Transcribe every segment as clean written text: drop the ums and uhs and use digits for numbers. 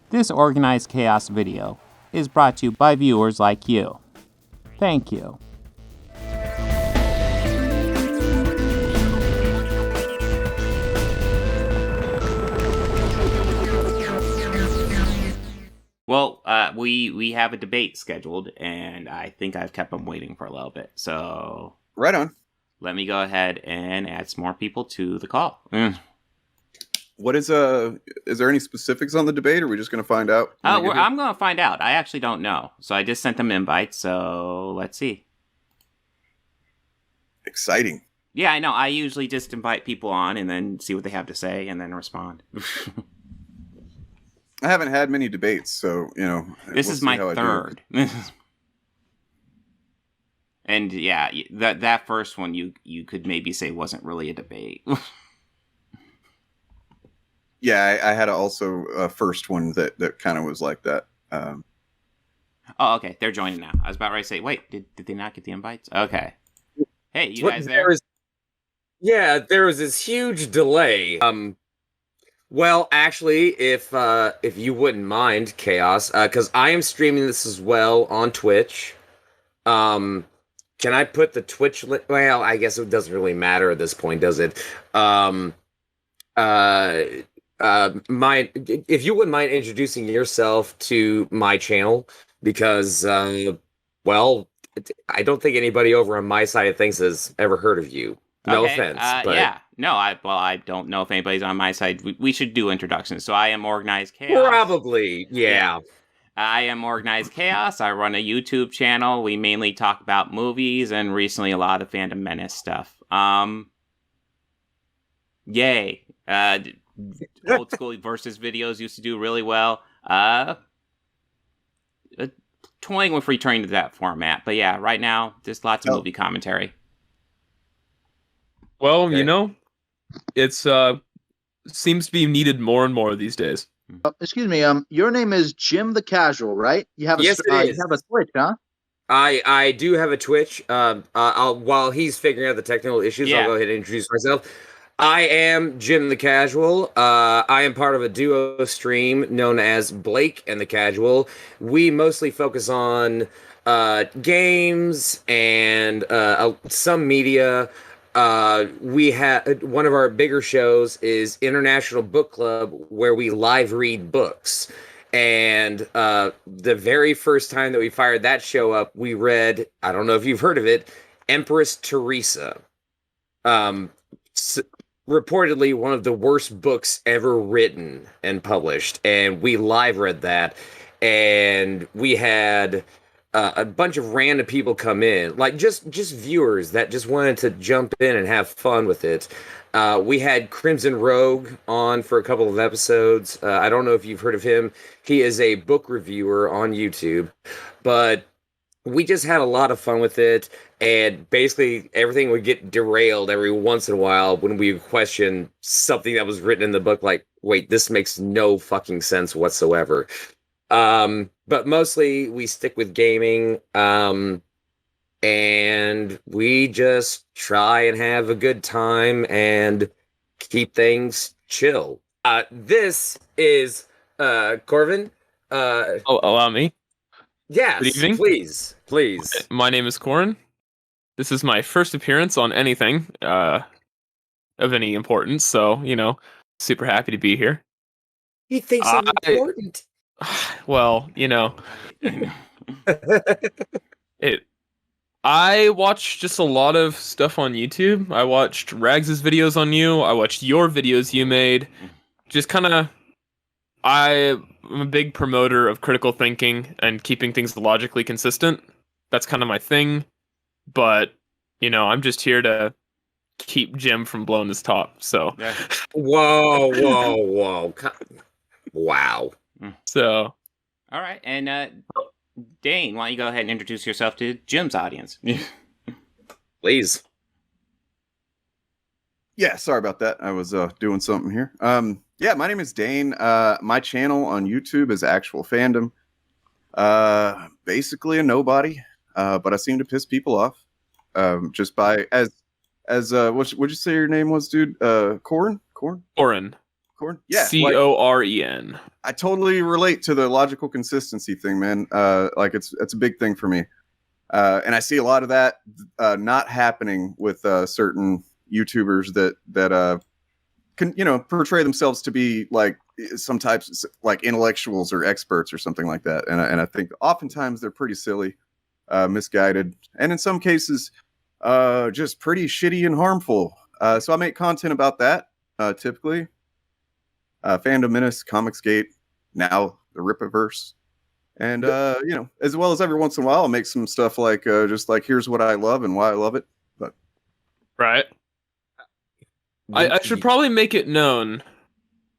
This Organized Chaos video is brought to you by viewers like you. Thank you. Well, we have a debate scheduled, and I think I've kept them waiting for a little bit. So, right on. Let me go ahead and add some more people to the call. What is there any specifics on the debate, or are we just going to find out? I'm going to find out. I actually don't know. So I just sent them invites, so let's see. Exciting. Yeah, I know. I usually just invite people on and then see what they have to say and then respond. I haven't had many debates, so, This is my third. And yeah, that first one you could maybe say wasn't really a debate. Yeah, I had also a first one that kind of was like that. Oh, okay. They're joining now. I was about ready to say, wait, did they not get the invites? Okay. Hey, you guys there? There was this huge delay. Well, actually, if you wouldn't mind, Chaos, because I am streaming this as well on Twitch. Can I put the Twitch link? Well, I guess it doesn't really matter at this point, does it? If you wouldn't mind introducing yourself to my channel, because well, I don't think anybody over on my side of things has ever heard of you. No offense. But... Yeah. No, I don't know if anybody's on my side. We should do introductions. So I am Organized Chaos. Probably, yeah. I am Organized Chaos. I run a YouTube channel. We mainly talk about movies and recently a lot of Fandom Menace stuff. Yay. Old school versus videos used to do really well. Toying with returning to that format. But yeah, right now, just lots of movie commentary. Well, okay. It's seems to be needed more and more these days. Excuse me. Your name is Jim the Casual, right? You have yes, you have a Twitch, huh? I do have a Twitch. While he's figuring out the technical issues, I'll go ahead and introduce myself. I am Jim the Casual. I am part of a duo stream known as Blake and the Casual. We mostly focus on games and some media. We have one of our bigger shows is International Book Club, where we live read books. And the very first time that we fired that show up, we read, I don't know if you've heard of it, Empress Teresa. Reportedly one of the worst books ever written and published. And we live read that. And we had a bunch of random people come in, like just viewers that just wanted to jump in and have fun with it. We had Crimson Rogue on for a couple of episodes. I don't know if you've heard of him. He is a book reviewer on YouTube, but we just had a lot of fun with it. And basically everything would get derailed every once in a while when we question something that was written in the book. Like, wait, this makes no fucking sense whatsoever. But mostly we stick with gaming, and we just try and have a good time and keep things chill. This is, Corvin. Allow me. Yes, good evening. Please. My name is Corin. This is my first appearance on anything, of any importance, so, super happy to be here. He thinks I'm important. Well, I watch just a lot of stuff on YouTube. I watched Rags' videos on you. I watched your videos you made. Just I'm a big promoter of critical thinking and keeping things logically consistent. That's kind of my thing. But, I'm just here to keep Jim from blowing his top, so. Whoa. Wow. So. All right, and Dane, why don't you go ahead and introduce yourself to Jim's audience? Please. Yeah, sorry about that. I was doing something here. Yeah, my name is Dane. My channel on YouTube is Actual Fandom. Basically a nobody, but I seem to piss people off. Just by as what'd you say your name was, dude? Corin? Corin. Corn? Yeah. Coren. I totally relate to the logical consistency thing, man. Like it's a big thing for me. And I see a lot of that not happening with certain YouTubers that can, portray themselves to be like some types like intellectuals or experts or something like that. And I think oftentimes they're pretty silly, misguided, and in some cases, just pretty shitty and harmful. So I make content about that, typically. Fandom Menace, Comicsgate, now the Rippaverse. And, as well as every once in a while, I'll make some stuff like, just like, here's what I love and why I love it. But Right. I should probably make it known.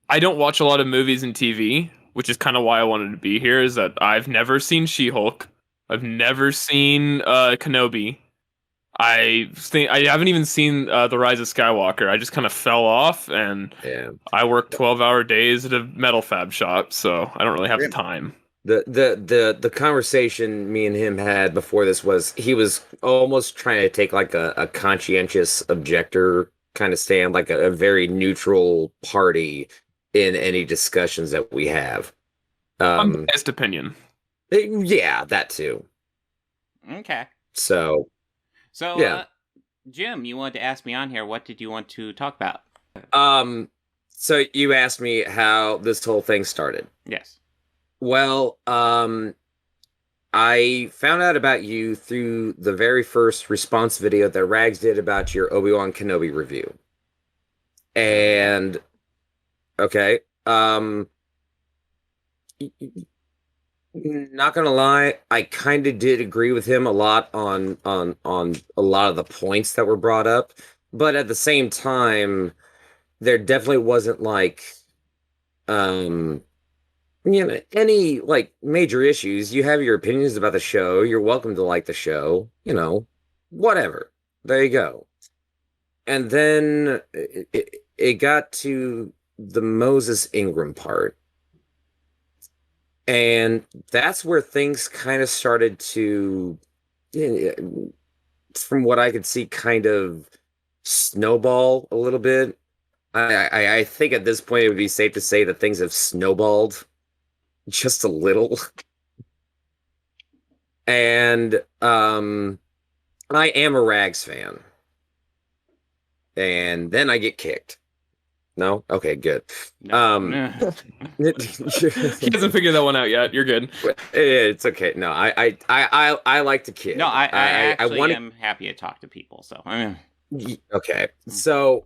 I don't watch a lot of movies and TV, which is kind of why I wanted to be here, is that I've never seen She-Hulk. I've never seen Kenobi. I haven't even seen The Rise of Skywalker. I just kind of fell off, and I work 12-hour days at a metal fab shop, so I don't really have the time. The conversation me and him had before this was he was almost trying to take like a conscientious objector kind of stand, like a very neutral party in any discussions that we have. Unbiased opinion. Yeah, that too. Okay. So yeah. Jim, you wanted to ask me on here. What did you want to talk about? So you asked me how this whole thing started. Yes. Well, I found out about you through the very first response video that Rags did about your Obi-Wan Kenobi review. And okay, not gonna lie, I kind of did agree with him a lot on a lot of the points that were brought up, but at the same time, there definitely wasn't like any like major issues. You have your opinions about the show. You're welcome to like the show, whatever. There you go. And then it got to the Moses Ingram part. And that's where things kind of started to, from what I could see, kind of snowball a little bit. I think at this point it would be safe to say that things have snowballed just a little. And I am a Rags fan. And then I get kicked. No? Okay, good. No. He hasn't figured that one out yet. You're good. It's okay. No, I like to kid. No, I actually I am happy to talk to people. So okay. So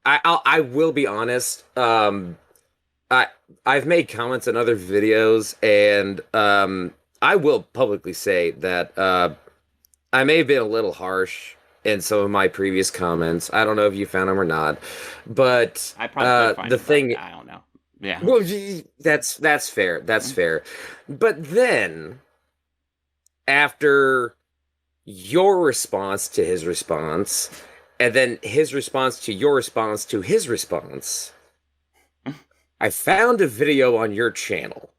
I will be honest. I've made comments in other videos, and I will publicly say that I may have been a little harsh in some of my previous comments. I don't know if you found them or not, but I probably could find the them, thing. I don't know. Yeah. Well, that's fair. That's fair. But then, after your response to his response, and then his response to your response to his response, I found a video on your channel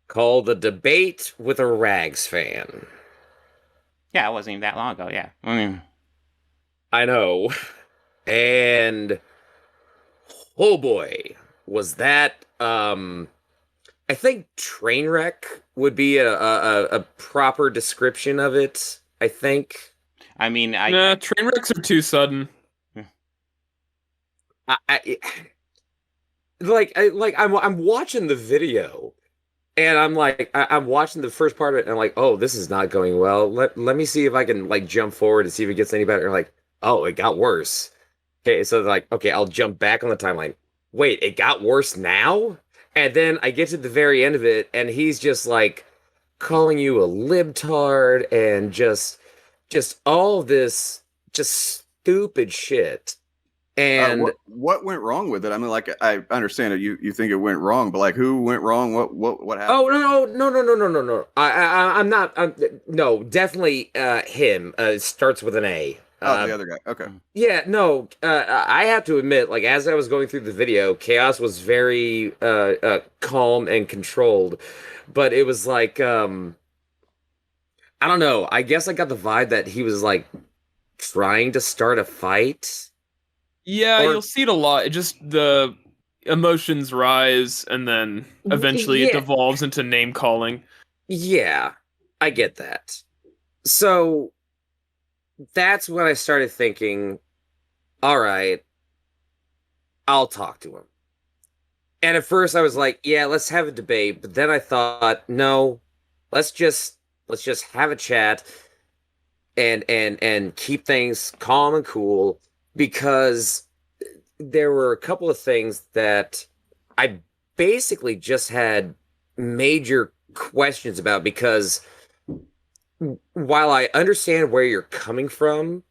called "The Debate with a Rags Fan." Yeah, it wasn't even that long ago. Yeah. I know. And oh boy, was that I think Trainwreck would be a proper description of it, I think. I mean, train wrecks are too sudden. I'm watching the video, and I'm like, I'm watching the first part of it, and I'm like, oh, this is not going well. Let me see if I can like jump forward and see if it gets any better. And like, oh, it got worse. Okay, so like, okay, I'll jump back on the timeline. Wait, it got worse now? And then I get to the very end of it, and he's just like calling you a libtard and just all this just stupid shit. And what went wrong with it? I mean, like, I understand that you think it went wrong, but like, who went wrong? What happened? Oh no! I'm not. No, definitely him. Starts with an A. The other guy. Okay. Yeah, no. I have to admit, like, as I was going through the video, Chaos was very calm and controlled, but it was like, I don't know. I guess I got the vibe that he was like trying to start a fight. Yeah, Or- you'll see it a lot. It just the emotions rise, and then eventually it Yeah. devolves into name calling. Yeah, I get that. So that's when I started thinking, all right, I'll talk to him. And at first I was like, yeah, let's have a debate, but then I thought, no, let's just have a chat and keep things calm and cool, because there were a couple of things that I basically just had major questions about, because while I understand where you're coming from,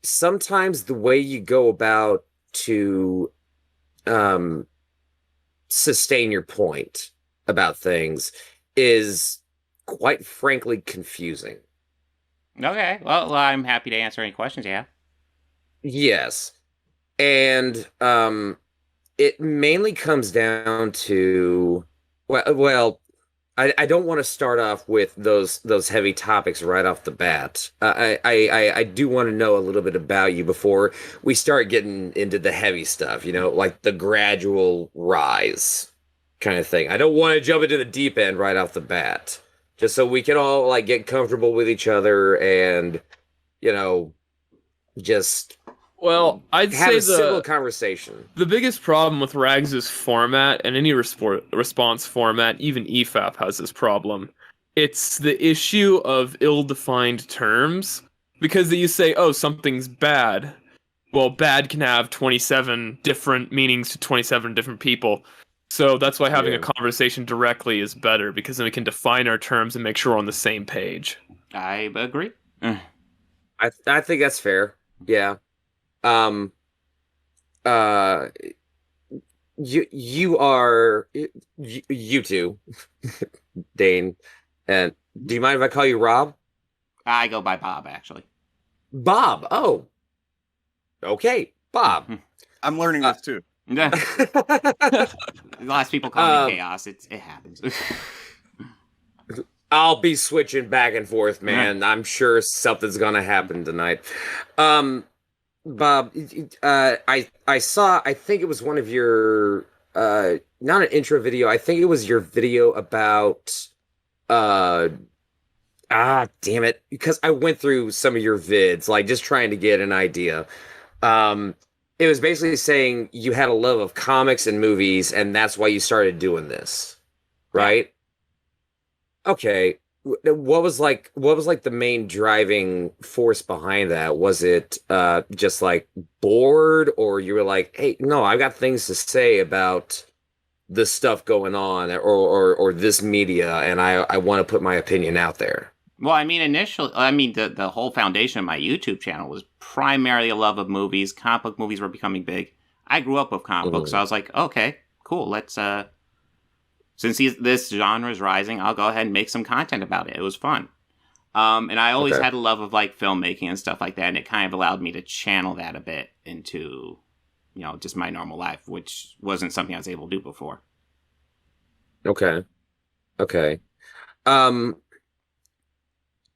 sometimes the way you go about to sustain your point about things is quite frankly confusing. Okay, well, I'm happy to answer any questions you have. Yes. And it mainly comes down to, well, I don't want to start off with those heavy topics right off the bat. I do want to know a little bit about you before we start getting into the heavy stuff, like the gradual rise kind of thing. I don't want to jump into the deep end right off the bat, just so we can all like get comfortable with each other and, just Well, I'd have say a civil conversation. the biggest problem with Rags's format and any response format, even EFAP has this problem. It's the issue of ill-defined terms, because you say, oh, something's bad. Well, bad can have 27 different meanings to 27 different people. So that's why having a conversation directly is better, because then we can define our terms and make sure we're on the same page. I agree. I think that's fair. Yeah. Um you are you two, Dane, and do you mind if I call you Rob? I go by Bob, actually. Bob. Oh, okay, Bob. I'm learning this too. A lot of people call me Chaos. It happens. I'll be switching back and forth, man. I'm sure something's gonna happen tonight. Bob, I saw, I think it was one of your not an intro video, I think it was your video about damn it, because I went through some of your vids, like just trying to get an idea. It was basically saying you had a love of comics and movies, and that's why you started doing this, right? Okay. What was like the main driving force behind that? Was it just like bored, or you were like, hey, no, I've got things to say about this stuff going on, or this media, and I want to put my opinion out there? Well, I mean, the whole foundation of my YouTube channel was primarily a love of movies. Comic book movies were becoming big. I grew up with comic books, so I was like, okay, cool. Let's since this genre is rising, I'll go ahead and make some content about it. It was fun. And I always had a love of like filmmaking and stuff like that, and it kind of allowed me to channel that a bit into, just my normal life, which wasn't something I was able to do before. Okay.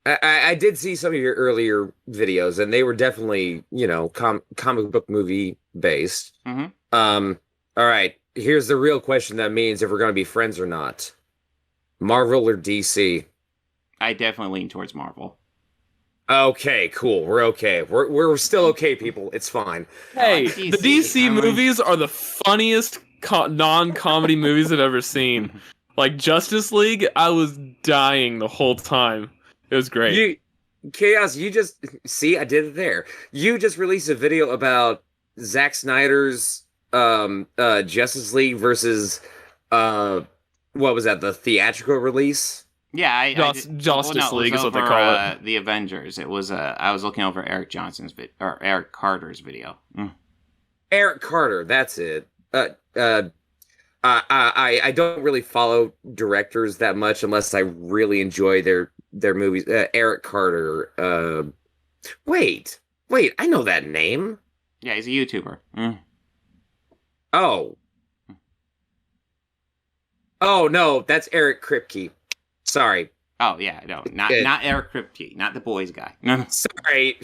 I did see some of your earlier videos, and they were definitely, comic book movie based. Mm-hmm. All right, here's the real question that means if we're going to be friends or not. Marvel or DC? I definitely lean towards Marvel. Okay, cool. We're okay. We're still okay, people. It's fine. Hey, DC. the DC movies are the funniest non-comedy movies I've ever seen. Like Justice League, I was dying the whole time. It was great. Chaos, you just see, I did it there. You just released a video about Zack Snyder's Justice League versus what was that, the theatrical release? Yeah, Justice League is what they call it. The Avengers. It was I was looking over Eric Carter's video. Eric Carter, that's it. I don't really follow directors that much unless I really enjoy their movies. Eric Carter. Wait, I know that name. Yeah, he's a YouTuber. Oh no, that's Eric Kripke. Sorry. Oh yeah, no, not Eric Kripke, not the boys guy. Sorry.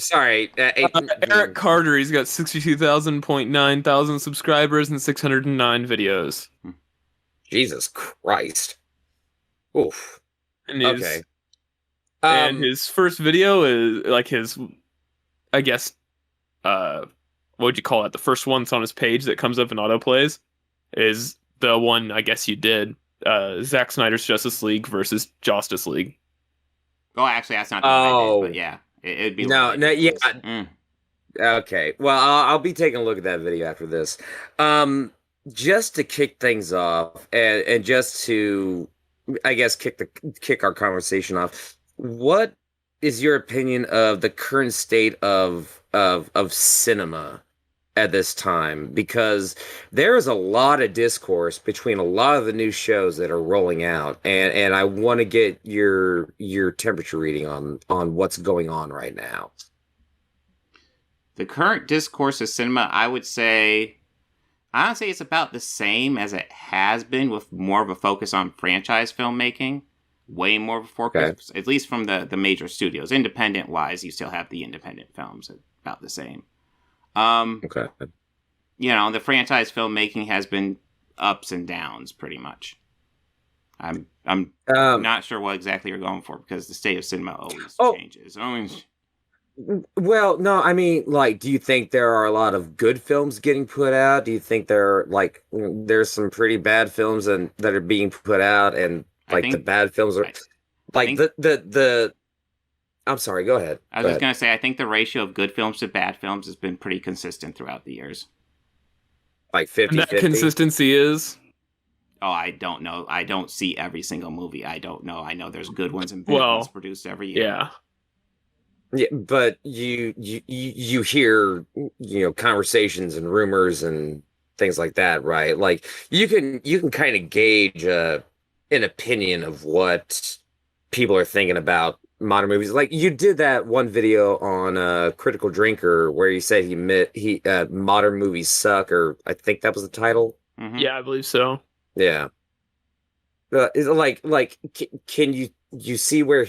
Eric Carter, he's got 62,000.9 thousand subscribers and 609 videos. Jesus Christ. Oof. And his, Okay. And his first video is like his, I guess, what would you call it? The first one that's on his page that comes up and autoplays is the one I guess you did. Zack Snyder's Justice League versus Justice League. Oh, actually, that's not the one I did, but yeah, it'd be yeah. Okay, well, I'll be taking a look at that video after this. Just to kick things off, and just to, I guess, kick our conversation off. What is your opinion of the current state of cinema at this time? Because there is a lot of discourse between a lot of the new shows that are rolling out, and I want to get your temperature reading on what's going on right now. The current discourse of cinema, I would say it's about the same as it has been, with more of a focus on franchise filmmaking. Way more of a focus, at least from the major studios. Independent wise, you still have the independent films about the same. Okay. You know, the franchise filmmaking has been ups and downs pretty much. I'm not sure what exactly you're going for, because the state of cinema always changes. Well, no, I mean, like, do you think there are a lot of good films getting put out? Do you think there's some pretty bad films that are being put out, and the bad films are I'm sorry, go ahead. I was just going to say, I think the ratio of good films to bad films has been pretty consistent throughout the years. Like 50-50? And that consistency is? Oh, I don't know. I don't see every single movie. I don't know. I know there's good ones and bad ones produced every year. Yeah. Yeah, but you hear, conversations and rumors and things like that, right? Like, you can kind of gauge an opinion of what people are thinking about modern movies. Like, you did that one video on Critical Drinker where you said he modern movies suck, or I think that was the title. Mm-hmm. Yeah, I believe so. Yeah. Can you see where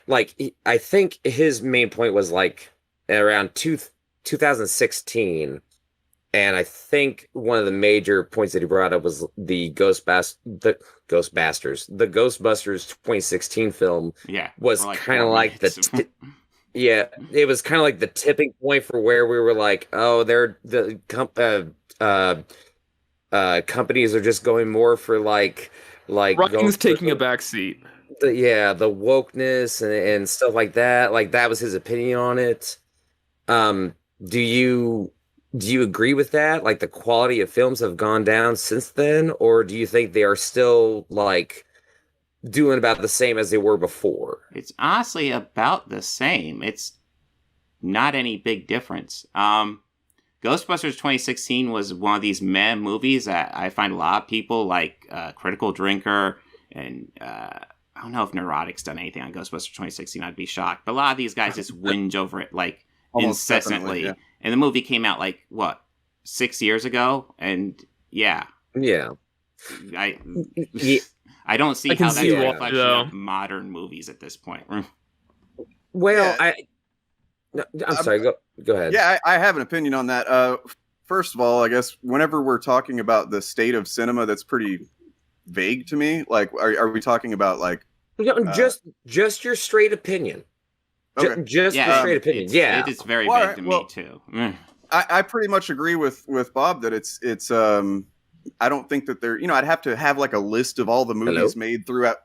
I think his main point was around 2016. And I think one of the major points that he brought up was the Ghostbusters 2016 film. Yeah, was kind of like it was kind of like the tipping point for where we were like, oh, companies are just going more for like writing's taking a back seat. The wokeness and stuff like that. Like, that was his opinion on it. Do you agree with that? Like, the quality of films have gone down since then, or do you think they are still doing about the same as they were before? It's honestly about the same. It's not any big difference. Ghostbusters 2016 was one of these meh movies that I find a lot of people like Critical Drinker, and I don't know if Neurotic's done anything on Ghostbusters 2016. I'd be shocked. But a lot of these guys just whinge over it incessantly. Yeah. And the movie came out 6 years ago, and yeah. I don't see how that's a reflection of modern movies at this point. Well, I'm sorry. Go ahead. Yeah, I have an opinion on that. First of all, I guess whenever we're talking about the state of cinema, that's pretty vague to me. Like, are we talking about just your straight opinion? Okay. Just your straight opinion. It is very vague to me too. I pretty much agree with Bob that it's I don't think that there, I'd have to have a list of all the movies made throughout.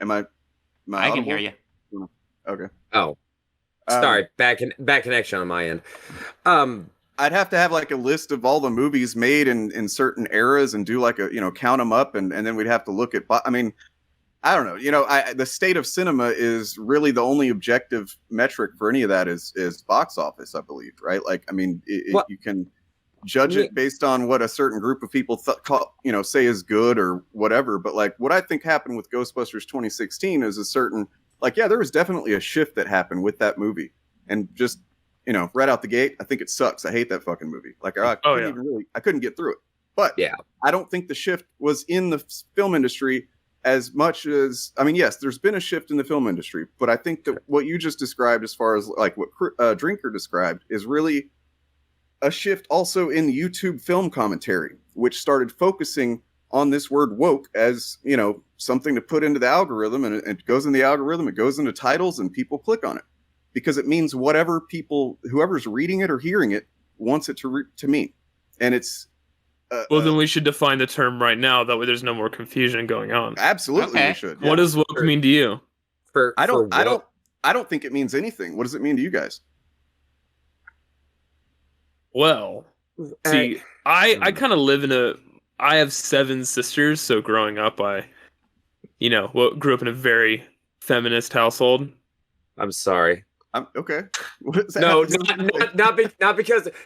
Am I can hear you. Okay. Oh, sorry. Bad connection on my end. I'd have to have a list of all the movies made in certain eras and do count them up, and then we'd have to look at. I mean, I don't know. The state of cinema is really the only objective metric for any of that is box office, I believe, right? You can judge it based on what a certain group of people say is good or whatever. But what I think happened with Ghostbusters 2016 is a certain there was definitely a shift that happened with that movie, and just right out the gate, I think it sucks. I hate that fucking movie. I couldn't get through it. But I don't think the shift was in the film industry. as much as, I mean, yes, there's been a shift in the film industry, but I think that what you just described, as far as like what Drinker described, is really a shift also in YouTube film commentary, which started focusing on this word woke as, you know, something to put into the algorithm, and it goes in the algorithm, it goes into titles, and people click on it because it means whatever whoever's reading it or hearing it wants it to mean. And it's well, then we should define the term right now. That way, there's no more confusion going on. absolutely Okay. we should. What does woke mean to you? I don't think it means anything. What does it mean to you guys? Well, see, I kind of live in I have 7 sisters, so growing up, I, grew up in a very feminist household. I'm sorry. Okay. What does that No, have to do with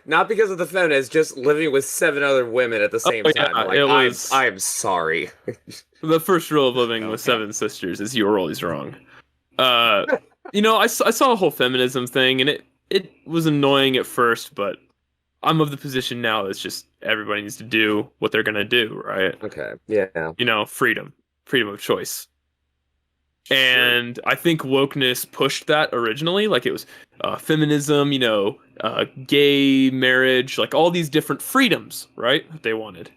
not because of the feminists, just living with 7 other women at the same time. yeah, Like, it was- I am sorry. The first rule of living with 7 sisters is you were always wrong. I saw the whole feminism thing, and it was annoying at first, but I'm of the position now that it's just everybody needs to do what they're gonna do, right? Okay. Yeah. Freedom of choice. And I think wokeness pushed that originally. Like, it was feminism, gay marriage, like all these different freedoms, right? That they wanted.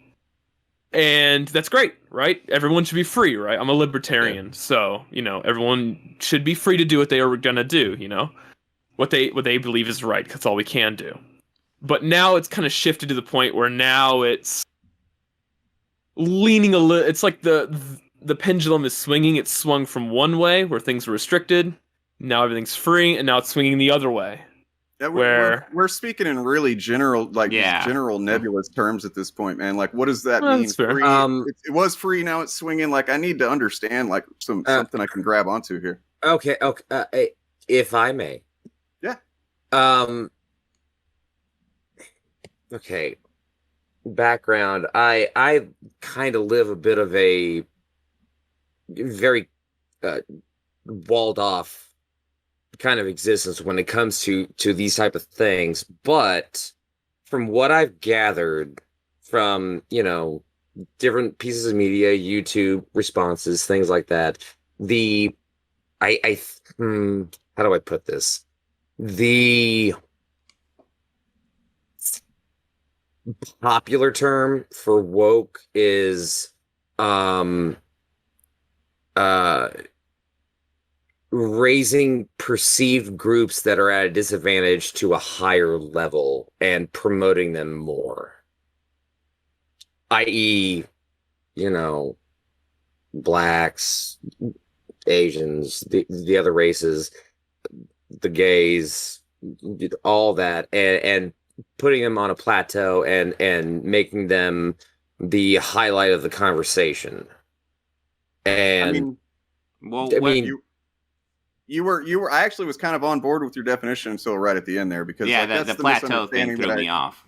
And that's great, right? Everyone should be free, right? I'm a libertarian, so, everyone should be free to do what they are gonna do, what they believe is right, 'cause that's all we can do. But now it's kind of shifted to the point where now it's leaning a little. It's like the pendulum is swinging. It's swung from one way where things were restricted. Now everything's free, and now it's swinging the other way. Yeah, where we're speaking in really general, general nebulous terms at this point, man. Like, what does that mean? That's fair. Free, it was free, now it's swinging. Like, I need to understand, like, something I can grab onto here. Okay. If I may. Yeah. Okay. Background. I kind of live a bit of a very walled off kind of existence when it comes to these type of things, but from what I've gathered from different pieces of media, YouTube responses, things like that, how do I put this? The popular term for woke is raising perceived groups that are at a disadvantage to a higher level and promoting them more, i.e., blacks, Asians, the other races, the gays, all that, and putting them on a plateau and making them the highlight of the conversation. And you were. I actually was kind of on board with your definition until right at the end there, because that's the plateau thing threw me off.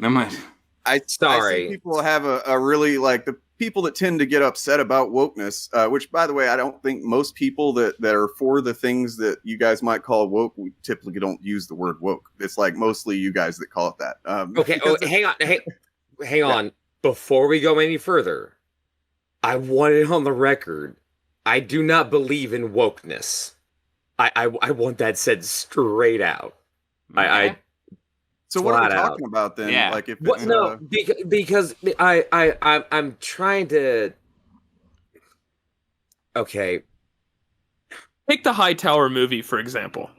I see people have a really, like, the people that tend to get upset about wokeness, which, by the way, I don't think most people that are for the things that you guys might call woke, we typically don't use the word woke. It's like mostly you guys that call it that. Okay, hang on. Before we go any further, I want it on the record. I do not believe in wokeness. I want that said straight out. Okay. So what are we talking about then? Yeah. Like, if it's, because I'm trying to. Okay. Take the Hightower movie, for example.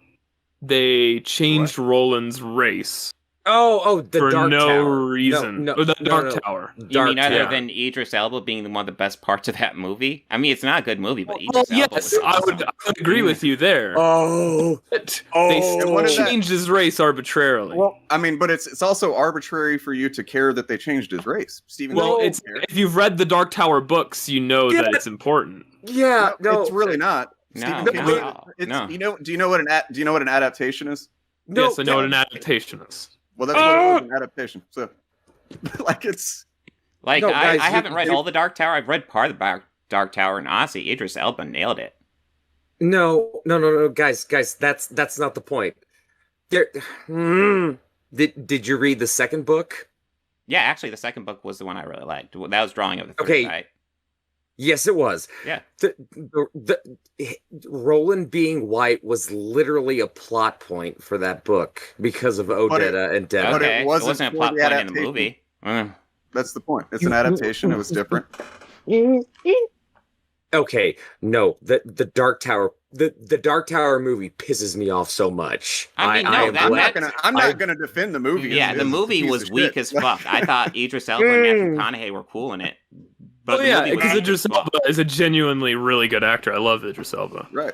They changed Roland's race. Oh, the for Dark no Tower. reason. No, the Dark no. Tower. You mean other Tower. than Idris Elba being one of the best parts of that movie? I mean, it's not a good movie, but Idris Elba Yes, was I awesome. would agree with you there. They what is that? changed his race arbitrarily. well, I mean, but it's also arbitrary for you to care that they changed his race, Stephen. Well, doesn't it's care. if you've read the Dark Tower books, you know Yeah. that it's important. Yeah, no, it's really not. No, Stephen not King- at all. it's, No. Do you know what an adaptation is? no. Yes, I know what an adaptation is. Well, that's what it was, an adaptation. So, like, it's Like, No, I guys, haven't read all the Dark Tower. I've read part of the Dark Tower, and honestly, Idris Elba nailed it. No, guys, that's not the point. Did you read the second book? Yeah, actually, the second book was the one I really liked. That was Drawing of the Third, Okay. right? Yes, it was. Yeah. Roland being white was literally a plot point for that book because of Odetta and Devon. But it Okay. wasn't a for plot the point in the adaptation. movie. That's the point. It's an adaptation. It was different. Okay, no, the Dark Tower, the Dark Tower movie pisses me off so much. I mean, no, am that- glad- I'm not gonna defend the movie. Yeah, as the it is. It's a movie piece was of weak shit. as fuck. I thought Idris Elba and Matthew McConaughey were cool in it. But the movie was because weak Idris as fuck. Elba is a genuinely really good actor. I love Idris Elba. Right.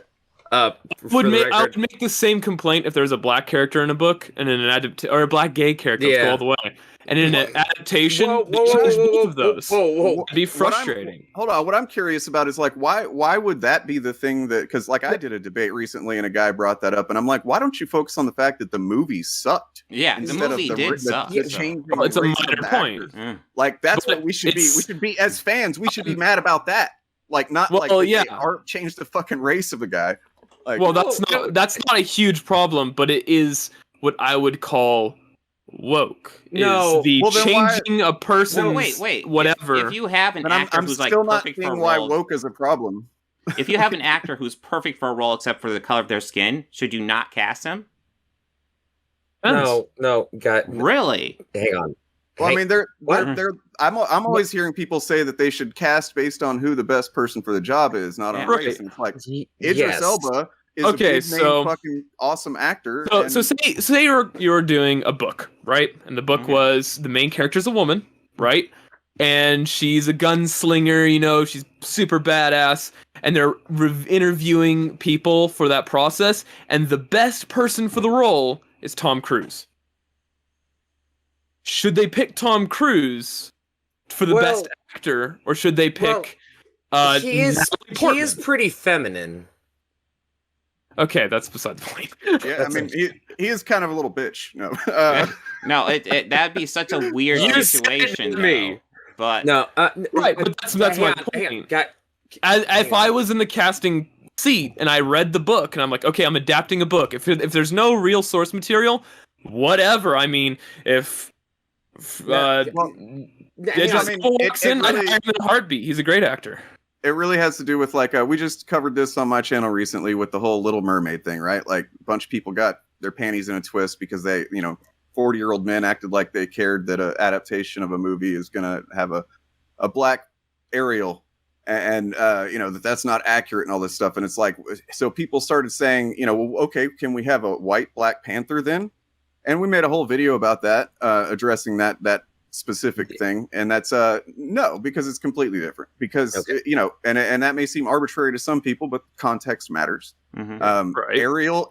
for I the would record, make the same complaint if there was a black character in a book and in an or a black gay character. Let's go all the way. And in an adaptation, they changed both of those. It'd be frustrating. Hold on. What I'm curious about is like, why would that be the thing that? Because like I did a debate recently, and a guy brought that up, and I'm like, why don't you focus on the fact that the movie sucked? Yeah, the instead of movie did suck. the changing Well, it's a race of minor the point. actors. Mm. Like that's But what we should be. We it's- should be as fans. We should be mad about that. Like not Well, like that yeah. they aren't changed the fucking race of the guy. Like, Well, that's not a huge problem, but it is what I would call woke. No. Is the Well, then why- changing a person's No, wait. whatever. If you have an but I'm actor who's like still not perfect for a seeing why role, woke is a problem. if you have an actor who's perfect for a role except for the color of their skin, should you not cast him? no, Really? hang on. Well, I Hang- mean, they're What? I'm always hearing people say that they should cast based on who the best person for the job is, not on Yeah. race. And it's like Idris yes. Elba is Okay, a big name, so- fucking awesome actor. So, and- so say you're doing a book, right? And the book Mhm. was the main character's a woman, right? And she's a gunslinger, she's super badass. And they're interviewing people for that process. And the best person for the role is Tom Cruise. Should they pick Tom Cruise for the Well- best actor, or should they pick? he is Natalie Portman? pretty feminine. Okay, that's beside the point. yeah, I mean, he is kind of a little bitch. No, No, that'd be such a weird You said it situation. to me. Though. But No, Right, but that's my point. If I was in the casting seat and I read the book and I'm like, okay, I'm adapting a book. If there's no real source material, whatever. I mean, if Idris Elba walks in, I'd hire him in a heartbeat. He's a great actor. it really has to do with like we just covered this on my channel recently with the whole Little Mermaid thing, right? Like a bunch of people got their panties in a twist because they, 40-year-old men acted like they cared that an adaptation of a movie is going to have a black Ariel and that's not accurate and all this stuff. And it's like, so people started saying, well, okay, can we have a white Black Panther then? And we made a whole video about that, addressing that specific thing. And that's no, because it's completely different because, Okay. and that may seem arbitrary to some people, but context matters. mhm. Right.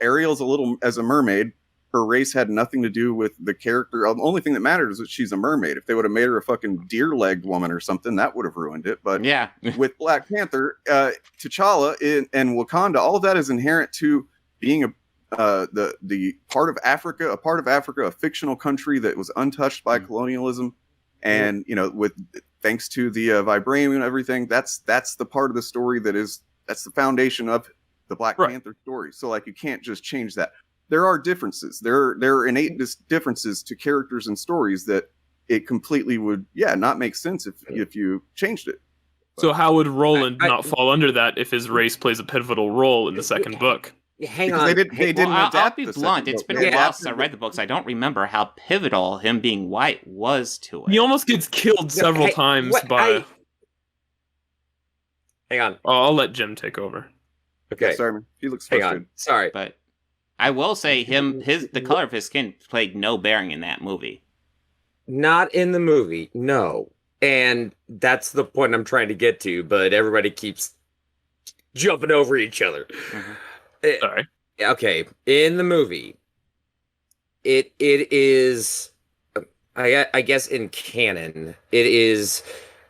Ariel's as a mermaid. Her race had nothing to do with the character. The only thing that matters is that she's a mermaid. If they would have made her a fucking deer-legged woman or something, that would have ruined it. But Yeah. with Black Panther, T'Challa and Wakanda, all of that is inherent to being the part of Africa, a fictional country that was untouched by colonialism, and with thanks to the vibranium and everything, that's the part of the story that's the foundation of the Black Right. Panther story. So like you can't just change that. There are differences. There are innate differences to characters and stories that it completely would not make sense if you changed it. So how would Roland I- not fall under that if his race plays a pivotal role in the second book? Hang Because on. they didn't Well, I'll adapt be the blunt. second It's book. been They a while adapted since I read the books. I don't remember how pivotal him being white was to it. He almost gets killed several hey, times what- by. Hang on. Oh, I'll let Jim take over. Okay. Sorry, man. He looks Hang frustrated. on. Sorry. But I will say the color of his skin played no bearing in that movie. Not in the movie. No. And that's the point I'm trying to get to, but everybody keeps jumping over each other. Mhm. Sorry. Okay, in the movie, it is, I guess in canon, it is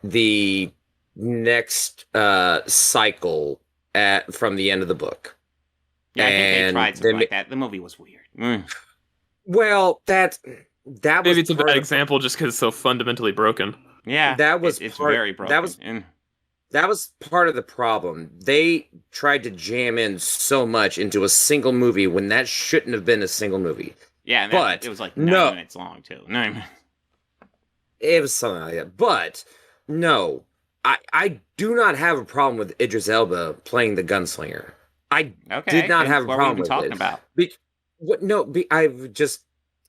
the next cycle from the end of the book. Yeah, I think they And tried something they like that. The movie was weird. Well, that was Maybe it's a part bad of- example just because it's so fundamentally broken. Yeah, That was it's part- very broken. that was- That was part of the problem. They tried to jam in so much into a single movie when that shouldn't have been a single movie. yeah, and but it was like no. 9 minutes long too. 9 minutes. It was something like that. But no, I do not have a problem with Idris Elba playing the gunslinger. I Okay, did not then have a what were we problem even with talking it. about?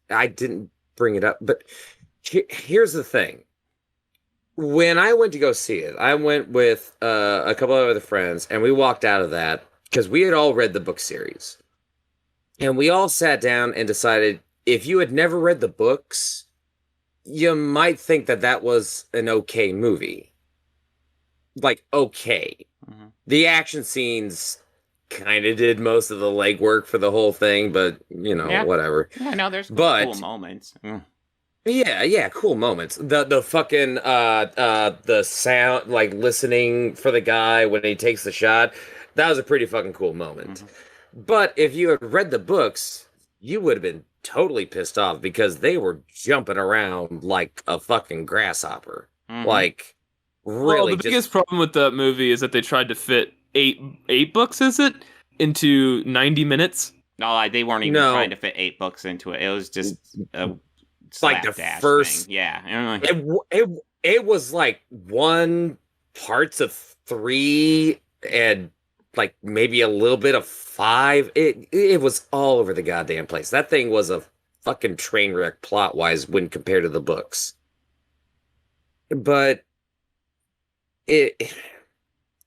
I didn't bring it up. But here's the thing. When I went to go see it, I went with a couple of other friends, and we walked out of that because we had all read the book series. And we all sat down and decided if you had never read the books, you might think that that was an okay movie. Like, okay. Mhm. The action scenes kind of did most of the legwork for the whole thing, but, you know, Yeah. whatever. Yeah, no, there's But- cool moments. Yeah, cool moments. The fucking the sound, like listening for the guy when he takes the shot, that was a pretty fucking cool moment. But if you had read the books, you would have been totally pissed off because they were jumping around like a fucking grasshopper. Mhm. Like, really. Well, the biggest problem with that movie is that they tried to fit eight books, is it, into 90 minutes? No, they weren't even No. trying to fit 8 books into it. It was just a Like the slapdash first- thing. Yeah. And It was like 1 parts of 3 and like maybe a little bit of 5. It was all over the goddamn place. That thing was a fucking train wreck plot wise when compared to the books. But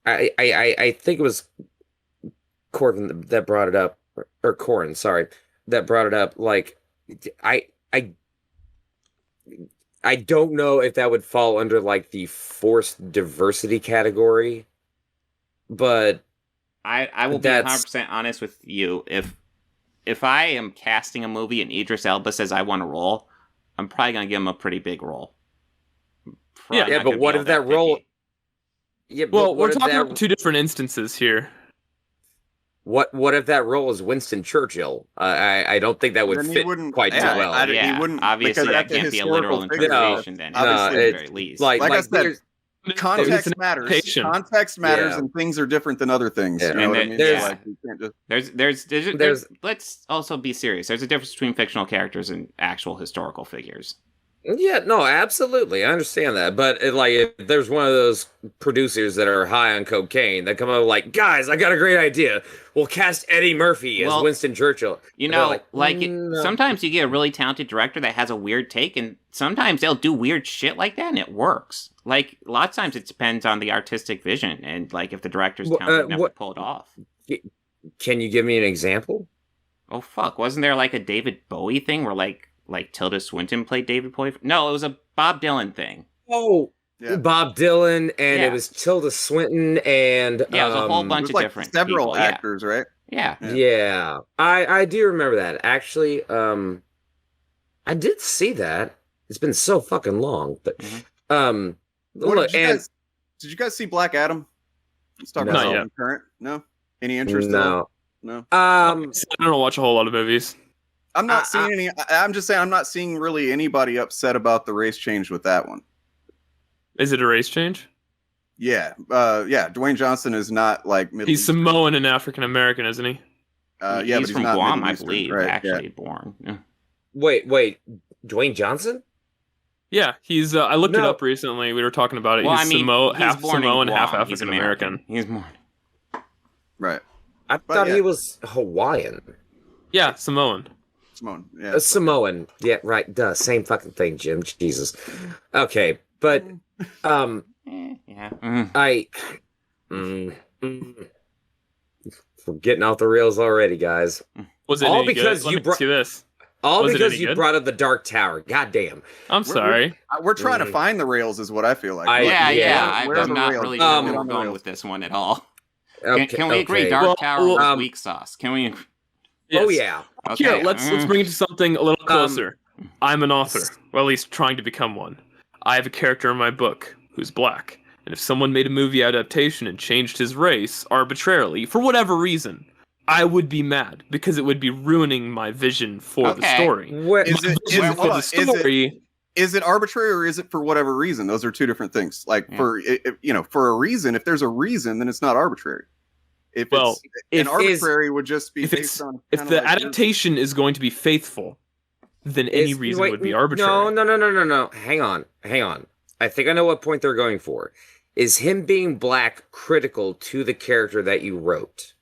I think it was Corbin that brought it up, or Corin, sorry, that brought it up. Like, I don't know if that would fall under like the forced diversity category, but I will be 100% honest with you. If I am casting a movie and Idris Elba says I want a role, I'm probably gonna give him a pretty big role. Probably yeah, not but gonna what be if that all role? picky. Yeah, but Well, what we're if talking that, about 2 different instances here. what if that role is Winston Churchill? I don't think that would Then he fit wouldn't- quite yeah, too well. I- he Yeah, wouldn't- obviously because that that's a can't be a literal historical figure. interpretation. Then, No, at the it- very least. like I said, there's- Context an matters. adaptation. Context matters, Yeah. and things are different than other things. Yeah. You know And what I there- mean? there's- Like, you can't just- There's let's also be serious. There's a difference between fictional characters and actual historical figures. Yeah, no, absolutely. I understand that. But if there's one of those producers that are high on cocaine that come up like, guys, I got a great idea. We'll cast Eddie Murphy as Well, Winston Churchill. You And they're know, no. sometimes you get a really talented director that has a weird take, and sometimes they'll do weird shit like that, and it works. Like, a lot of times it depends on the artistic vision, and, like, if the director's Well, talented enough to what- pull it off. Can you give me an example? Oh, fuck. Wasn't there, like, a David Bowie thing where, like Tilda Swinton played David Bowie? No, it was a Bob Dylan thing. Oh, Yeah. Bob Dylan, and Yeah. it was Tilda Swinton, and Yeah, it was a whole bunch There's of like different several people, yeah. actors, right? Yeah. Yeah, I do remember that. Actually, I did see that. It's been so fucking long, but Mhm. What, look, did you guys see Black Adam? Let's talk No. about Not something current. No, any interest? at all? no, No. I don't watch a whole lot of movies. I'm not seeing any. I'm just saying I'm not seeing really anybody upset about the race change with that one. Is it a race change? Yeah, Dwayne Johnson is not like Middle He's Eastern. Samoan and African American, isn't he? Yeah, he's but he's from not Guam, Middle I Eastern, believe, right? actually born. Yeah. wait, Dwayne Johnson? Yeah, he's. I looked it No. up recently. We were talking about it. Well, he's I mean, half born in Samoan, Guam. half He's African American. He's born. Right. I But thought yeah. he was Hawaiian. Yeah, Samoan. Simone. Yeah. Samoan. Yeah, right. Duh. Same fucking thing, Jim. Jesus. Okay, but Yeah. Mhm. We're getting off the rails already, guys. Was it All any because good? Let you me brought- see this. All Was it because any you good? brought up the Dark Tower. God damn. I'm sorry. We're trying to Mm. find the rails, is what I feel like. Yeah, Where are I'm the not rails? really Get sure on where the we're going rails. with this one at all. Okay, Can we agree? okay. Dark Well, Tower was well, weak sauce. Can we? Yes. Oh yeah. Okay. Here, let's bring it to something a little closer. I'm an author, s- or at least trying to become one. I have a character in my book who's black, and if someone made a movie adaptation and changed his race arbitrarily for whatever reason, I would be mad because it would be ruining my vision for the Okay. story. What, Is it- Vision is- for hold the on, story. Is it arbitrary or is it for whatever reason? Those are two different things. Like Yeah. for a reason, if there's a reason, then it's not arbitrary. If Well, it's if arbitrary would just be if based it's- on If kinda the like your- adaptation is going to be faithful, then any reason would be arbitrary. No. Hang on. I think I know what point they're going for. is him being black critical to the character that you wrote?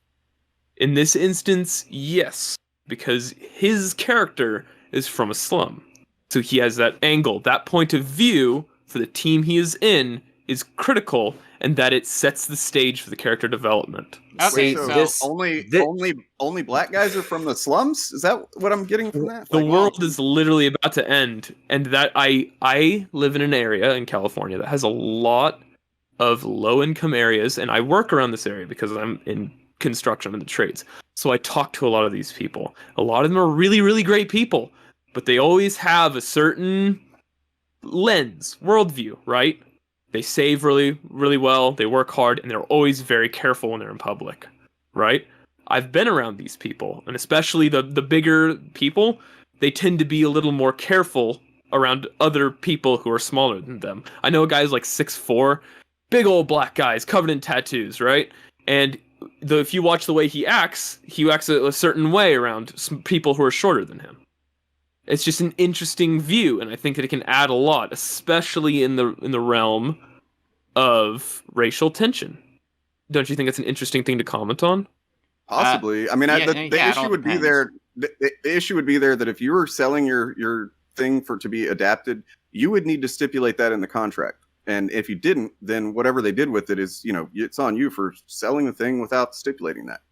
In this instance, yes, because his character is from a slum. So he has that angle, that point of view for the team he is in is critical, and that it sets the stage for the character development. Okay, so so only black guys are from the slums? Is that what I'm getting from that? The world is literally about to end, and that I live in an area in California that has a lot of low-income areas, and I work around this area because I'm in construction and the trades. So I talk to a lot of these people. A lot of them are really, really great people, but they always have a certain lens, worldview, right? They save really, really well, they work hard, and they're always very careful when they're in public, right? I've been around these people, and especially the bigger people, they tend to be a little more careful around other people who are smaller than them. I know guys like 6'4", big old black guys covered in tattoos, right? And if you watch the way he acts a certain way around some people who are shorter than him. It's just an interesting view, and I think that it can add a lot, especially in the realm of racial tension. Don't you think it's an interesting thing to comment on? Possibly. I mean, the issue would be there. The issue would be there that if you were selling your thing to be adapted, you would need to stipulate that in the contract. And if you didn't, then whatever they did with it is, it's on you for selling the thing without stipulating that.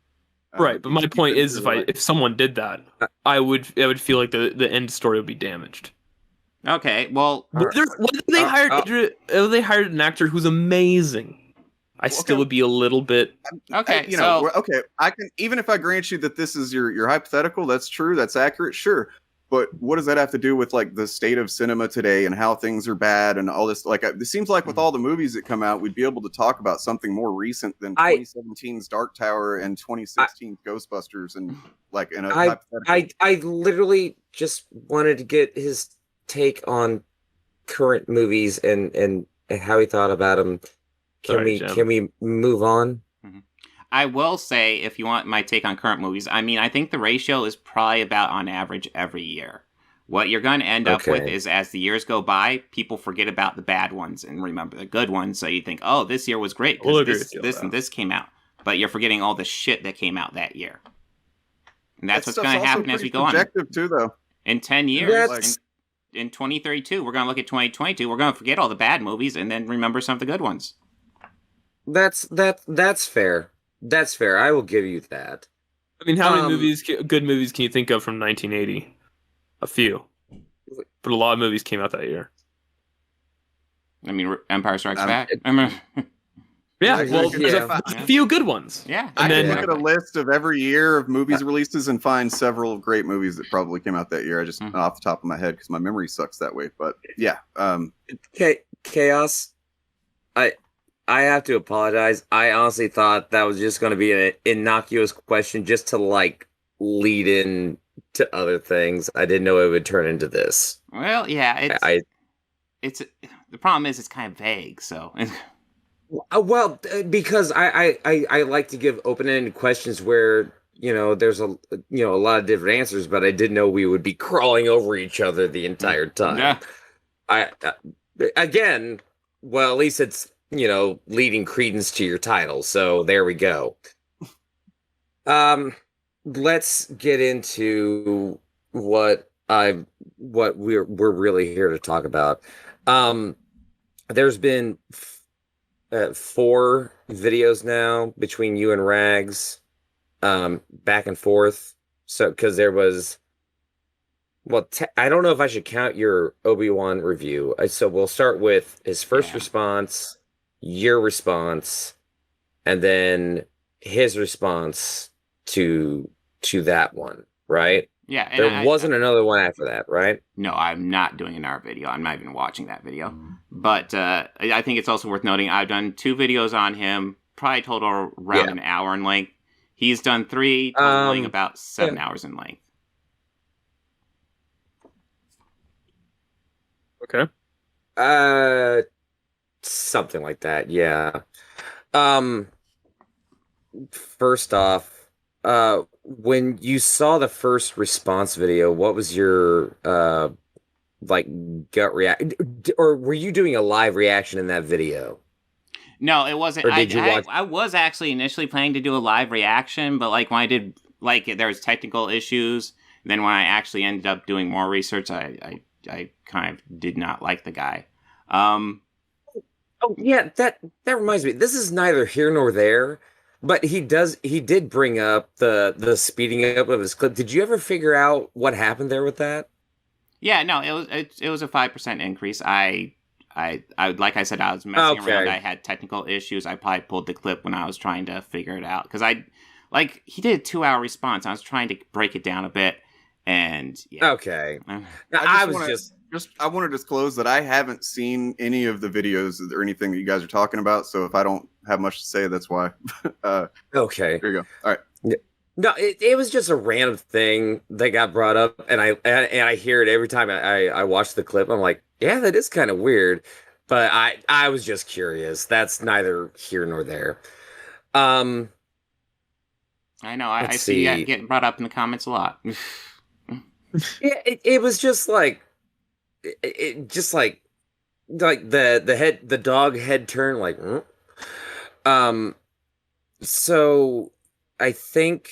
Right, but my point is, if someone did that, I would feel like the end story would be damaged. Okay, well, they hired an actor who's amazing. I still would be a little bit okay. Okay, I can, even if I grant you that this is your hypothetical, that's true, that's accurate, sure. But what does that have to do with like the state of cinema today and how things are bad and all this? Like, it seems like with all the movies that come out, we'd be able to talk about something more recent than 2017's Dark Tower and 2016's Ghostbusters and like in a hypothetical. I literally just wanted to get his take on current movies and how he thought about them. Can we move on? I will say, if you want my take on current movies, I mean, I think the ratio is probably about on average every year. What you're going to end up with is, as the years go by, people forget about the bad ones and remember the good ones. So you think, oh, this year was great because this and this came out. But you're forgetting all the shit that came out that year. And that's what's going to happen as we go on. Subjective too, though. In 10 years, in 2032, we're going to look at 2022. We're going to forget all the bad movies and then remember some of the good ones. That's fair. That's fair. I will give you that. I mean, how many good movies can you think of from 1980? A few. But a lot of movies came out that year. I mean, Empire Strikes Back. There's a few good ones. Yeah. I can look at a list of every year of movies releases and find several great movies that probably came out that year. I just off the top of my head because my memory sucks that way. But yeah. Chaos. I have to apologize. I honestly thought that was just going to be an innocuous question just to like lead in to other things. I didn't know it would turn into this. Well, yeah, it's the problem is it's kind of vague. So, well, because I like to give open-ended questions where there's a lot of different answers, but I didn't know we would be crawling over each other the entire time. Yeah. Again, well, at least it's leading credence to your title. So there we go. Let's get into what we're really here to talk about. There's been 4 videos now between you and Rags, back and forth. So, because there was, I don't know if I should count your Obi-Wan review. So we'll start with his first response, your response, and then his response to that one, right? Yeah. And there wasn't another one after that, right? No, I'm not doing another video. I'm not even watching that video. But I think it's also worth noting I've done 2 videos on him, probably total around an hour in length. He's done 3, totaling about 7 hours in length. Okay. Something like that, yeah. First off, when you saw the first response video, what was your gut reaction? Or were you doing a live reaction in that video? No, it wasn't. Or did you watch? I was actually initially planning to do a live reaction, but like when I did, like there was technical issues. Then when I actually ended up doing more research, I kind of did not like the guy. Oh yeah, that reminds me. This is neither here nor there, but he did bring up the speeding up of his clip. Did you ever figure out what happened there with that? Yeah, no, it was a 5% increase. I like I said, I was messing around. I had technical issues. I probably pulled the clip when I was trying to figure it out because he did a 2-hour response. I was trying to break it down a bit, and yeah. Okay. I want to disclose that I haven't seen any of the videos or anything that you guys are talking about. So if I don't have much to say, that's why. Okay. There you go. All right. No, it was just a random thing that got brought up, and I hear it every time I watch the clip. I'm like, yeah, that is kind of weird, but I was just curious. That's neither here nor there. I know. I see that getting brought up in the comments a lot. Yeah, it was just like the dog head turn like. So I think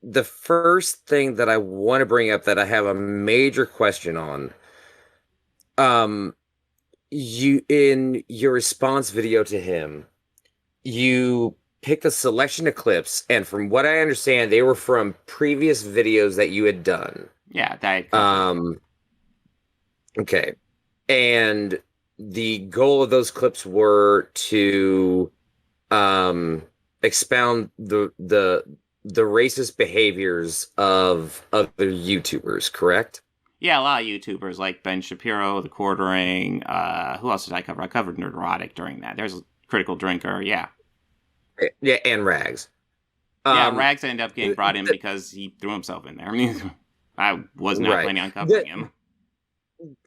the first thing that I want to bring up that I have a major question on, you in your response video to him, you picked a selection of clips, and from what I understand, they were from previous videos that you had done. Yeah, that. Okay, and the goal of those clips were to expound the racist behaviors of other YouTubers, correct? Yeah, a lot of YouTubers like Ben Shapiro, The Quartering. Who else did I cover? I covered Neurotic during that. There's Critical Drinker. Yeah. Yeah, and Rags. Yeah, Rags ended up getting brought in because he threw himself in there. I mean, I was not planning on covering him.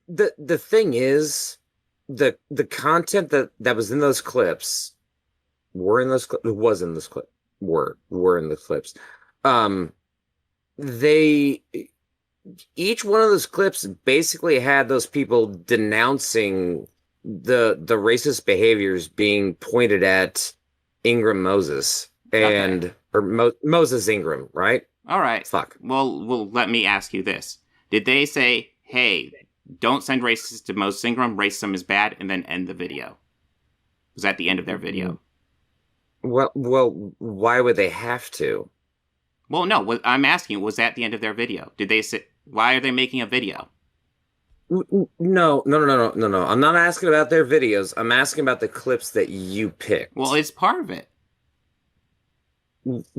The thing is, the content that was in those clips were in those clips. They each one of those clips basically had those people denouncing the racist behaviors being pointed at Ingram Moses Moses Ingram, right? All right. Fuck. Well, let me ask you this: did they say, "Hey, don't send racists to Moses Ingram. Racism is bad," and then end the video? Was that the end of their video? Well, why would they have to? Well, no. I'm asking, was that the end of their video? Did they say, why are they making a video? No. I'm not asking about their videos. I'm asking about the clips that you picked. Well, it's part of it.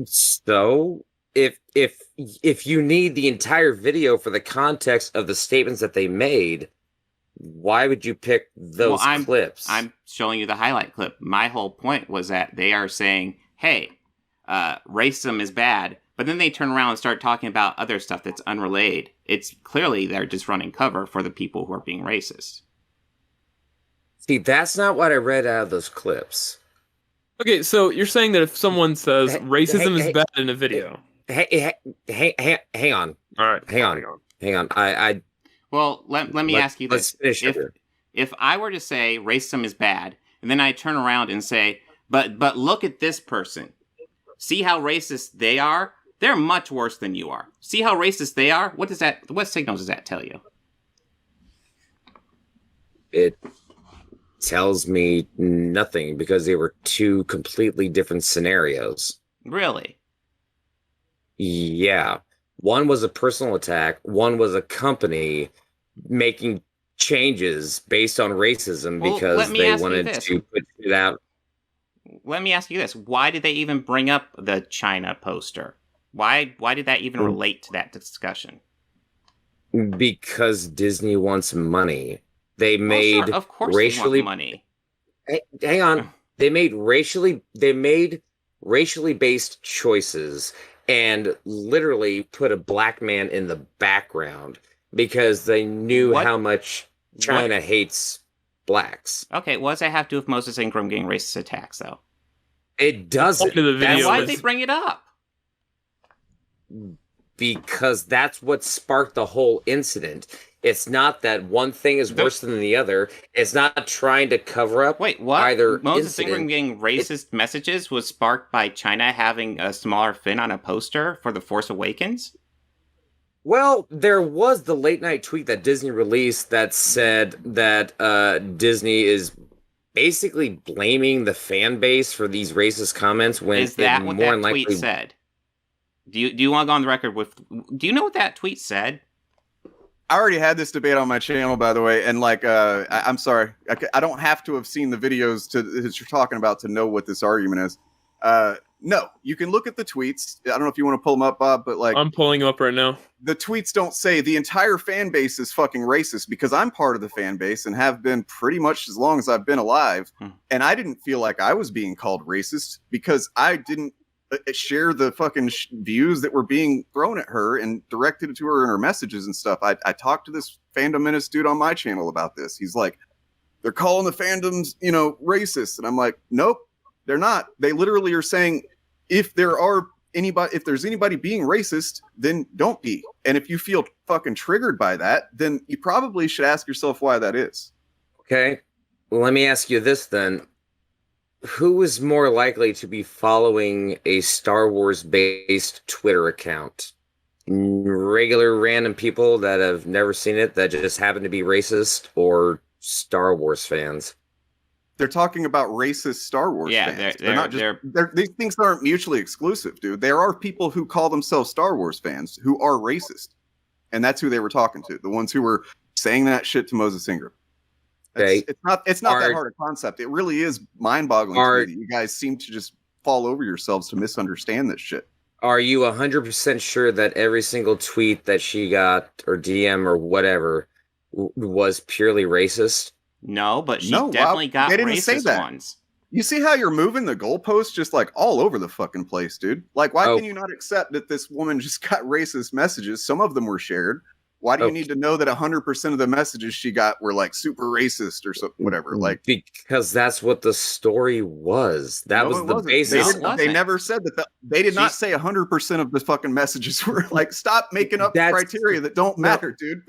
So, if you need the entire video for the context of the statements that they made, why would you pick those clips? I'm showing you the highlight clip. My whole point was that they are saying, hey, racism is bad, but then they turn around and start talking about other stuff that's unrelated. It's clearly they're just running cover for the people who are being racist. See, that's not what I read out of those clips. Okay, so you're saying that if someone says racism is bad in a video... Hang on. All right. Hang on. Well, let me ask you this. If I were to say racism is bad, and then I turn around and say, but look at this person. See how racist they are? They're much worse than you are. See how racist they are? What signal does that tell you? It tells me nothing because they were two completely different scenarios. Really? Yeah. One was a personal attack. One was a company making changes based on racism because they wanted to put it out. Let me ask you this. Why did they even bring up the China poster? Why did that even relate to that discussion? Because Disney wants money. They made sure. Of course racially they want money. Hang on. They made racially based choices and literally put a black man in the background because they knew how much China hates blacks. Okay, what does that have to do with Moses Ingram getting racist attacks, though? It doesn't. Why did they bring it up? Because that's what sparked the whole incident. It's not that one thing is worse than the other. It's not trying to cover up. Wait, what? Either Moses Ingram incident. getting racist messages was sparked by China having a smaller fin on a poster for The Force Awakens? Well, there was the late night tweet that Disney released that said that Disney is basically blaming the fan base for these racist comments when Is that what that likely... tweet said? Do you want to go on the record with? Do you know what that tweet said? I already had this debate on my channel, by the way, and like, I'm sorry, I don't have to have seen the videos that you're talking about to know what this argument is. No, you can look at the tweets. I don't know if you want to pull them up, Bob, but like, I'm pulling them up right now. The tweets don't say the entire fan base is fucking racist, because I'm part of the fan base and have been pretty much as long as I've been alive, and I didn't feel like I was being called racist because I didn't share the fucking views that were being thrown at her and directed to her in her messages and stuff. I talked to this Fandom Menace dude on my channel about this. He's like, they're calling the fandoms, racist. And I'm like, nope, they're not. They literally are saying, if there's anybody being racist, then don't be. And if you feel fucking triggered by that, then you probably should ask yourself why that is. Okay. Well, let me ask you this then. Who is more likely to be following a Star Wars-based Twitter account? Regular random people that have never seen it that just happen to be racist, or Star Wars fans? They're talking about racist Star Wars fans. These things aren't mutually exclusive, dude. There are people who call themselves Star Wars fans who are racist. And that's who they were talking to. The ones who were saying that shit to Moses Ingram. Okay. It's not that hard a concept. It really is mind-boggling to me that you guys seem to just fall over yourselves to misunderstand this shit. Are you 100% sure that every single tweet that she got, or DM or whatever, was purely racist? No, but she definitely got racist ones. You see how you're moving the goalposts just like all over the fucking place, dude? Like, why can you not accept that this woman just got racist messages? Some of them were shared. Why do you need to know that 100% of the messages she got were like super racist or something, whatever? Like, because that's what the story was. That was the basis. They never said that. They did not say 100% of the fucking messages were like, stop making up criteria that don't matter, dude.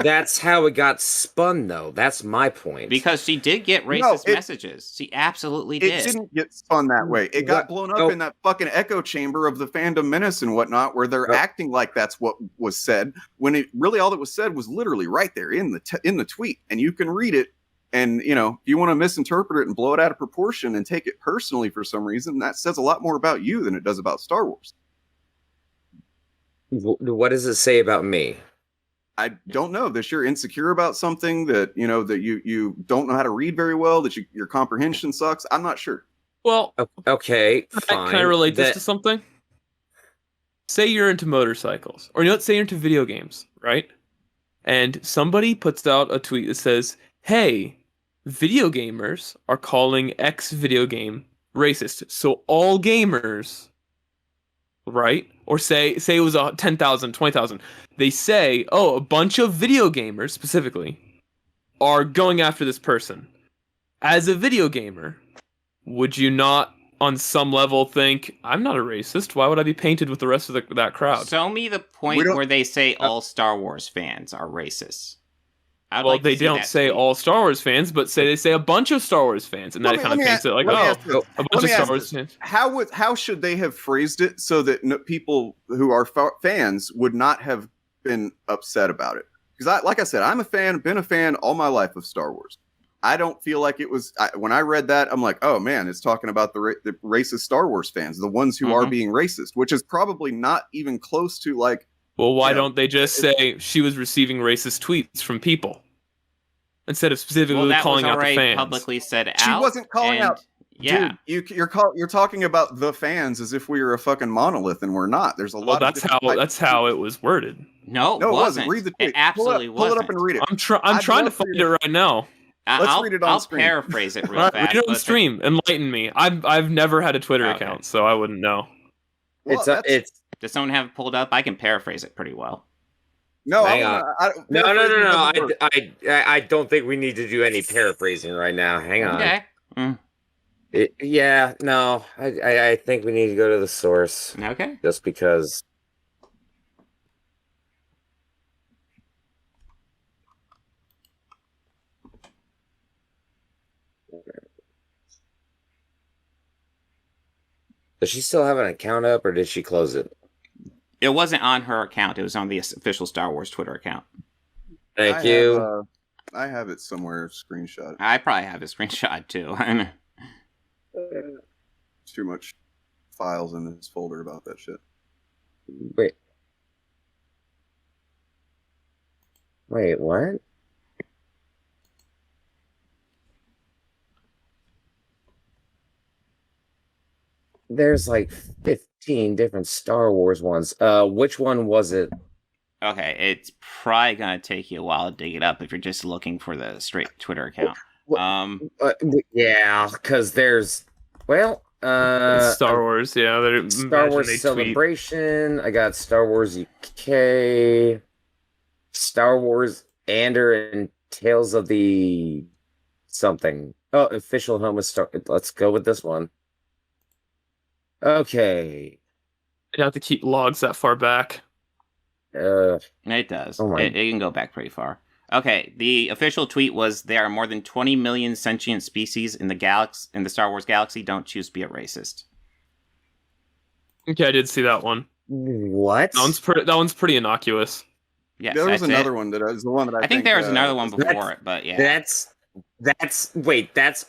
That's how it got spun, though. That's my point. Because she did get racist messages. She absolutely did. It didn't get spun that way. It got blown up in that fucking echo chamber of the Fandom Menace and whatnot, where they're acting like that's what was said, when it really all that was said was literally right there in the tweet, and you can read it. And if you want to misinterpret it and blow it out of proportion and take it personally for some reason, that says a lot more about you than it does about Star Wars. What does it say about me? I don't know. That you're insecure about something, that that you don't know how to read very well, that your comprehension sucks. I'm not sure. Well, okay, fine. Can I relate this to something? Say you're into motorcycles, or say you're into video games, right? And somebody puts out a tweet that says, hey, video gamers are calling X video game racist. So all gamers, right? Or say it was 10,000, 20,000. They say, a bunch of video gamers specifically are going after this person. As a video gamer, would you not on some level think, I'm not a racist, why would I be painted with the rest of that crowd? Show me the point where they say all Star Wars fans are racist. They don't say all Star Wars fans, but they say a bunch of Star Wars fans, and that kind of paints it like, a bunch of Star Wars fans. How should they have phrased it so that people who are fans would not have been upset about it? Because like I said, I'm a fan, been a fan all my life of Star Wars. I don't feel like it was, when I read that, I'm like, oh man, it's talking about the racist Star Wars fans, the ones who are being racist, which is probably not even close to like. Well, why don't they just say she was receiving racist tweets from people instead of specifically calling out the fans? Publicly said out. She wasn't calling out. Yeah, dude, you're talking about the fans as if we were a fucking monolith, and we're not. There's a lot. That's how it was worded. No, it wasn't. Read the tweet. It absolutely pull it up and read it. I'm trying to find it right now. Let's read it on screen. I'll paraphrase it real fast. Read it on stream. Enlighten me. I've never had a Twitter account, so I wouldn't know. Well, does someone have it pulled up? I can paraphrase it pretty well. No, no. I don't think we need to do any paraphrasing right now. Hang on. Okay. I think we need to go to the source. Okay. Just because. Does she still have an account up, or did she close it? It wasn't on her account. It was on the official Star Wars Twitter account. Thank you. I have it somewhere screenshot. I probably have a screenshot too. Too much files in this folder about that shit. Wait, what? There's like 15 different Star Wars ones. Which one was it? Okay, it's probably gonna take you a while to dig it up if you're just looking for the straight Twitter account. Yeah, because there's It's Star Wars, yeah. Star Wars Celebration. I got Star Wars UK, Star Wars Ander and Tales of the something. Oh, official home of Star. Let's go with this one. Okay. You have to keep logs that far back. It does. Oh it can go back pretty far. Okay, the official tweet was there are more than 20 million sentient species in the Star Wars galaxy. Don't choose to be a racist. Okay, I did see that one. What? That one's pretty innocuous. Yes, there was another one that was the one that I think there was another one before it, but yeah. That's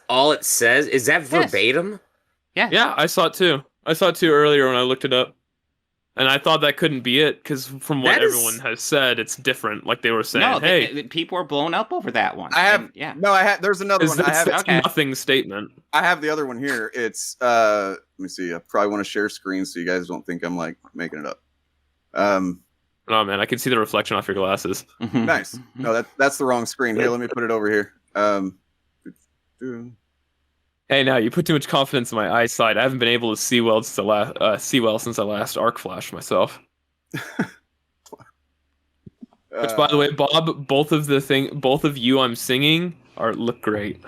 all it says? Is that verbatim? Yeah. Yeah, I saw it too. I saw it too earlier when I looked it up. And I thought that couldn't be it, because from what everyone has said, it's different. Like they were saying, no, hey, people were blown up over that one. There's another one. That's nothing statement. I have the other one here. It's let me see. I probably want to share screen so you guys don't think I'm like making it up. Oh man, I can see the reflection off your glasses. Nice. No, that's the wrong screen. Here, let me put it over here. Hey, now you put too much confidence in my eyesight. I haven't been able to see well since I last arc flashed myself. Which, by the way, Bob, both of you I'm singing look great.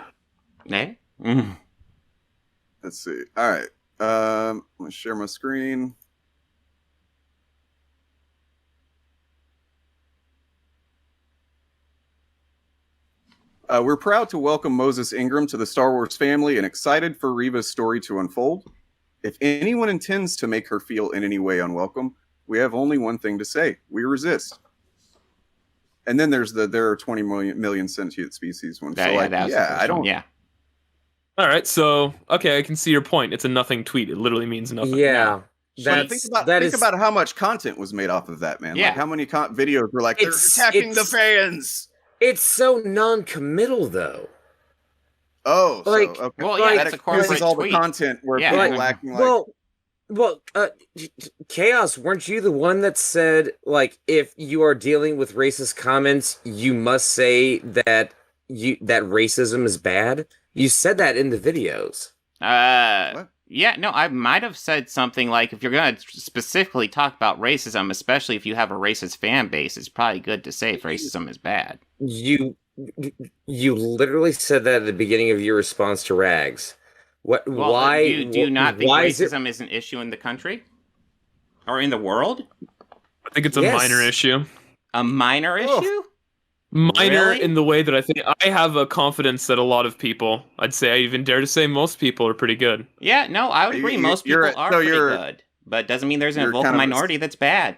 Eh? Let's see. All right. I'm gonna share my screen. We're proud to welcome Moses Ingram to the Star Wars family and excited for Reva's story to unfold. If anyone intends to make her feel in any way unwelcome, we have only one thing to say. We resist. And then there are 20 million sentient species one. All right, so okay, I can see your point. It's a nothing tweet. It literally means nothing. Yeah. Think about how much content was made off of that, man. Yeah. Like how many videos were like, they're attacking the fans. It's so non-committal, though. Oh, like, so, okay. Well, yeah, that excuses all the content where people lacking. Chaos, weren't you the one that said, like, if you are dealing with racist comments, you must say that racism is bad? You said that in the videos. What? Yeah, no, I might have said something like, if you're going to specifically talk about racism, especially if you have a racist fan base, it's probably good to say if racism is bad. You literally said that at the beginning of your response to Rags. Why? Do you not think racism is an issue in the country? Or in the world? I think it's a minor issue. A minor issue? Minor Really? in the way that I think I have a confidence that a lot of people, I'd say I even dare to say most people are pretty good. Yeah, no, I would agree. Most people are pretty good. But doesn't mean there's a vocal minority that's bad.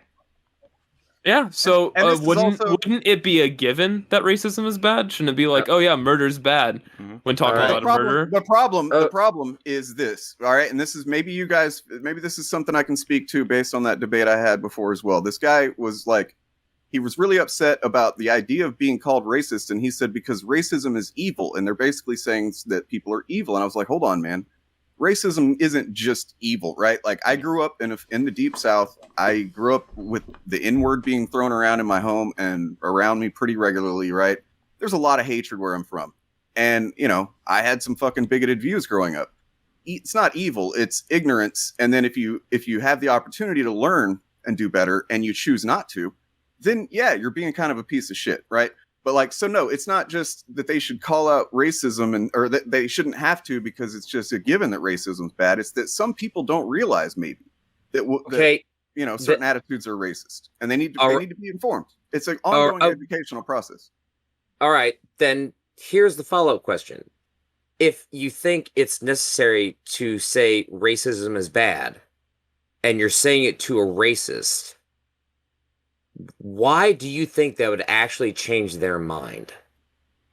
Yeah, so and wouldn't it be a given that racism is bad? Shouldn't it be like, oh yeah, murder's bad when talking about a murderer? The problem is this, all right? And this is maybe this is something I can speak to based on that debate I had before as well. This guy was like, he was really upset about the idea of being called racist, and he said because racism is evil, and they're basically saying that people are evil. And I was like, hold on, man. Racism isn't just evil, right? Like, I grew up in the Deep South. I grew up with the N-word being thrown around in my home and around me pretty regularly, right? There's a lot of hatred where I'm from. And, I had some fucking bigoted views growing up. It's not evil, it's ignorance. And then if you have the opportunity to learn and do better and you choose not to, then yeah, you're being kind of a piece of shit, right? But no, it's not just that they should call out racism or that they shouldn't have to because it's just a given that racism's bad. It's that some people don't realize maybe that certain attitudes are racist and they need to be informed. It's an ongoing educational process. All right, then here's the follow-up question. if you think it's necessary to say racism is bad, and you're saying it to a racist, why do you think that would actually change their mind?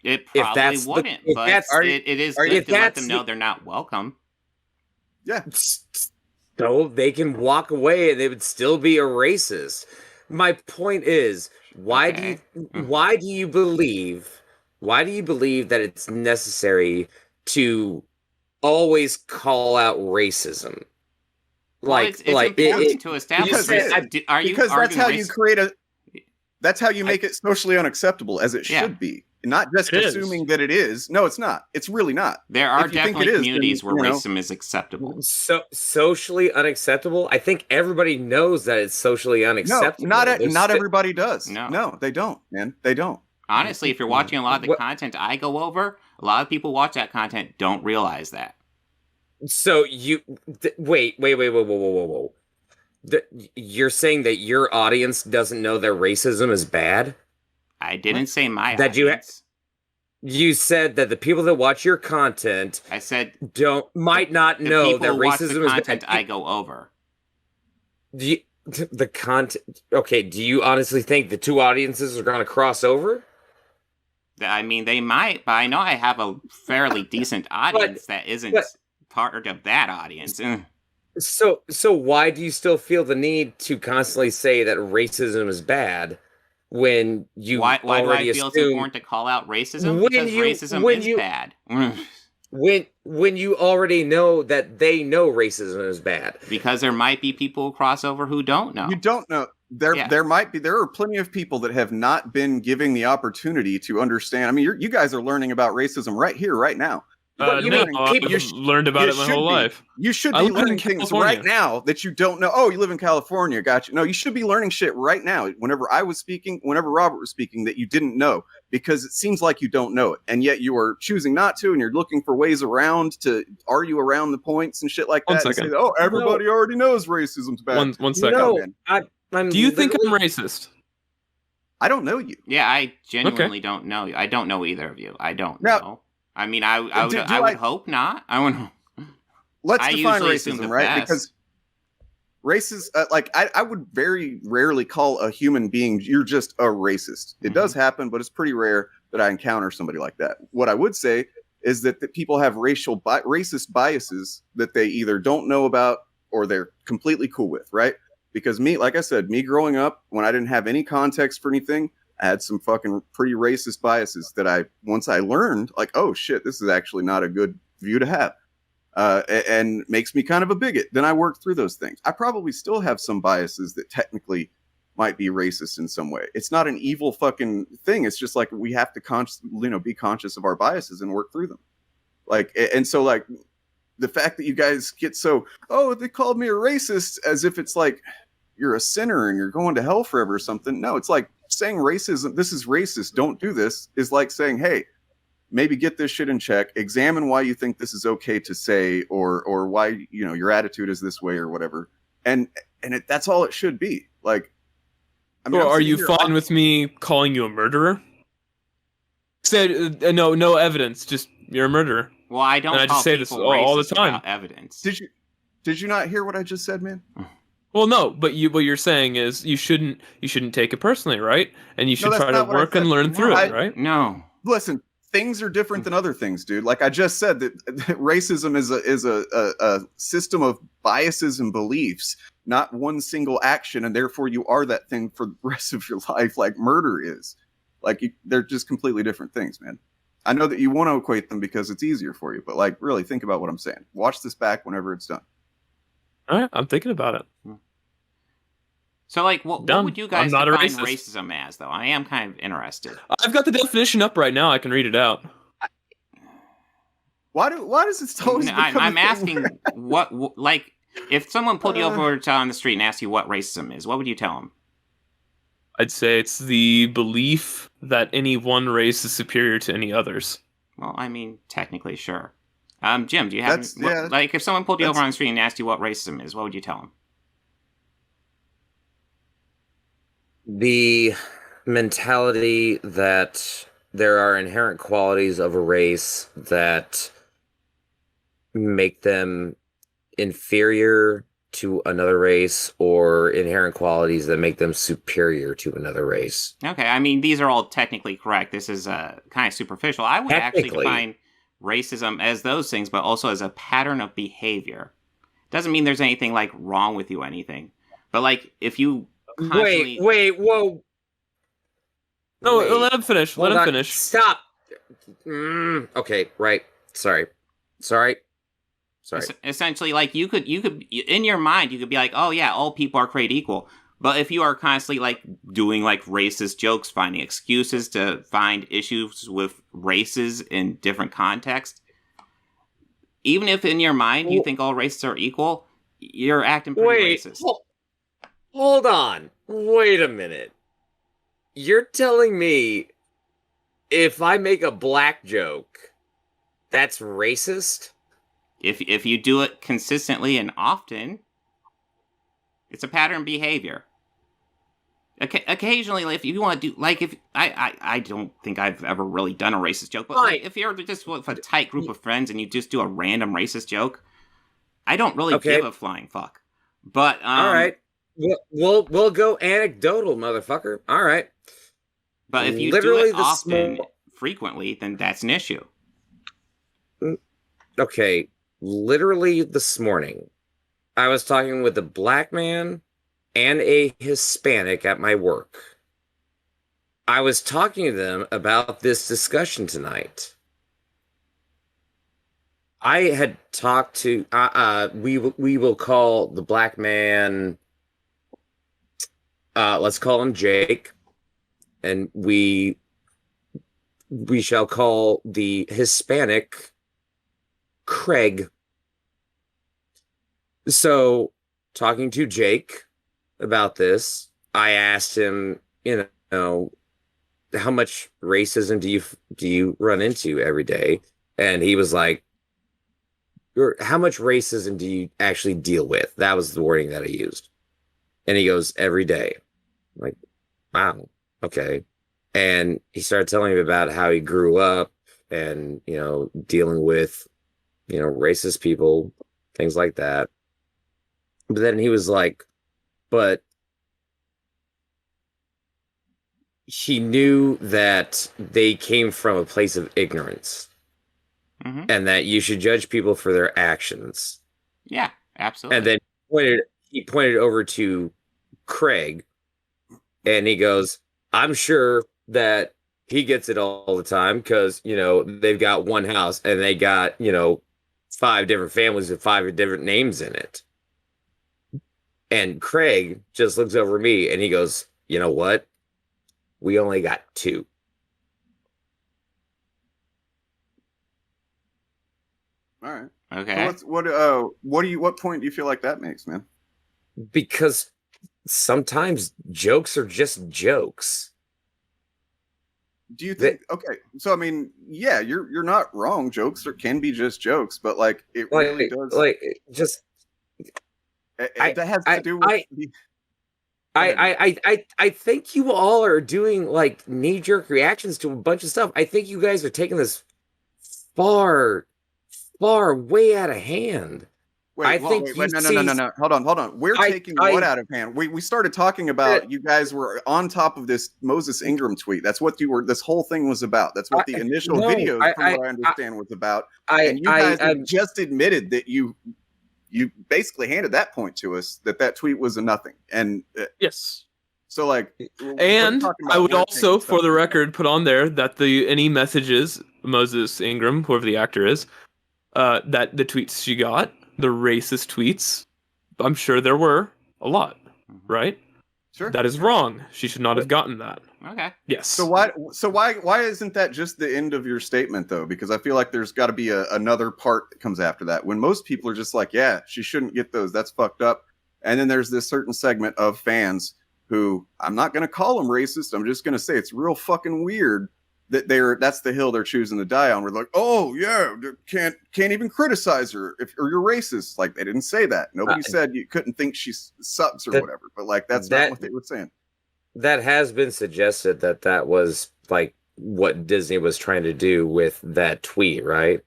It probably wouldn't, but it is good to let them know they're not welcome. Yeah. So they can walk away and they would still be a racist. My point is, why do you believe that it's necessary to always call out racism? It's important to establish. Because that's how you create that's how you make it socially unacceptable, as it should be. Not just assuming that it is. No, it's not. It's really not. There are definitely communities where racism is acceptable. So socially unacceptable? I think everybody knows that it's socially unacceptable. No, not everybody does. No, they don't, man. They don't. Honestly, if you're watching a lot of the content I go over, a lot of people watch that content don't realize that. So wait, whoa. You're saying that your audience doesn't know that racism is bad? I didn't say my audience. You said that the people that watch your content, I said, might not know that racism is content I go over. The content. Okay, do you honestly think the two audiences are going to cross over? I mean, they might, but I know I have a fairly decent audience that isn't part of that audience. So why do you still feel the need to constantly say that racism is bad when you why do I feel it's important to call out racism? Because racism is bad. when you already know that they know racism is bad. Because there might be people who cross over who don't know. You don't know. There are plenty of people that have not been given the opportunity to understand. I mean, you guys are learning about racism right here, right now. I've learned about it my whole life. You should be learning things right now that you don't know. Oh, you live in California. Gotcha. No, you should be learning shit right now. Whenever I was speaking, whenever Robert was speaking, that you didn't know, because it seems like you don't know it. And yet you are choosing not to, and you're looking for ways around to argue around the points and shit like that. One second. Say, oh, everybody already knows racism's bad. One second. No, do you think I'm racist? I don't know you. Yeah, I genuinely don't know you. I don't know either of you. I don't know. I mean, I would hope not. I would. Let's define racism, right? Because racist, I would very rarely call a human being, you're just a racist. It does happen, but it's pretty rare that I encounter somebody like that. What I would say is that people have racist biases that they either don't know about or they're completely cool with, right? Because like I said, growing up, when I didn't have any context for anything, I had some fucking pretty racist biases that once I learned, like, oh shit, this is actually not a good view to have. And makes me kind of a bigot. Then I worked through those things. I probably still have some biases that technically might be racist in some way. It's not an evil fucking thing. It's just like we have to be conscious of our biases and work through them. And so the fact that you guys get so, oh, they called me a racist, as if it's like you're a sinner and you're going to hell forever or something. No, it's like saying racism, this is racist, don't do this, is like saying, hey, maybe get this shit in check, examine why you think this is okay to say, or why, your attitude is this way or whatever. And that's all it should be. Like, I mean, are you fine with me calling you a murderer? Said no evidence, just you're a murderer. Well, I don't. And I just say this all the time. Evidence. Did you not hear what I just said, man? Well, no, but what you're saying is you shouldn't take it personally, right? And you should try to work and learn through it, right? No. Listen, things are different than other things, dude. Like I just said, that racism is a system of biases and beliefs, not one single action, and therefore you are that thing for the rest of your life, like murder is. Like they're just completely different things, man. I know that you want to equate them because it's easier for you, but like really think about what I'm saying. Watch this back whenever it's done. All right, I'm thinking about it. So, like, what would you guys define racism as, though? I am kind of interested. I've got the definition up right now. I can read it out. Why does it always become I'm asking what, like, if someone pulled you over on the street and asked you what racism is, what would you tell them? I'd say it's the belief that any one race is superior to any others. Well, I mean, technically, sure. Jim, do you have like if someone pulled you over on the street and asked you what racism is, what would you tell them? The mentality that there are inherent qualities of a race that make them inferior to another race or inherent qualities that make them superior to another race. Okay, I mean, these are all technically correct. This is kind of superficial. I would actually define racism as those things, but also as a pattern of behavior. Doesn't mean there's anything, like, wrong with you or anything. But, like, if you constantly... Wait, whoa. No, let him finish. Let him finish. Stop. Okay, right. Sorry. Essentially, like, you could, in your mind, you could be like, oh yeah, all people are created equal. But if you are constantly, like, doing, like, racist jokes, finding excuses to find issues with races in different contexts, even if in your mind you think all races are equal, you're acting pretty racist. Hold on. Wait a minute. You're telling me if I make a black joke, that's racist? If you do it consistently and often, it's a pattern behavior. Occasionally, if you want to do, like, if I don't think I've ever really done a racist joke, but like, if you're just with a tight group of friends and you just do a random racist joke, I don't really give a flying fuck. But all right, we'll go anecdotal, motherfucker. All right, but if you do it often, frequently, then that's an issue. Okay, literally this morning, I was talking with a black man and a Hispanic at my work. I was talking to them about this discussion tonight. I had talked to we will call the black man, let's call him Jake, and we shall call the Hispanic Craig. So, talking to Jake about this, I asked him, you know, how much racism do you run into every day? And he was like, how much racism do you actually deal with? That was the wording that I used. And he goes, every day. I'm like, wow, okay. And he started telling me about how he grew up and, you know, dealing with, you know, racist people, things like that. But then he was like, but he knew that they came from a place of ignorance, and that you should judge people for their actions. Yeah, absolutely. And then he pointed over to Craig, and he goes, I'm sure that he gets it all the time because, you know, they've got one house and they got, you know, 5 different families with 5 different names in it. And Craig just looks over at me and he goes, you know what? We only got 2. All right. Okay. So what point do you feel like that makes, man? Because sometimes jokes are just jokes. Do you think? Okay, so I mean, yeah, you're not wrong. Jokes can be just jokes, but like it really does. Like just. That has to do with. I think you all are doing like knee-jerk reactions to a bunch of stuff. I think you guys are taking this far way out of hand. Wait, no. Hold on. We're taking what out of hand? We started talking about you guys were on top of this Moses Ingram tweet. That's what this whole thing was about. That's what the initial video, from what I understand, was about. And you guys just admitted that you basically handed that point to us, that tweet was a nothing. And yes. So like, and I would also, for the record, put on there that any messages Moses Ingram, whoever the actor is, that the tweets she got, the racist tweets, I'm sure there were a lot, right? Sure. That is wrong. She should not have gotten that. Okay. Yes. So why isn't that just the end of your statement though? Because I feel like there's got to be another part that comes after that. When most people are just like, yeah, she shouldn't get those. That's fucked up. And then there's this certain segment of fans who, I'm not going to call them racist. I'm just going to say it's real fucking weird that that's the hill they're choosing to die on. We're like, oh yeah, can't even criticize her or you're racist. Like they didn't say that. Nobody said you couldn't think she sucks or whatever. But like that's not what they were saying. That has been suggested that was like what Disney was trying to do with that tweet, right?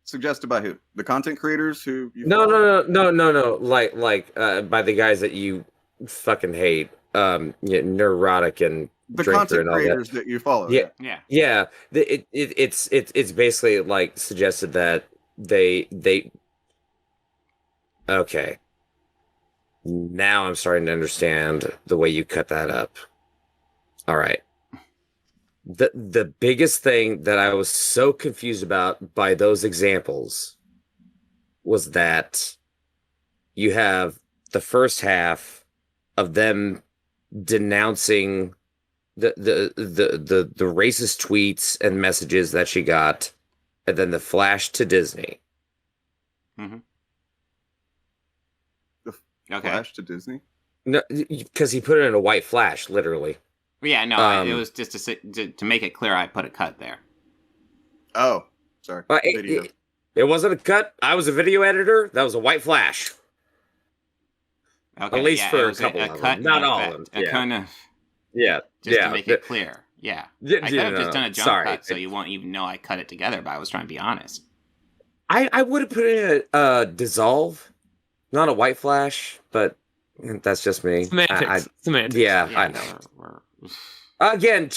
Suggested by who? The content creators who? You No, follow? no. Like by the guys that you fucking hate, neurotic and The drinker content and all that. creators that you follow. Yeah. Yeah. Yeah, it's basically like suggested that they okay. Now I'm starting to understand the way you cut that up. All right. The biggest thing that I was so confused about by those examples was that you have the first half of them denouncing the racist tweets and messages that she got, and then the flash to Disney. Mm-hmm. Okay. Flash to Disney? No, because he put it in a white flash, literally. Yeah, no, it was just to make it clear I put a cut there. Oh, sorry. Video. It wasn't a cut. I was a video editor. That was a white flash. Okay, at least yeah, for it a was couple a of cut them. Not and all effect. of them. A kind of Just to make it clear. Yeah. I could have just done a jump cut so you won't even know I cut it together, but I was trying to be honest. I would have put in a dissolve, not a white flash, but that's just me. Semantics. Semantics. Yeah, I know. Again,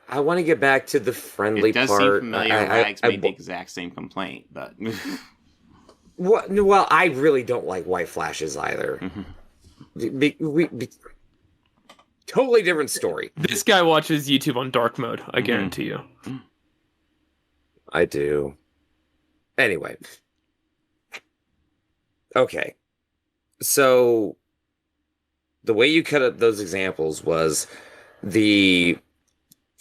I want to get back to the friendly it does part. seem familiar. Rags made the exact same complaint, but well, I really don't like white flashes either. Totally different story. This guy watches YouTube on dark mode, I guarantee you. I do. Anyway. Okay. So the way you cut up those examples was the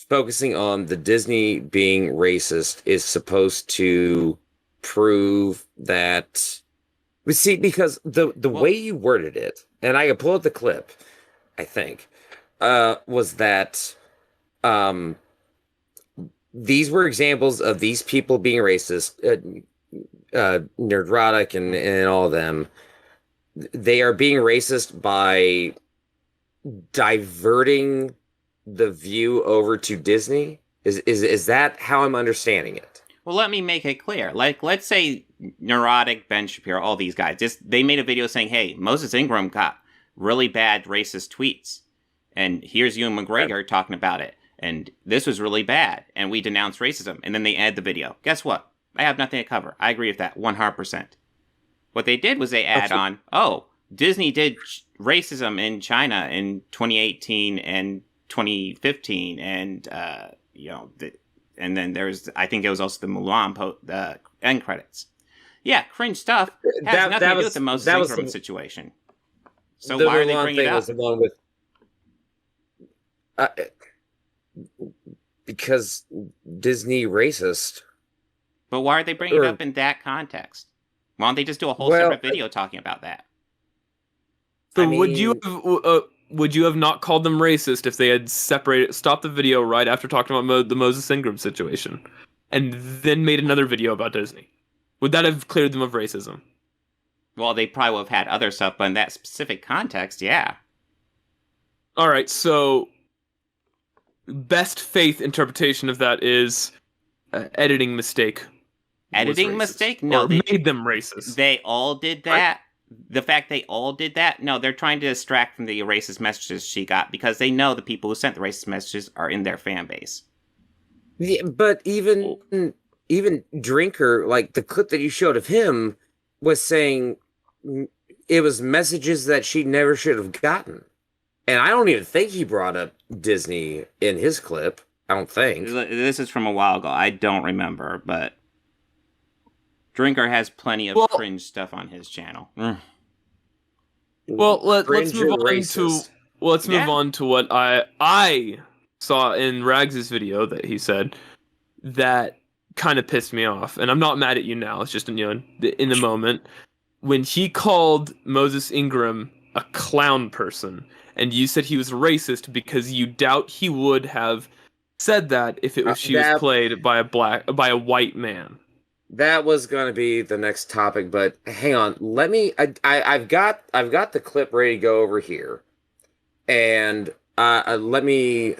focusing on the Disney being racist is supposed to prove that we see, because the way you worded it, and I can pull up the clip, I think, was that these were examples of these people being racist, neurotic and all of them. They are being racist by diverting the view over to Disney. Is that how I'm understanding it? Well, let me make it clear. Like, let's say Neurotic, Ben Shapiro, all these guys, they made a video saying, hey, Moses Ingram got really bad racist tweets. And here's Ewan McGregor talking about it. And this was really bad. And we denounced racism. And then they add the video. Guess what? I have nothing to cover. I agree with that 100%. What they did was they add on, Disney did racism in China in 2018 and 2015. And, and then I think there was also the Mulan end credits. Yeah, cringe stuff. Has nothing to do with the Moses Ingram situation. So why are they bringing it up? Was the one with, because Disney racist. But why are they bringing it up in that context? Why don't they just do a whole separate video talking about that? So would you have not called them racist if they had stopped the video right after talking about the Moses Ingram situation, and then made another video about Disney? Would that have cleared them of racism? Well, they probably would have had other stuff, but in that specific context, yeah. All right, so best faith interpretation of that is editing mistake. Editing mistake? No, they made them racist. They all did that. The fact they all did that? No, they're trying to distract from the racist messages she got because they know the people who sent the racist messages are in their fan base. Yeah, but even Drinker, like the clip that you showed of him, was saying it was messages that she never should have gotten. And I don't even think he brought up Disney in his clip. I don't think. This is from a while ago. I don't remember, but Drinker has plenty of cringe stuff on his channel. Well, let's move on to what I saw in Rags' video that he said that kind of pissed me off, and I'm not mad at you now. It's just in the moment when he called Moses Ingram a clown person, and you said he was racist because you doubt he would have said that if she was played by a white man. That was going to be the next topic, but hang on. Let me. I've got the clip ready to go over here, and let me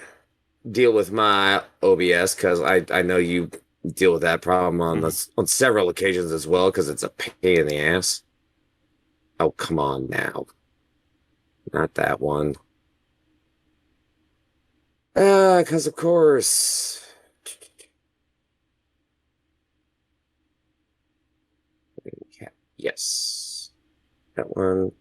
deal with my OBS because I know you deal with that problem on several occasions as well because it's a pain in the ass. Oh, come on now. Not that one. Because of course. Yes. That one.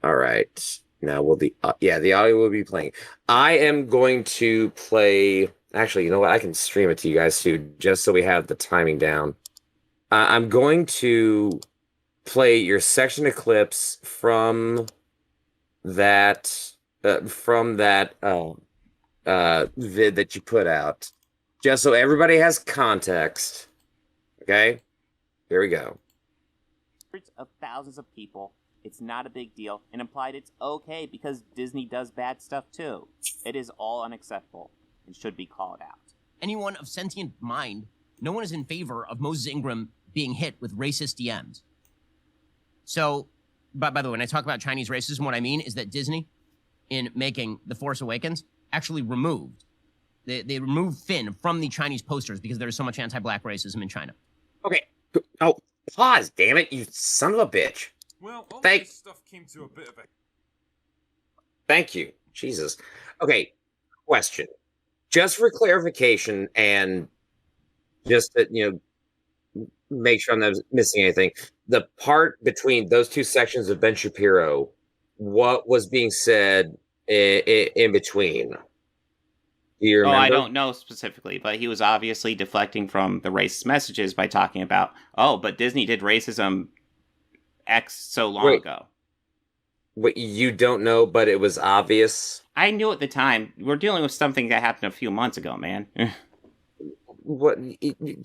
All right. Now will the audio will be playing. I am going to play. Actually, you know what? I can stream it to you guys too, just so we have the timing down. I'm going to play your section of clips from that vid that you put out, just so everybody has context. Okay, here we go. Hundreds of thousands of people. It's not a big deal, and implied it's okay because Disney does bad stuff too. It is all unacceptable and should be called out. Anyone of sentient mind, no one is in favor of Moses Ingram being hit with racist DMs. So, by the way, when I talk about Chinese racism, what I mean is that Disney, in making The Force Awakens, actually removed, they removed Finn from the Chinese posters because there is so much anti-black racism in China. Okay. Oh, pause, damn it, you son of a bitch. Well, all Thank- this stuff came to a bit of a... Thank you. Jesus. Okay, question. Just for clarification and just that, make sure I'm not missing anything. The part between those two sections of Ben Shapiro, what was being said in between? Do you remember? I don't know specifically, but he was obviously deflecting from the racist messages by talking about, but Disney did racism X so long ago. Wait, you don't know, but it was obvious? I knew at the time. We're dealing with something that happened a few months ago, man. What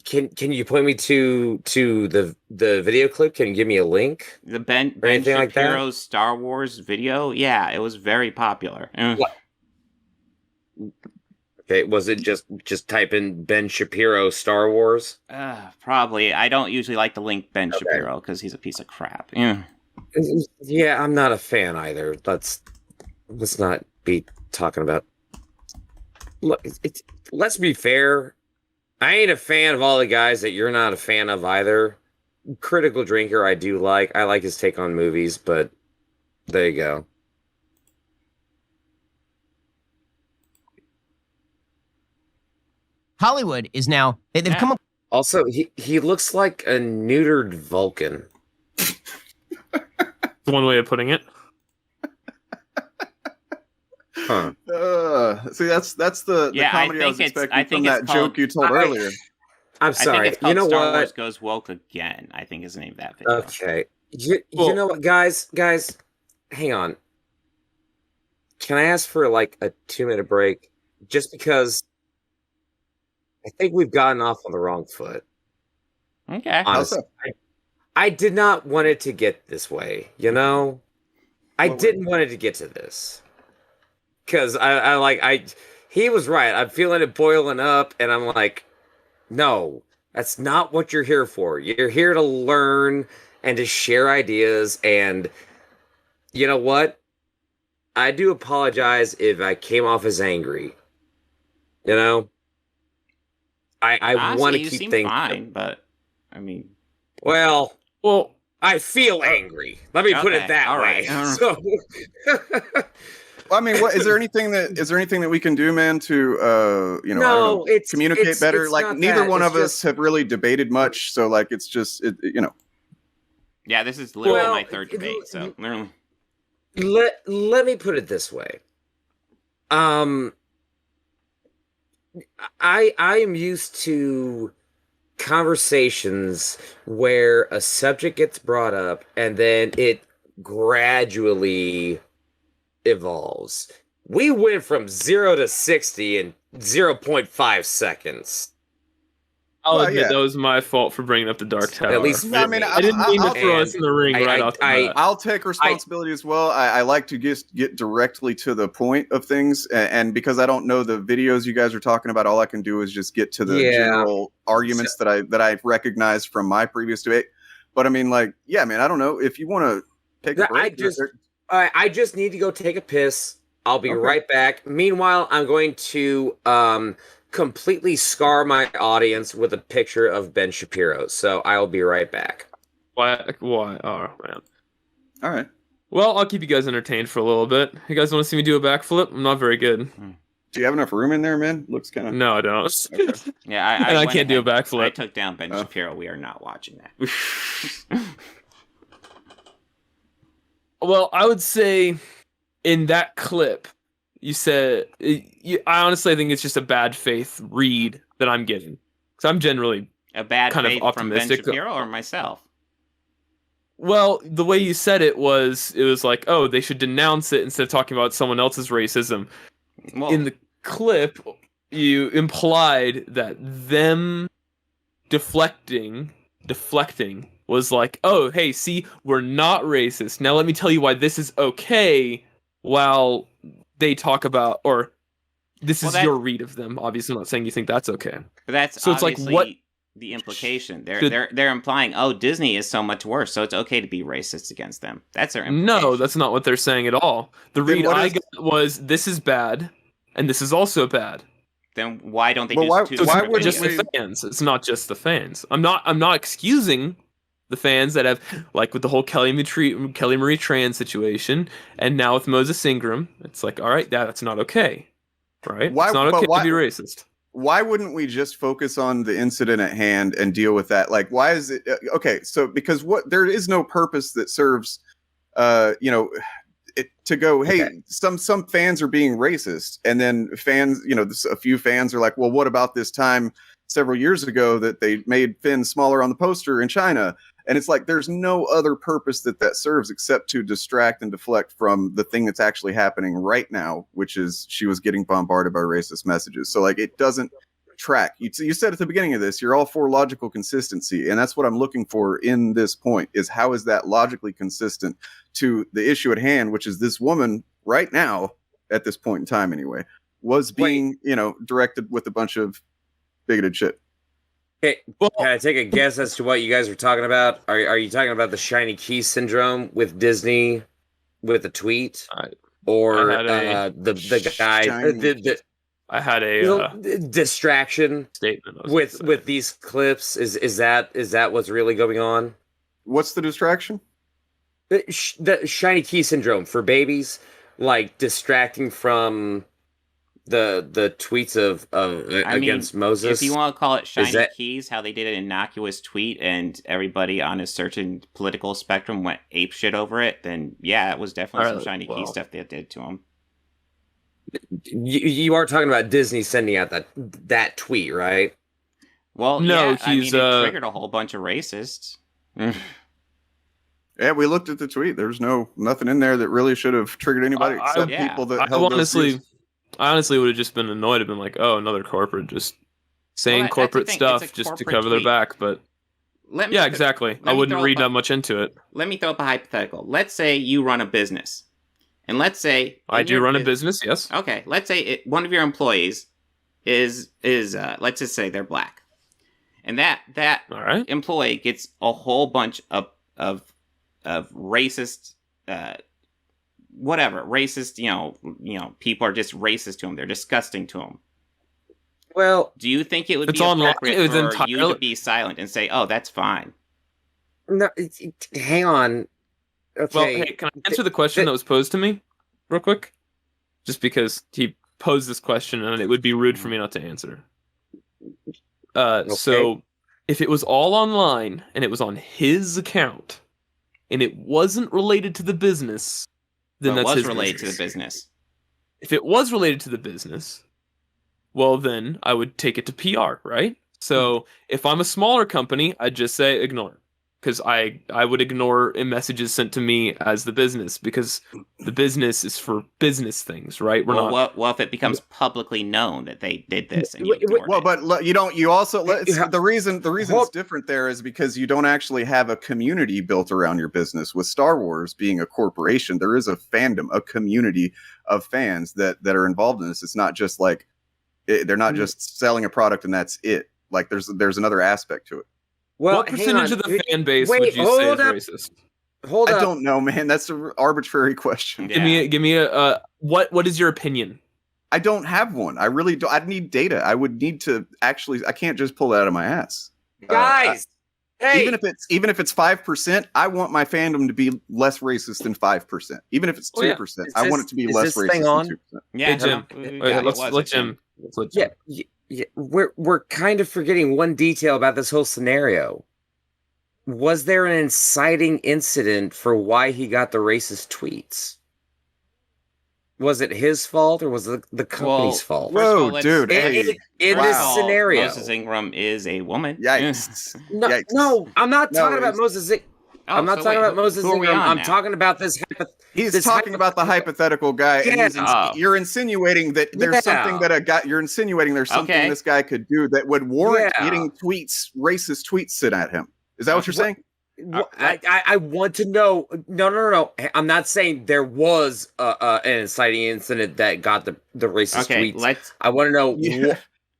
can you point me to the video clip? Can you give me a link? The Ben anything like that? Shapiro's Star Wars video? Yeah, it was very popular. What? Okay, was it just type in Ben Shapiro Star Wars? Probably. I don't usually like to link Ben Shapiro because he's a piece of crap. Yeah. Yeah, I'm not a fan either. Let's not be talking about. Look, let's be fair. I ain't a fan of all the guys that you're not a fan of either. Critical Drinker, I do like. I like his take on movies, but there you go. Hollywood is now, they've come up. Also, he looks like a neutered Vulcan. One way of putting it. Huh. See, that's the comedy I was expecting from that joke you told earlier. I'm sorry. I think it's called Star Star Wars Wars Goes Woke Again, I think is the name of that video. Okay. You know what, guys, hang on. Can I ask for like a 2-minute break? Just because I think we've gotten off on the wrong foot. Okay. Honestly, I did not want it to get this way, I didn't want it to get to this. Because he was right. I'm feeling it boiling up, and I'm like, no, that's not what you're here for. You're here to learn and to share ideas, and you know what? I do apologize if I came off as angry. I want to keep things fine, but I mean, well, I feel angry. Let me put it that way. So, I mean, what is there anything that we can do, man, to communicate better? It's like neither one of us have really debated much, so like it's just Yeah, this is literally my third debate. So literally, let me put it this way. I am used to conversations where a subject gets brought up and then it gradually evolves. We went from 0 to 60 in 0.5 seconds. I'll admit that was my fault for bringing up the Dark Tower. At least, I didn't mean to throw us in the ring right off the bat. I'll take responsibility as well. I like to just get directly to the point of things, and because I don't know the videos you guys are talking about, all I can do is just get to the general arguments that I recognized from my previous debate. But I mean, man, I don't know if you want to take a break. I just need to go take a piss. I'll be right back. Meanwhile, I'm going to completely scar my audience with a picture of Ben Shapiro, so I'll be right back. Why? Oh, man. All right. Well, I'll keep you guys entertained for a little bit. You guys want to see me do a backflip? I'm not very good. Do you have enough room in there, man? Looks kind of. No, I don't. Okay. Yeah, And I went can't do a ahead. backflip. I took down Ben Shapiro. We are not watching that. Well, I would say in that clip, you said, I honestly think it's just a bad faith read that I'm getting. Because I'm generally A bad kind of faith from Ben optimistic. Shapiro or myself? Well, the way you said it was like, oh, they should denounce it instead of talking about someone else's racism. Well, In the clip, you implied that them deflecting was like, oh, hey, see, we're not racist. Now let me tell you why this is okay, while they talk about, or this is your read of them. Obviously, I'm not saying you think that's okay. but that's so it's like, obviously what the implication. should- They're implying, oh, Disney is so much worse, so it's okay to be racist against them. That's their implication. No, that's not what they're saying at all. The Then read what I is- got was, this is bad, and this is also bad. Then why don't they But just why- two So it's why different wouldn't just videos? the fans. It's not just the fans. I'm not excusing the fans that have, like with the whole Kelly Marie Tran situation, and now with Moses Ingram, it's like, all right, that's not okay, right? Why- It's not but okay why- to be racist. Why wouldn't we just focus on the incident at hand and deal with that? Like, why is it okay? So because there is no purpose that serves, to go, hey, Okay. some fans are being racist, and then fans, a few fans are like, well, what about this time several years ago that they made Finn smaller on the poster in China? And it's like, there's no other purpose that serves except to distract and deflect from the thing that's actually happening right now, which is she was getting bombarded by racist messages. So like, it doesn't track. You said at the beginning of this, you're all for logical consistency. And that's what I'm looking for in this point, is how is that logically consistent to the issue at hand, which is this woman right now, at this point in time anyway, was being, directed with a bunch of bigoted shit. Okay, Well, can I take a guess as to what you guys were talking about? Are you talking about the shiny key syndrome with Disney, with a tweet, or I had a the guy shiny- I had a distraction statement I was with gonna say. these clips? Is that what's really going on? What's the distraction? The shiny key syndrome for babies, like distracting from the tweets of against Moses. If you want to call it shiny that- keys, how they did an innocuous tweet and everybody on a certain political spectrum went apeshit over it, then yeah, it was definitely some Alright, shiny key well. stuff they did to him. You are talking about Disney sending out that tweet, right? Well, No, yeah, he's, it triggered a whole bunch of racists. Yeah, we looked at the tweet. There's nothing in there that really should have triggered anybody except yeah. people that I held those views. honestly would have just been annoyed. I've been like, oh, another corporate just saying that's the corporate thing, stuff it's a just to corporate cover their tweet. back. But Let me yeah, th- exactly. let I me wouldn't throw read up a- that much into it. Let me throw up a hypothetical. Let's say you run a business, and let's say I in do your run a bus- business, yes. Okay, let's say one of your employees is let's just say they're black, and that All right. employee gets a whole bunch of racist, whatever racist. People are just racist to him. They're disgusting to him. Well, Do you think it would It's be online. appropriate It was for you to entirely- be silent and say, "Oh, that's fine"? no, hang on. Okay. Well, hey, can I answer the question that was posed to me real quick? Just because he posed this question and it would be rude for me not to answer. So if it was all online and it was on his account and it wasn't related to the business, then But it that's was his related to business. the business. If it was related to the business, well, then I would take it to PR, right? So if I'm a smaller company, I'd just say ignore. Because I would ignore messages sent to me as the business, because the business is for business things, right? We're not. What if it becomes publicly known that they did this and you Wait, ignored Well, it? but you don't. You also the reason Hold- it's different there is because you don't actually have a community built around your business. With Star Wars being a corporation, there is a fandom, a community of fans that are involved in this. It's not just like they're not just selling a product and that's it. Like there's another aspect to it. Well, What percentage of the fan base Wait, would you say is hold up. racist? Hold I up. don't know, man. That's an arbitrary question. Yeah. Give me a what is your opinion? I don't have one. I really don't. I'd need data. I would need to actually. I can't just pull that out of my ass. Guys, hey, Even if it's 5%, I want my fandom to be less racist than 5%. Even if it's 2%, I want it to be less racist than 2%. Yeah, Hey, Jim. Let's Jim. yeah, we're kind of forgetting one detail about this whole scenario. Was there an inciting incident for why he got the racist tweets? Was it his fault or was it the company's fault? First of all, Whoa, dude! In First this of all, scenario, Moses Ingram is a woman. Yikes! no, Yikes. no, I'm not No, talking about it's- Moses. I'm not so talking wait, about Moses who are we Ingram. on I'm now? talking about this. He's this talking about the hypothetical guy, and he's Yeah. you're insinuating that there's something that a guy. You're insinuating there's something Okay. this guy could do that would warrant Yeah. getting racist tweets sent at him. Is that what you're saying? I want to know. No. I'm not saying there was an inciting incident that got the racist Okay, tweets. I want to know Yeah.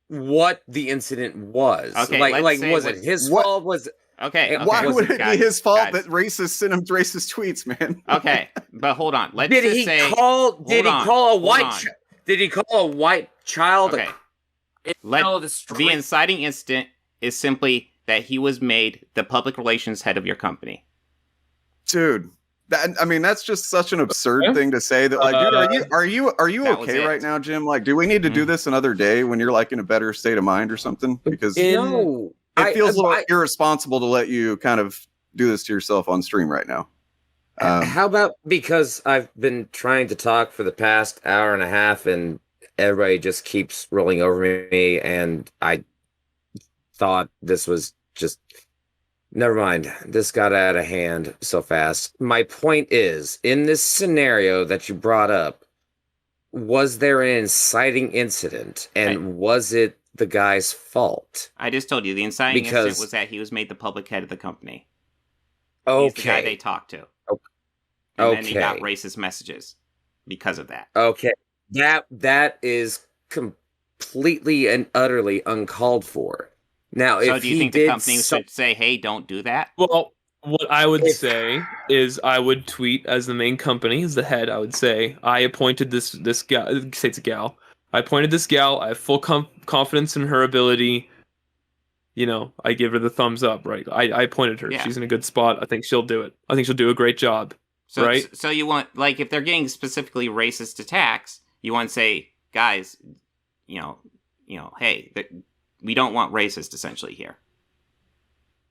what the incident was. Okay, like let's say was it his what- fault? Was Okay. Why Why was would it guys, be his fault guys. that racists sent him racist tweets, man? Okay, but hold on. Let's did just he say. call? Did he on, call a hold white? on. Did he call a white child? Okay. The The inciting incident is simply that he was made the public relations head of your company. Dude, that's just such an absurd thing to say. That, like, dude, are you That was okay it. right now, Jim? Like, do we need to do this another day when you're like in a better state of mind or something? Because No, it feels a little irresponsible to let you kind of do this to yourself on stream right now. How about, because I've been trying to talk for the past hour and a half and everybody just keeps rolling over me, and I thought this was just, never mind. This got out of hand so fast. My point is, in this scenario that you brought up, was there an inciting incident, and was it the guy's fault? I just told you the inciting incident was that he was made the public head of the company. He's the guy they talked to. And then he got racist messages because of that. Okay. That is completely and utterly uncalled for. Now, So if do you he think the did company should say, hey, don't do that? Well, what I would say is I would tweet as the main company, as the head, I would say, I appointed this gal, say it's a gal. I appointed this gal. I have full confidence in her ability. You know, I give her the thumbs up, right? I appointed her. Yeah. She's in a good spot. I think she'll do it. I think she'll do a great job. So, right? So you want, like, if they're getting specifically racist attacks, you want to say, guys, hey, we don't want racist essentially here.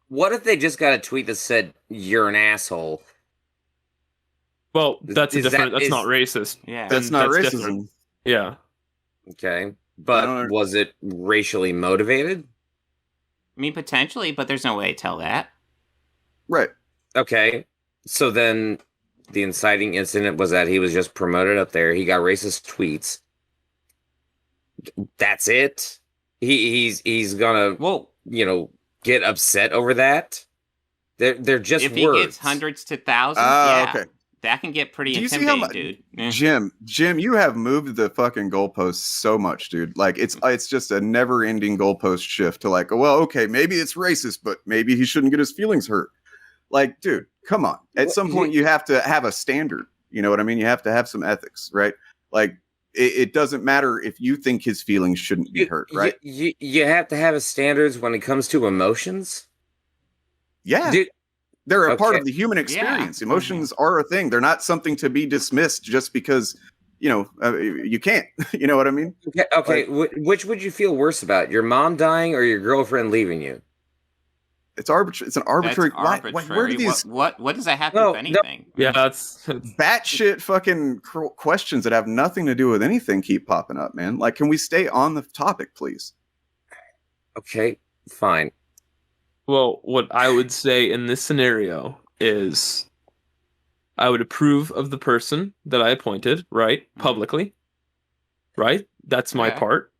What if they just got a tweet that said, "You're an asshole"? Well, that's Is different. that- That's is- not racist. Yeah. That's not that's racism. different. Yeah. Okay, but was it racially motivated? I mean, potentially, but there's no way to tell that. Right. Okay, so then the inciting incident was that he was just promoted up there. He got racist tweets. That's it. He's gonna get upset over that. They're just if he words. gets hundreds to thousands, Okay. that can get pretty Do you see how intimidating, dude. Jim, you have moved the fucking goalposts so much, dude. Like it's just a never-ending goalpost shift to like, well, okay, maybe it's racist, but maybe he shouldn't get his feelings hurt. Like, dude, come on. At some point, you have to have a standard. You know what I mean? You have to have some ethics, right? Like, it doesn't matter if you think his feelings shouldn't be hurt, right? You have to have a standards when it comes to emotions. Yeah. Dude, they're a part okay. of the human experience. Yeah. Emotions are a thing. They're not something to be dismissed just because, you can't. You know what I mean? Okay. Which would you feel worse about? Your mom dying or your girlfriend leaving you? It's arbitrary. It's an arbitrary. That's arbitrary. Where do these What does that have to do with anything? Yeah, that's batshit fucking questions that have nothing to do with anything keep popping up, man? Like, can we stay on the topic, please? Okay, fine. Well, what I would say in this scenario is I would approve of the person that I appointed, right? Publicly. Right? That's my part.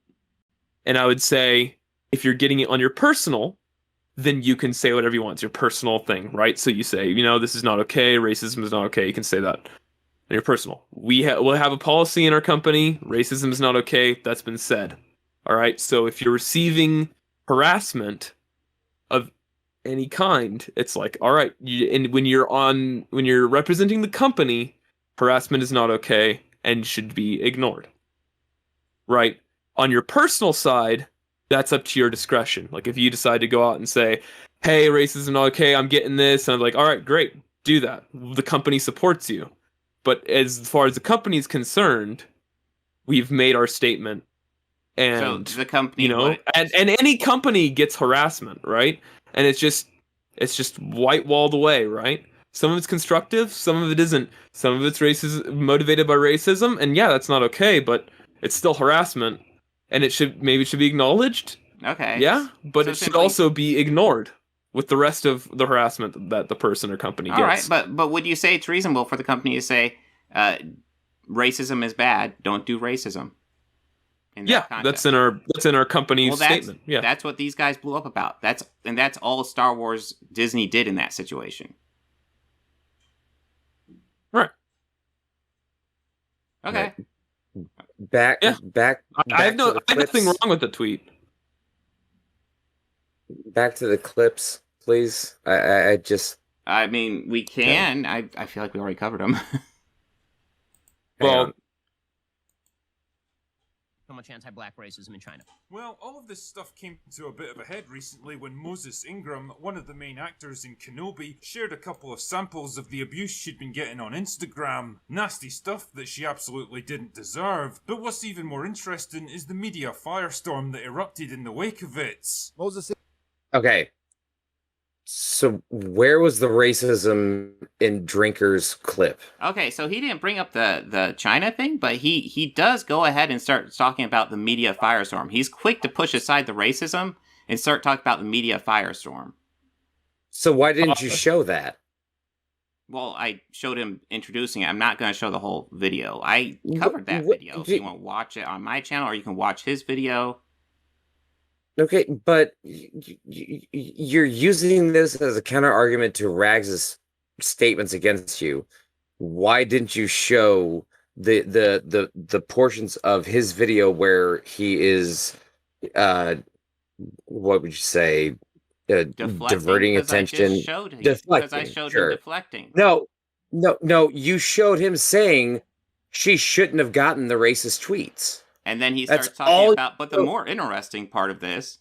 And I would say, if you're getting it on your personal, then you can say whatever you want. It's your personal thing, right? So you say, this is not okay. Racism is not okay. You can say that on your personal. We'll have a policy in our company. Racism is not okay. That's been said. All right. So if you're receiving harassment of any kind, it's like, all right. And when you're representing the company, harassment is not okay and should be ignored. right? On your personal side, that's up to your discretion. Like if you decide to go out and say, hey, racism, okay, I'm getting this, and I'm like, all right, great, do that. The company supports you. But as far as the company is concerned, we've made our statement. And so the company, you know, and any company gets harassment, right? And it's just white walled away, right? Some of it's constructive, some of it isn't. Some of it's motivated by racism, and yeah, that's not okay, but it's still harassment, and it should be acknowledged. Okay. Yeah, but So it should simply- also be ignored with the rest of the harassment that the person or company All right, gets. but would you say it's reasonable for the company to say racism is bad, don't do racism? In that Yeah, context? that's in our company's that's, statement. Yeah, that's what these guys blew up about. That's all Star Wars Disney did in that situation. right. Okay. Back. Yeah. Back I have to the nothing clips. wrong with the tweet. Back to the clips, please. I just. I mean, we can. I feel like we already covered them. hang Well, on. So much anti-black racism in China. Well, all of this stuff came to a bit of a head recently when Moses Ingram, one of the main actors in Kenobi, shared a couple of samples of the abuse she'd been getting on Instagram. Nasty stuff that she absolutely didn't deserve. But what's even more interesting is the media firestorm that erupted in the wake of it. Okay. So where was the racism in Drinker's clip? Okay, so he didn't bring up the China thing, but he does go ahead and start talking about the media firestorm. He's quick to push aside the racism and start talking about the media firestorm. So why didn't you show that? Well, I showed him introducing it. I'm not going to show the whole video. I covered that video. If you want to watch it on my channel, or you can watch his video. Okay, but you're using this as a counter argument to Rags's statements against you. Why didn't you show the portions of his video where he is, what would you say, diverting attention? Because I showed him deflecting. No, you showed him saying she shouldn't have gotten the racist tweets. And then he That's starts talking all- about, but the more interesting part of this,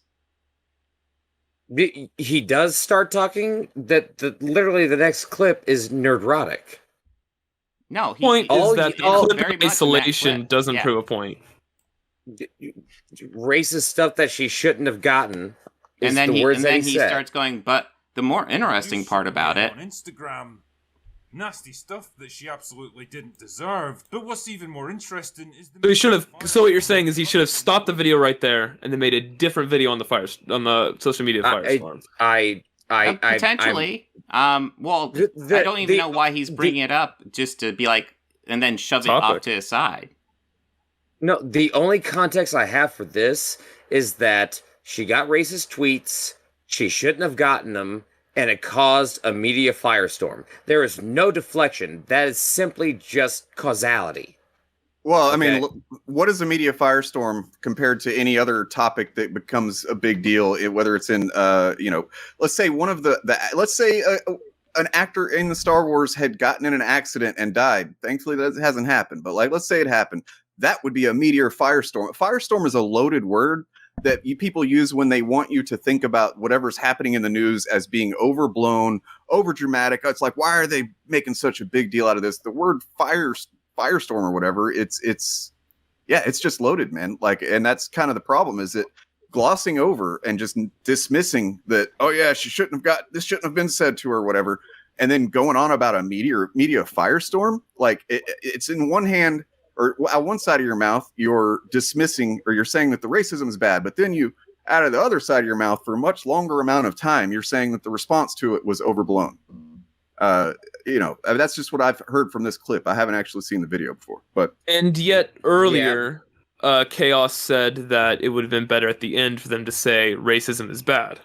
He does start talking that literally the next clip is nerdrotic. no, he, Point he- is all that you- all- the clip very in much in that isolation clip. doesn't Yeah. prove a point. Racist stuff that she shouldn't have gotten. Is and then the words and that then he he said. starts going, but the more interesting part about it, On Instagram. Nasty stuff that she absolutely didn't deserve. But what's even more interesting is the So he should have. So what you're saying is he should have stopped the video right there and then made a different video on the social media firestorm. potentially. Well, I don't even know why he's bringing it up, just to be like, and then shove it off Topic. to his side. No, the only context I have for this is that she got racist tweets, she shouldn't have gotten them, and it caused a media firestorm. There is no deflection. That is simply just causality. Well, I mean, Okay. look, what is a media firestorm compared to any other topic that becomes a big deal? Whether it's in, let's say one of let's say an actor in the Star Wars had gotten in an accident and died. Thankfully, that hasn't happened. But let's say it happened. That would be a meteor firestorm. Firestorm is a loaded word that people use when they want you to think about whatever's happening in the news as being overblown, over dramatic. It's like, why are they making such a big deal out of this? The word firestorm or whatever, it's just loaded, man. And that's kind of the problem, is that glossing over and just dismissing that, oh yeah, this shouldn't have been said to her, or whatever, and then going on about a media firestorm. It's in one hand, or on one side of your mouth, you're dismissing, or you're saying that the racism is bad, but then you, out of the other side of your mouth, for a much longer amount of time, you're saying that the response to it was overblown. That's just what I've heard from this clip. I haven't actually seen the video before, but And yet earlier, Chaos said that it would have been better at the end for them to say racism is bad.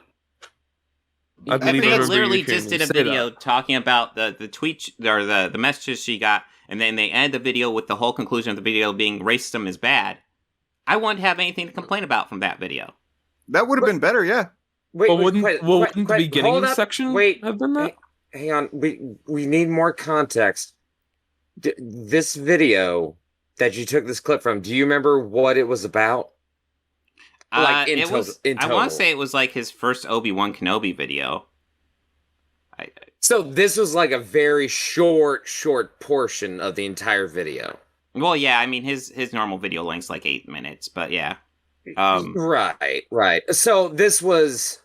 I believe They I remember literally you came just to did a say video that. talking about the tweet or the messages she got, and then they end the video with the whole conclusion of the video being racism is bad. I wouldn't have anything to complain about from that video. that would have been better. Yeah. Wait, Wouldn't the beginning hold of the up. section Wait, have been that? hang on. We need more context. This video that you took this clip from, do you remember what it was about? Like in total. I want to say it was like his first Obi-Wan Kenobi video. So this was like a very short portion of the entire video. Well, yeah, I mean his normal video length's like 8 minutes, but yeah. Right. So this was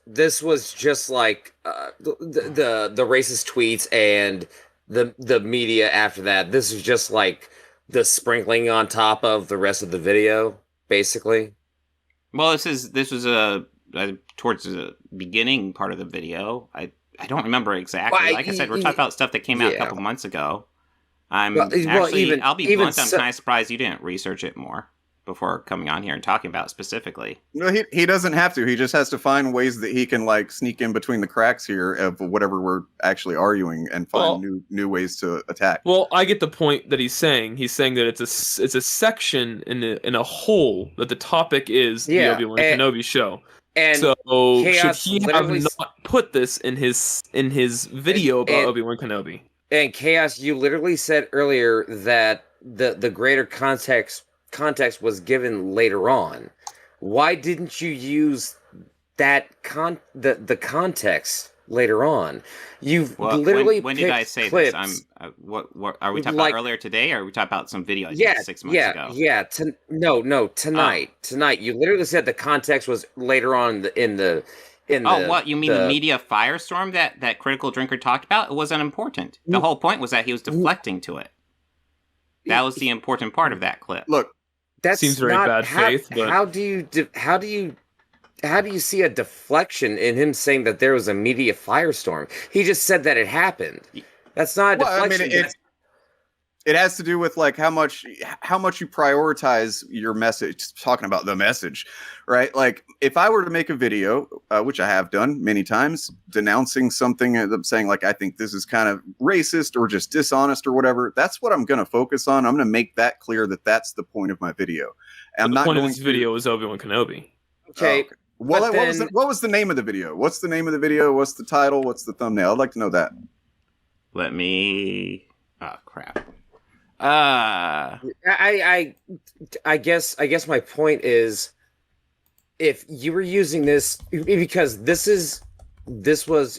just like the racist tweets and the media after that. This is just like the sprinkling on top of the rest of the video, basically. Well, this was towards the beginning part of the video. I don't remember exactly. Well, like I said, we're talking about stuff that came out a couple months ago. I'll be blunt. I'm kind of surprised you didn't research it more before coming on here and talking about it specifically. No, he doesn't have to. He just has to find ways that he can like sneak in between the cracks here of whatever we're actually arguing and find new ways to attack. Well, I get the point that he's saying. He's saying that it's a section in a whole that the topic is the Obi-Wan Kenobi show. And so should he have not put this in his video about Obi-Wan Kenobi? And Chaos, you literally said earlier that the greater context was given later on. Why didn't you use that the context later on? You've literally when did I say clips. This? What are we talking about earlier today, or are we talking about some video I did 6 months ago? Tonight. You literally said the context was later on what you mean the media firestorm that Critical Drinker talked about? It wasn't important. The whole point was that he was deflecting to it. That was the important part of that clip. Look, that seems very bad faith. But how do you see a deflection in him saying that there was a media firestorm? He just said that it happened. That's not a deflection. I mean, it has to do with like how much you prioritize your message. Talking about the message, right? Like if I were to make a video, which I have done many times, denouncing something, saying like I think this is kind of racist or just dishonest or whatever, that's what I'm going to focus on. I'm going to make that clear that that's the point of my video. And the point of this video is Obi-Wan Kenobi. Okay. Well, what was the name of the video? What's the name of the video? What's the title? What's the thumbnail? I'd like to know that. Let me. Oh crap. I guess my point is, if you were using this because this was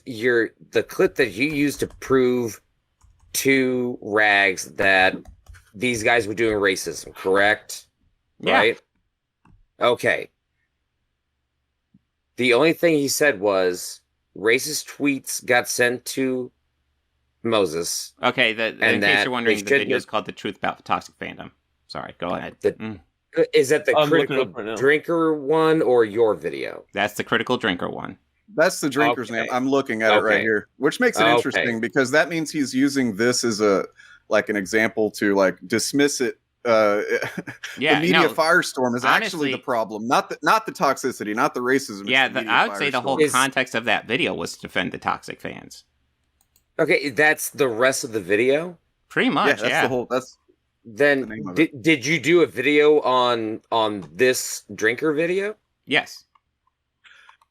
the clip that you used to prove to Rags that these guys were doing racism, correct? Yeah. Right? Okay. The only thing he said was racist tweets got sent to Moses. Okay, in case you're wondering, the video is called "The Truth About Toxic Fandom." Sorry, go ahead. Is that the Critical Drinker one or your video? That's the Critical Drinker one. That's the drinker's name. I'm looking at it right here, which makes it interesting because that means he's using this as an example to like dismiss it. The media firestorm is actually the problem, not the toxicity, not the racism. Yeah, I would say the whole context of that video was to defend the toxic fans. Okay, that's the rest of the video? Pretty much, that's the whole. That's then. Did you do a video on this drinker video? Yes,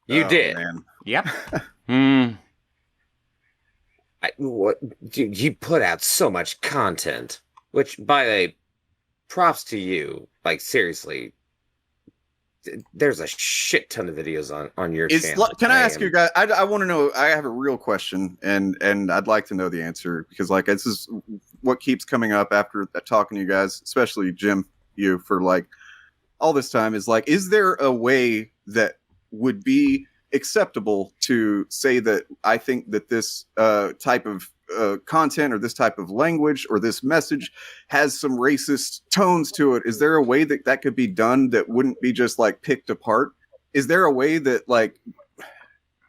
you did. Man. Yep. You put out so much content, which by the way, props to you. Like seriously. There's a shit ton of videos on your channel. Can I ask you guys? I want to know. I have a real question, and I'd like to know the answer because like this is what keeps coming up after talking to you guys, especially Jim, you for like all this time. Is like, is there a way that would be acceptable to say that I think that this type of content or this type of language or this message has some racist tones to it? Is there a way that could be done that wouldn't be just like picked apart? Is there a way that like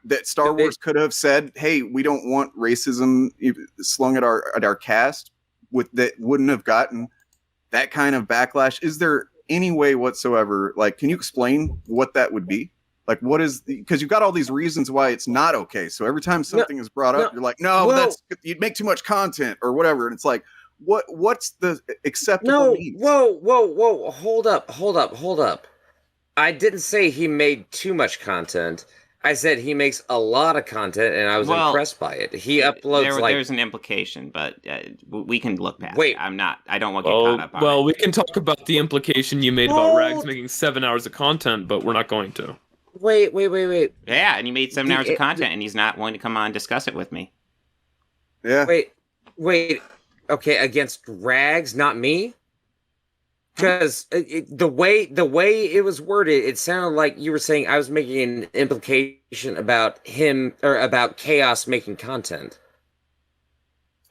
that Star Wars could have said, hey, we don't want racism slung at our cast that wouldn't have gotten that kind of backlash? Is there any way whatsoever? Like, can you explain what that would be? Like, what is because you've got all these reasons why it's not okay. So every time something is brought up, you're like, you'd make too much content or whatever. And it's like, what's the acceptable means? Whoa. Hold up. I didn't say he made too much content. I said he makes a lot of content, and I was impressed by it. He uploads there's an implication, but we can look past. Wait, it. I don't want to get caught up on it. Well, we can talk about the implication you made about Rags making 7 hours of content, but we're not going to. Wait. Yeah, and he made 7 hours of content, and he's not willing to come on and discuss it with me. Yeah. Wait. Okay, against Rags, not me. Because the way it was worded, it sounded like you were saying I was making an implication about him or about Chaos making content.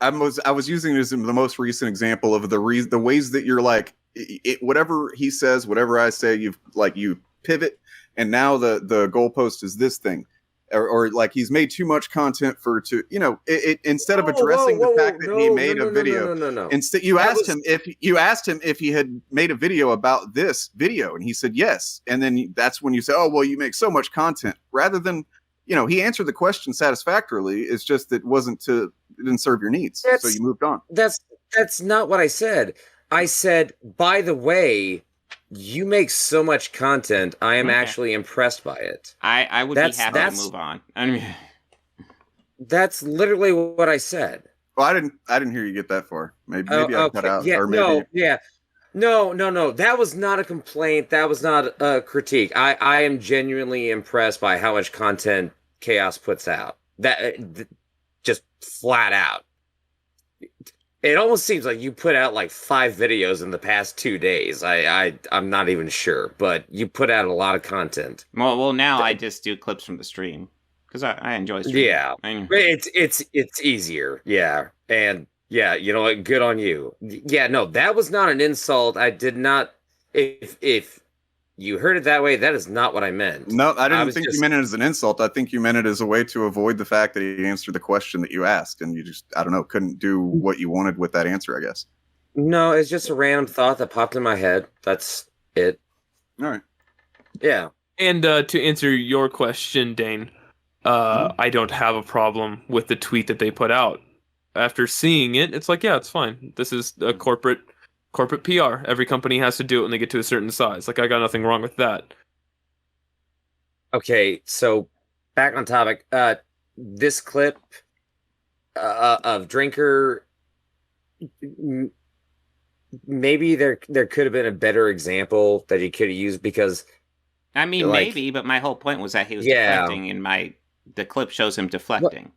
I was using it as the most recent example of the ways that you're like whatever he says, whatever I say, you pivot, and now the goalpost is this thing. Or like he's made too much content instead of addressing the fact that he made a video. No. Instead, you asked him if he had made a video about this video, and he said yes. And then that's when you say, "Oh, well, you make so much content." Rather than, he answered the question satisfactorily. It's just it didn't serve your needs, so you moved on. That's not what I said. I said, by the way, you make so much content. I am actually impressed by it. I would be happy to move on. I mean, that's literally what I said. Well, I didn't hear you get that far. Maybe I cut out. Yeah, or maybe... No. That was not a complaint. That was not a critique. I am genuinely impressed by how much content Chaos puts out. That just flat out. It almost seems like you put out like 5 videos in the past 2 days. I'm not even sure, but you put out a lot of content. Well, now I just do clips from the stream because I enjoy streaming. Yeah, it's easier. Yeah, and yeah, you know what? Good on you. Yeah, no, that was not an insult. I did not. If you heard it that way, that is not what I meant. No, I didn't think you meant it as an insult. I think you meant it as a way to avoid the fact that he answered the question that you asked, and you just, I don't know, couldn't do what you wanted with that answer, I guess. No, it's just a random thought that popped in my head. That's it. All right. Yeah. And to answer your question, Dane, I don't have a problem with the tweet that they put out. After seeing it, it's like, yeah, it's fine. This is a corporate PR. Every company has to do it when they get to a certain size. Like, I got nothing wrong with that. Okay, so back on topic. This clip of Drinker, maybe there could have been a better example that he could have used, because I mean, maybe, but my whole point was that he was deflecting, and the clip shows him deflecting.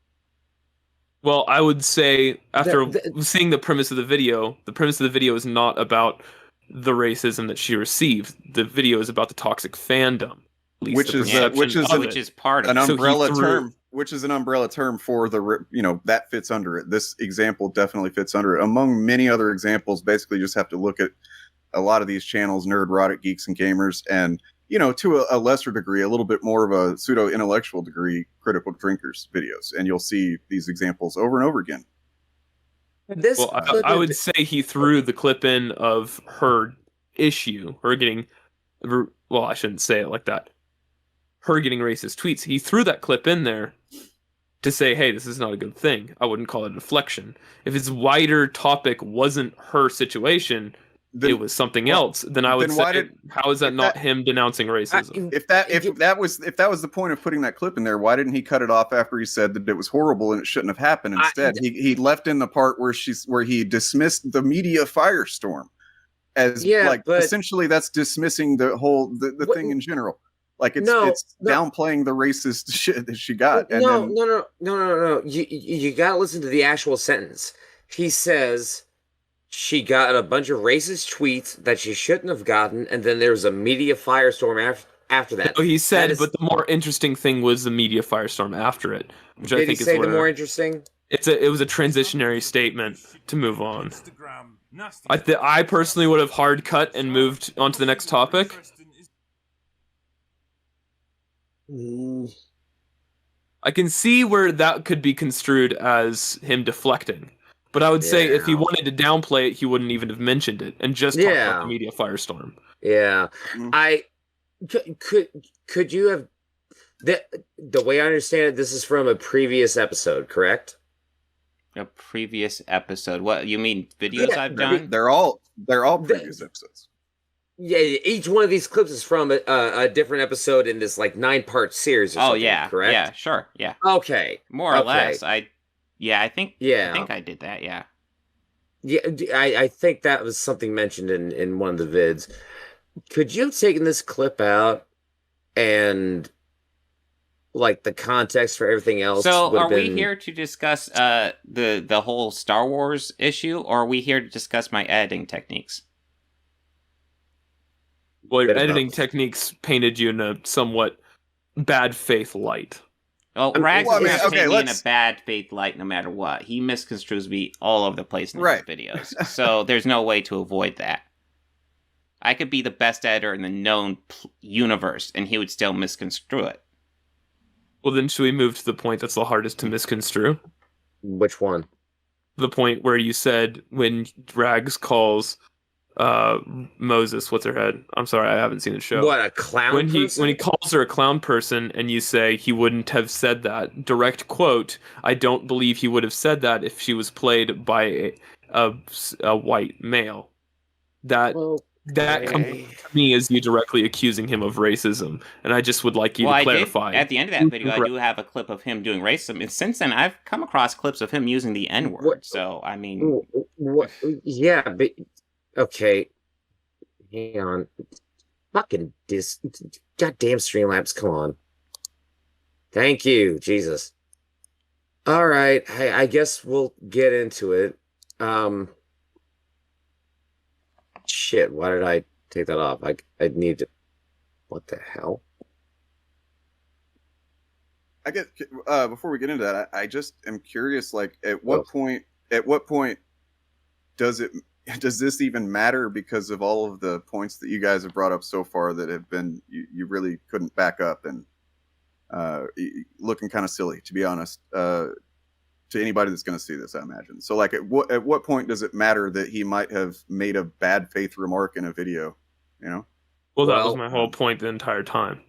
Well, I would say after seeing the premise of the video is not about the racism that she received. The video is about the toxic fandom, which is part of an umbrella term. Which is an umbrella term for that fits under it. This example definitely fits under it. Among many other examples, basically, you just have to look at a lot of these channels, Nerdrotic Geeks and Gamers, and to a lesser degree, a little bit more of a pseudo-intellectual degree, Critical Drinkers videos. And you'll see these examples over and over again. I would say he threw the clip in of her issue, her getting... Well, I shouldn't say it like that. Her getting racist tweets. He threw that clip in there to say, hey, this is not a good thing. I wouldn't call it a deflection. If his wider topic wasn't her situation... it was something else, then I would say, how is that not him denouncing racism? If that was the point of putting that clip in there, why didn't he cut it off after he said that it was horrible and it shouldn't have happened? Instead, he left in the part where he dismissed the media firestorm as essentially that's dismissing the whole the thing in general. Like it's downplaying the racist shit that she got. No. You gotta listen to the actual sentence. He says she got a bunch of racist tweets that she shouldn't have gotten, and then there was a media firestorm after that. So he said, but the more interesting thing was the media firestorm after it, which I think is the more interesting. It was a transitionary statement to move on. I personally would have hard cut and moved on to the next topic. I can see where that could be construed as him deflecting. But I would say if he wanted to downplay it, he wouldn't even have mentioned it and just talked about the media firestorm. Yeah. Could you have... The way I understand it, this is from a previous episode, correct? A previous episode? What, you mean videos I've done? They're all previous episodes. Yeah, each one of these clips is from a different episode in this like 9-part series. Or Oh something, yeah, correct? yeah, sure, yeah, Okay, more or okay. less. I think Yeah. I think I did that. Yeah. Yeah, I think that was something mentioned in one of the vids. Could you have taken this clip out and like the context for everything else? So, would are have we been... here to discuss the whole Star Wars issue, or are we here to discuss my editing techniques? Well, your Bit of editing both. techniques painted you in a somewhat bad faith light. Well, mean, Rags well, is I going mean, to okay, paint me in a let's- bad faith light no matter what. He misconstrues me all over the place in Right. his videos, so there's no way to avoid that. I could be the best editor in the known universe, and he would still misconstrue it. Well, then should we move to the point that's the hardest to misconstrue? Which one? The point where you said when Rags calls Moses, what's her head? I'm sorry, I haven't seen the show. What, a clown when person? he calls her a clown person, and you say he wouldn't have said that. Direct quote: "I don't believe he would have said that if she was played by a white male." That comes Okay. to me as you directly accusing him of racism, and I just would like you Well, to I clarify. did, at the end of that video, I do have a clip of him doing racism, and since then, I've come across clips of him using the N-word, What- so, I mean... What? Yeah, but okay. Hang on. Fucking goddamn Streamlabs, come on. Thank you, Jesus. All right, I guess we'll get into it. Shit, why did I take that off? I need to. What the hell? I get before we get into that, I just am curious. Like, at what point does this even matter? Because of all of the points that you guys have brought up so far that have been you really couldn't back up and looking kind of silly, to be honest, to anybody that's going to see this, I imagine. So, like, at what point does it matter that he might have made a bad faith remark in a video? You know. Well, that was my whole point the entire time,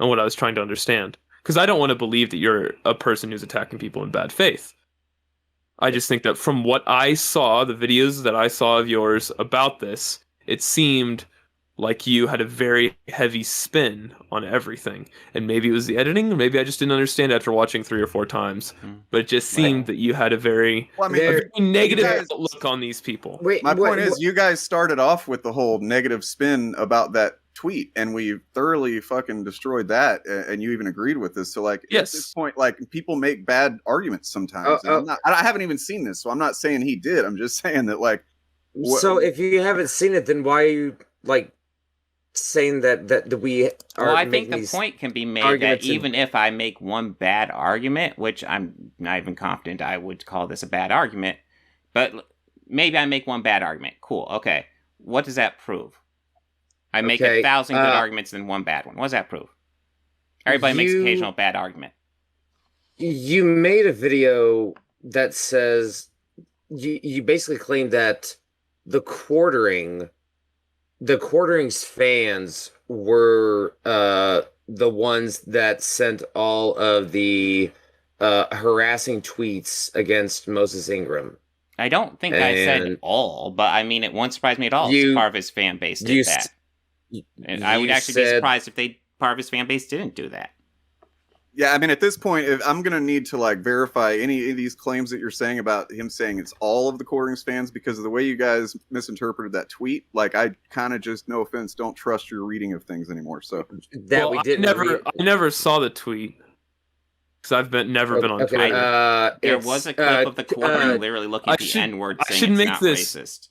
and what I was trying to understand. Because I don't want to believe that you're a person who's attacking people in bad faith. I just think that from what I saw, the videos that I saw of yours about this, it seemed like you had a very heavy spin on everything. And maybe it was the editing, or maybe I just didn't understand after watching 3 or 4 times. But it just seemed that you had a very, Well, I mean, There- a very negative guys- outlook on these people. Wait, My point is, you guys started off with the whole negative spin about that tweet, and we thoroughly fucking destroyed that, and you even agreed with this. So, like, Yes. at this point, like, people make bad arguments sometimes. And I haven't even seen this, so I'm not saying he did. I'm just saying that, like, So if you haven't seen it, then why are you like saying that we are? Well, I think making the these point can be made that arguments and- even if I make one bad argument, which I'm not even confident I would call this a bad argument, but maybe I make one bad argument. Cool. Okay. What does that prove? I make Okay, 1,000 good arguments and one bad one. What does that prove? Everybody makes occasional bad argument. You made a video that says you basically claim that the quartering's fans were the ones that sent all of the harassing tweets against Moses Ingram. I don't think I said And- all, but I mean, it won't surprise me at all You- if part of his fan base did you that. s- And I would you actually be said- surprised if part of his fan base didn't do that. yeah, I mean, at this point, if I'm gonna need to, like, verify any of these claims that you're saying about him saying it's all of the Quarterings fans, because of the way you guys misinterpreted that tweet. Like, I kind of just, no offense, don't trust your reading of things anymore. So That we didn't I never saw the tweet because I've never been on Okay, Twitter. There it's, was a clip of the Quartering literally looking I at the should- N-word I saying should it's make not this- racist.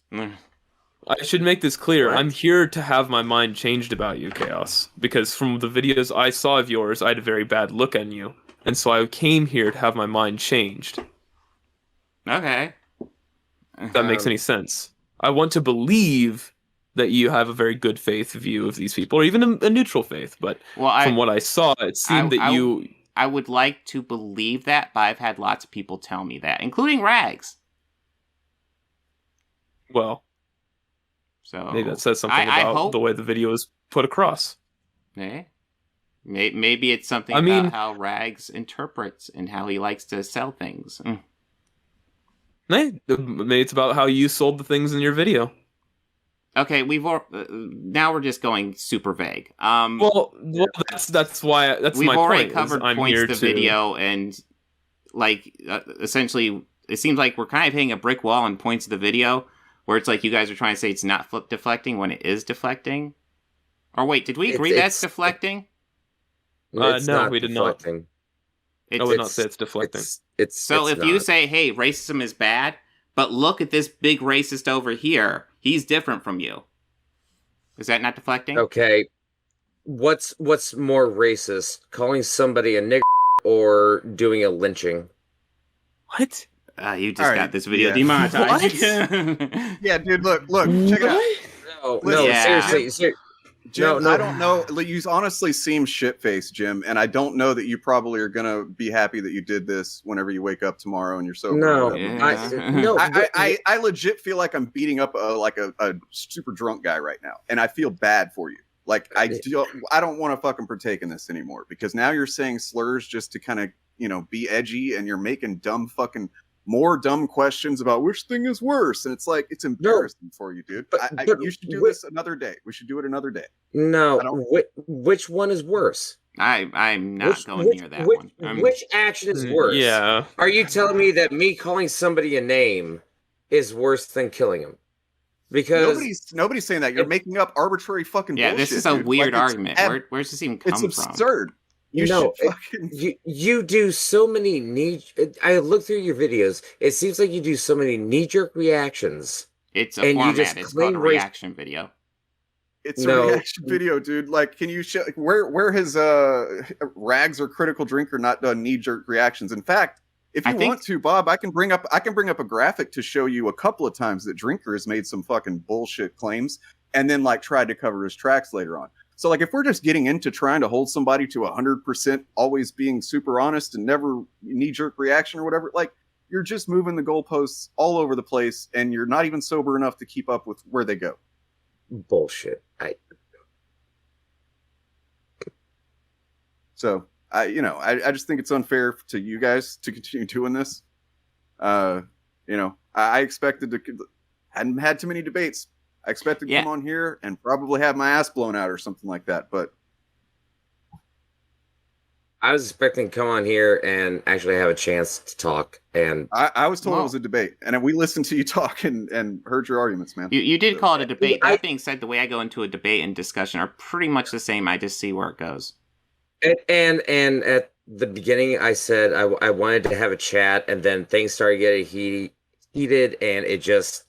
I should make this clear. What? I'm here to have my mind changed about you, Chaos, because from the videos I saw of yours, I had a very bad look on you, and so I came here to have my mind changed. Okay. If that makes any sense. I want to believe that you have a very good faith view of these people, or even a neutral faith. But Well, from what I saw, it seemed that you. I would like to believe that, but I've had lots of people tell me that, including Rags. Well, So maybe that says something I about hope, the way the video is put across. Eh? Maybe it's something I mean- about how Rags interprets and how he likes to sell things. Maybe it's about how you sold the things in your video. Okay, now we're just going super vague. Well, that's why we've my already point. covered I'm points here to to video, and like essentially, it seems like we're kind of hitting a brick wall on points of the video, where it's like you guys are trying to say it's not flip deflecting when it is deflecting. Or wait, did we agree that's deflecting? No, we did not. I would not say it's deflecting. So if you say, "Hey, racism is bad," but look at this big racist over here, he's different from you. Is that not deflecting? Okay. What's more racist? Calling somebody a nigger or doing a lynching? What? You just got this video demonetized. Yeah, dude, look, check it out. No, seriously. Jim, No. I don't know. You honestly seem shit-faced, Jim, and I don't know that you probably are gonna be happy that you did this whenever you wake up tomorrow and you're sober. No, I legit feel like I'm beating up a super drunk guy right now, and I feel bad for you. Like I don't want to fucking partake in this anymore because now you're saying slurs just to kind of be edgy, and you're making more dumb questions about which thing is worse, and it's like it's embarrassing for you, dude. But you should do this another day. We should do it another day. No, which one is worse? I'm not going near that one. Which action is worse? Yeah. Are you telling me that me calling somebody a name is worse than killing him? Because nobody's saying that. You're making up arbitrary fucking bullshit. This is a weird argument. Where's this even come from? It's absurd. You do so many I look through your videos. It seems like you do so many knee-jerk reactions. It's a format. It's called a reaction video. It's a reaction video, dude. Like, can you show where has Rags or Critical Drinker not done knee-jerk reactions? In fact, if you want to, Bob, I can bring up a graphic to show you a couple of times that Drinker has made some fucking bullshit claims and then tried to cover his tracks later on. So, if we're just getting into trying to hold somebody to 100%, always being super honest and never knee-jerk reaction or whatever, you're just moving the goalposts all over the place, and you're not even sober enough to keep up with where they go. Bullshit. So, I just think it's unfair to you guys to continue doing this. I expected hadn't had too many debates. I expected to come on here and probably have my ass blown out or something like that, but I was expecting to come on here and actually have a chance to talk. And I was told it was a debate, and we listened to you talk and heard your arguments, man. You did call it a debate. That being said, the way I go into a debate and discussion are pretty much the same. I just see where it goes. And at the beginning, I said I wanted to have a chat, and then things started getting heated, and it just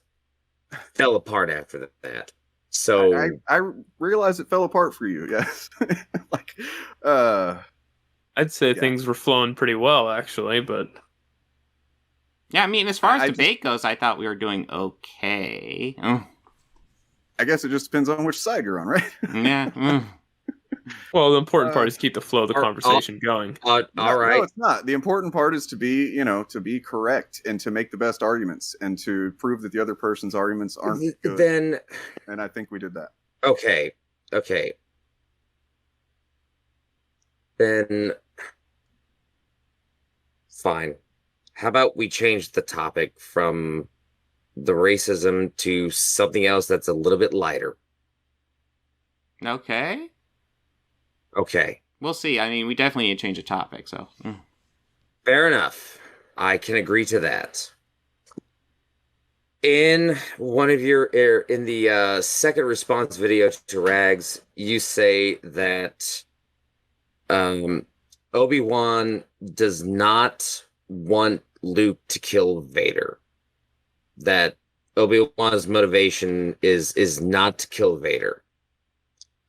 fell apart after that. So I realized it fell apart for you. Yes, I'd say things were flowing pretty well, actually, but yeah, I mean, as far as debate goes, I thought we were doing okay. I guess it just depends on which side you're on, right? Yeah. Well, the important part is keep the flow of the conversation going. All right. No, it's not. The important part is to be correct and to make the best arguments and to prove that the other person's arguments aren't good. And I think we did that. Okay. Then fine. How about we change the topic from the racism to something else that's a little bit lighter? Okay. We'll see. I mean, we definitely need to change the topic, so. Fair enough. I can agree to that. In one of in the second response video to Rags, you say that Obi-Wan does not want Luke to kill Vader. That Obi-Wan's motivation is not to kill Vader.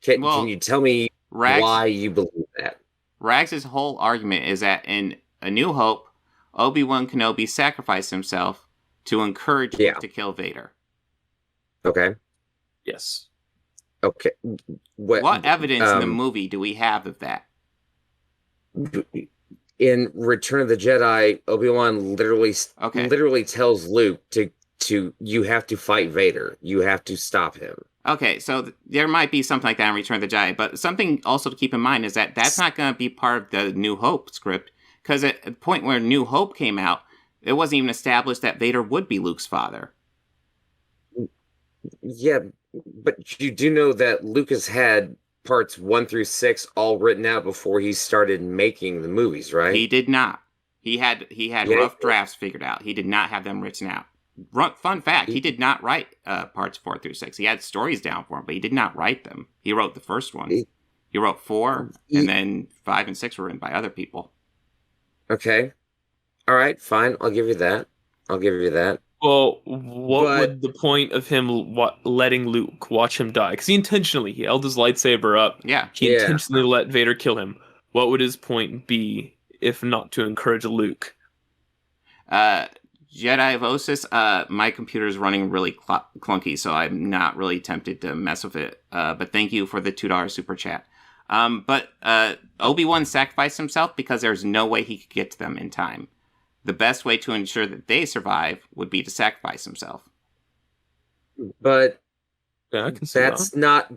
Can you tell me why you believe that? Rags' whole argument is that in A New Hope, Obi-Wan Kenobi sacrificed himself to encourage Luke to kill Vader. Okay. Yes. Okay. What evidence in the movie do we have of that? In Return of the Jedi, Obi-Wan literally tells Luke to you have to fight Vader. You have to stop him. Okay, so there might be something like that in Return of the Jedi, but something also to keep in mind is that that's not going to be part of the New Hope script, because at the point where New Hope came out, it wasn't even established that Vader would be Luke's father. Yeah, But you do know that Lucas had parts 1 through 6 all written out before he started making the movies, right? He did not. He had rough drafts figured out. He did not have them written out. Fun fact: he did not write parts 4 through 6. He had stories down for him, but he did not write them. He wrote the first one. He wrote 4, and then 5 and 6 were written by other people. Okay. All right, fine. I'll give you that. Well, what would the point of him letting Luke watch him die? Because he held his lightsaber up. Yeah. He intentionally let Vader kill him. What would his point be if not to encourage Luke? Jedi Vosis, my computer is running really clunky, so I'm not really tempted to mess with it. But thank you for the $2 super chat. But Obi-Wan sacrificed himself because there's no way he could get to them in time. The best way to ensure that they survive would be to sacrifice himself. But yeah, I can see that's not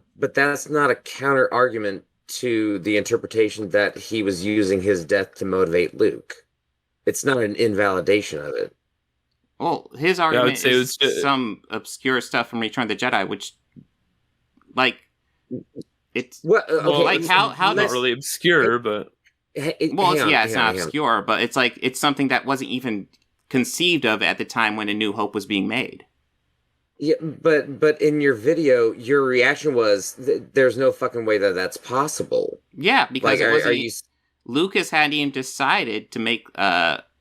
a counter argument to the interpretation that he was using his death to motivate Luke. It's not an invalidation of it. Well, his argument is some obscure stuff from Return of the Jedi, which, like, it's like how not really obscure, but it's not obscure, but it's like it's something that wasn't even conceived of at the time when A New Hope was being made. Yeah, but in your video, your reaction was there's no fucking way that that's possible. Yeah, because Lucas hadn't even decided to make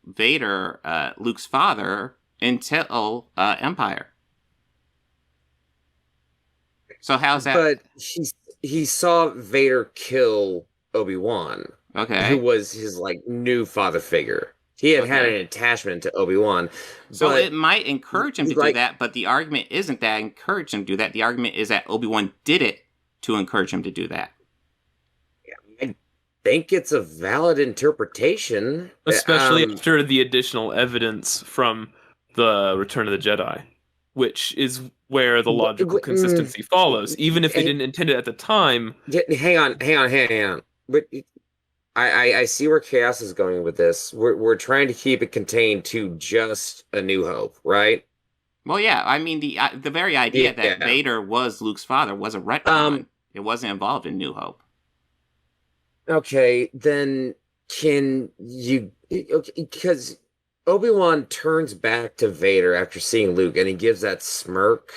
Vader Luke's father until Empire. So how's that? But he saw Vader kill Obi-Wan. Okay. Who was his new father figure. He had an attachment to Obi-Wan. So it might encourage him to do that, but the argument isn't that encouraged him to do that. The argument is that Obi-Wan did it to encourage him to do that. I think it's a valid interpretation. Especially after the additional evidence from the Return of the Jedi, which is where the logical consistency follows. Even if they didn't intend it at the time. Hang on. But I see where Chaos is going with this. We're trying to keep it contained to just A New Hope, right? Well, yeah. I mean, the very idea that Vader was Luke's father was a retcon. It wasn't involved in New Hope. Okay, then can you... Because Obi-Wan turns back to Vader after seeing Luke, and he gives that smirk.